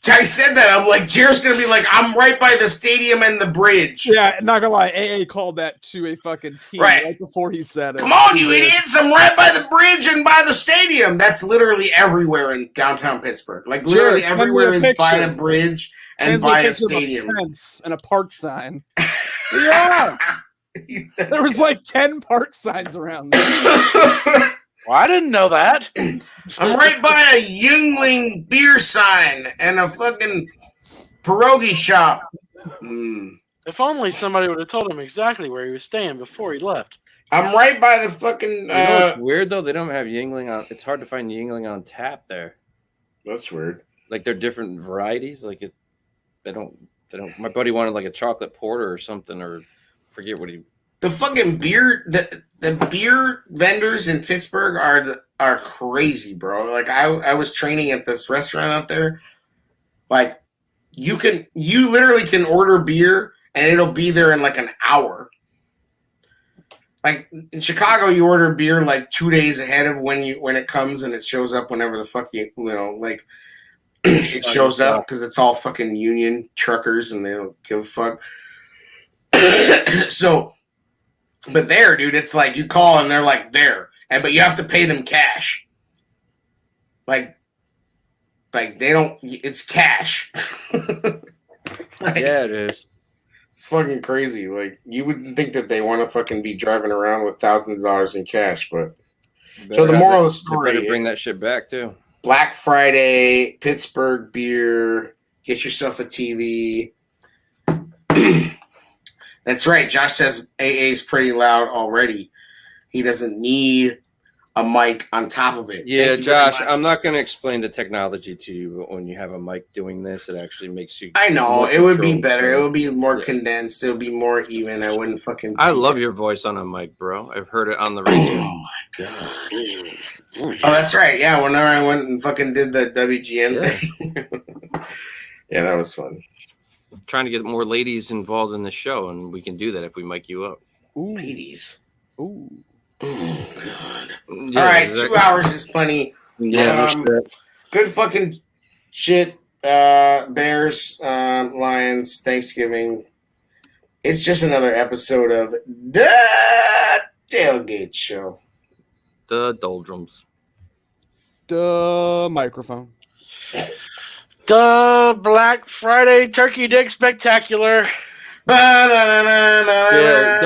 I said that. I'm like, Jared's going to be like, I'm right by the stadium and the bridge. Yeah, not going to lie. AA called that to a fucking team right before he said it. Come on, you idiots. I'm right by the bridge and by the stadium. That's literally everywhere in downtown Pittsburgh. Like, literally everywhere is by a bridge and by a stadium. And a park sign. Yeah. There was like 10 park signs around there. Well, I didn't know that. I'm right by a Yuengling beer sign and a fucking pierogi shop. If only somebody would have told him exactly where he was staying before he left. I'm right by the fucking. You know what's weird though? They don't have Yingling on. It's hard to find Yingling on tap there. That's weird. Like they're different varieties. Like it, they don't. My buddy wanted like a chocolate porter or something, or forget what he. The fucking beer, the beer vendors in Pittsburgh are crazy, bro. Like I was training at this restaurant out there. Like you literally can order beer and it'll be there in like an hour. Like in Chicago, you order beer like 2 days ahead of when it comes, and it shows up whenever the fuck like it shows up because it's all fucking union truckers and they don't give a fuck. So, but there, dude, it's like you call and they're like there, but you have to pay them cash. Like they don't. It's cash. Yeah, it is. It's fucking crazy. Like you wouldn't think that they want to fucking be driving around with thousands of dollars in cash, but so the moral of the story: better bring that shit back too. Black Friday, Pittsburgh beer. Get yourself a TV. That's right. Josh says AA's pretty loud already. He doesn't need a mic on top of it. Yeah, Josh, I'm not going to explain the technology to you, but when you have a mic doing this, it actually makes you. I know it would be better. So, it would be more condensed. It would be more even. I wouldn't fucking. I love your voice on a mic, bro. I've heard it on the radio. Oh my god. Oh, that's right. Yeah, whenever I went and fucking did the WGN thing. Yeah, that was fun. I'm trying to get more ladies involved in the show, and we can do that if we mic you up. Ooh. Ladies. Ooh. Oh god. Yeah, all right, 2 hours is plenty. Yeah, good fucking shit. Bears, Lions, Thanksgiving. It's just another episode of the Tailgate Show. The doldrums. The microphone. The Black Friday Turkey Dick Spectacular. Ba-na-na-na-na. Yeah.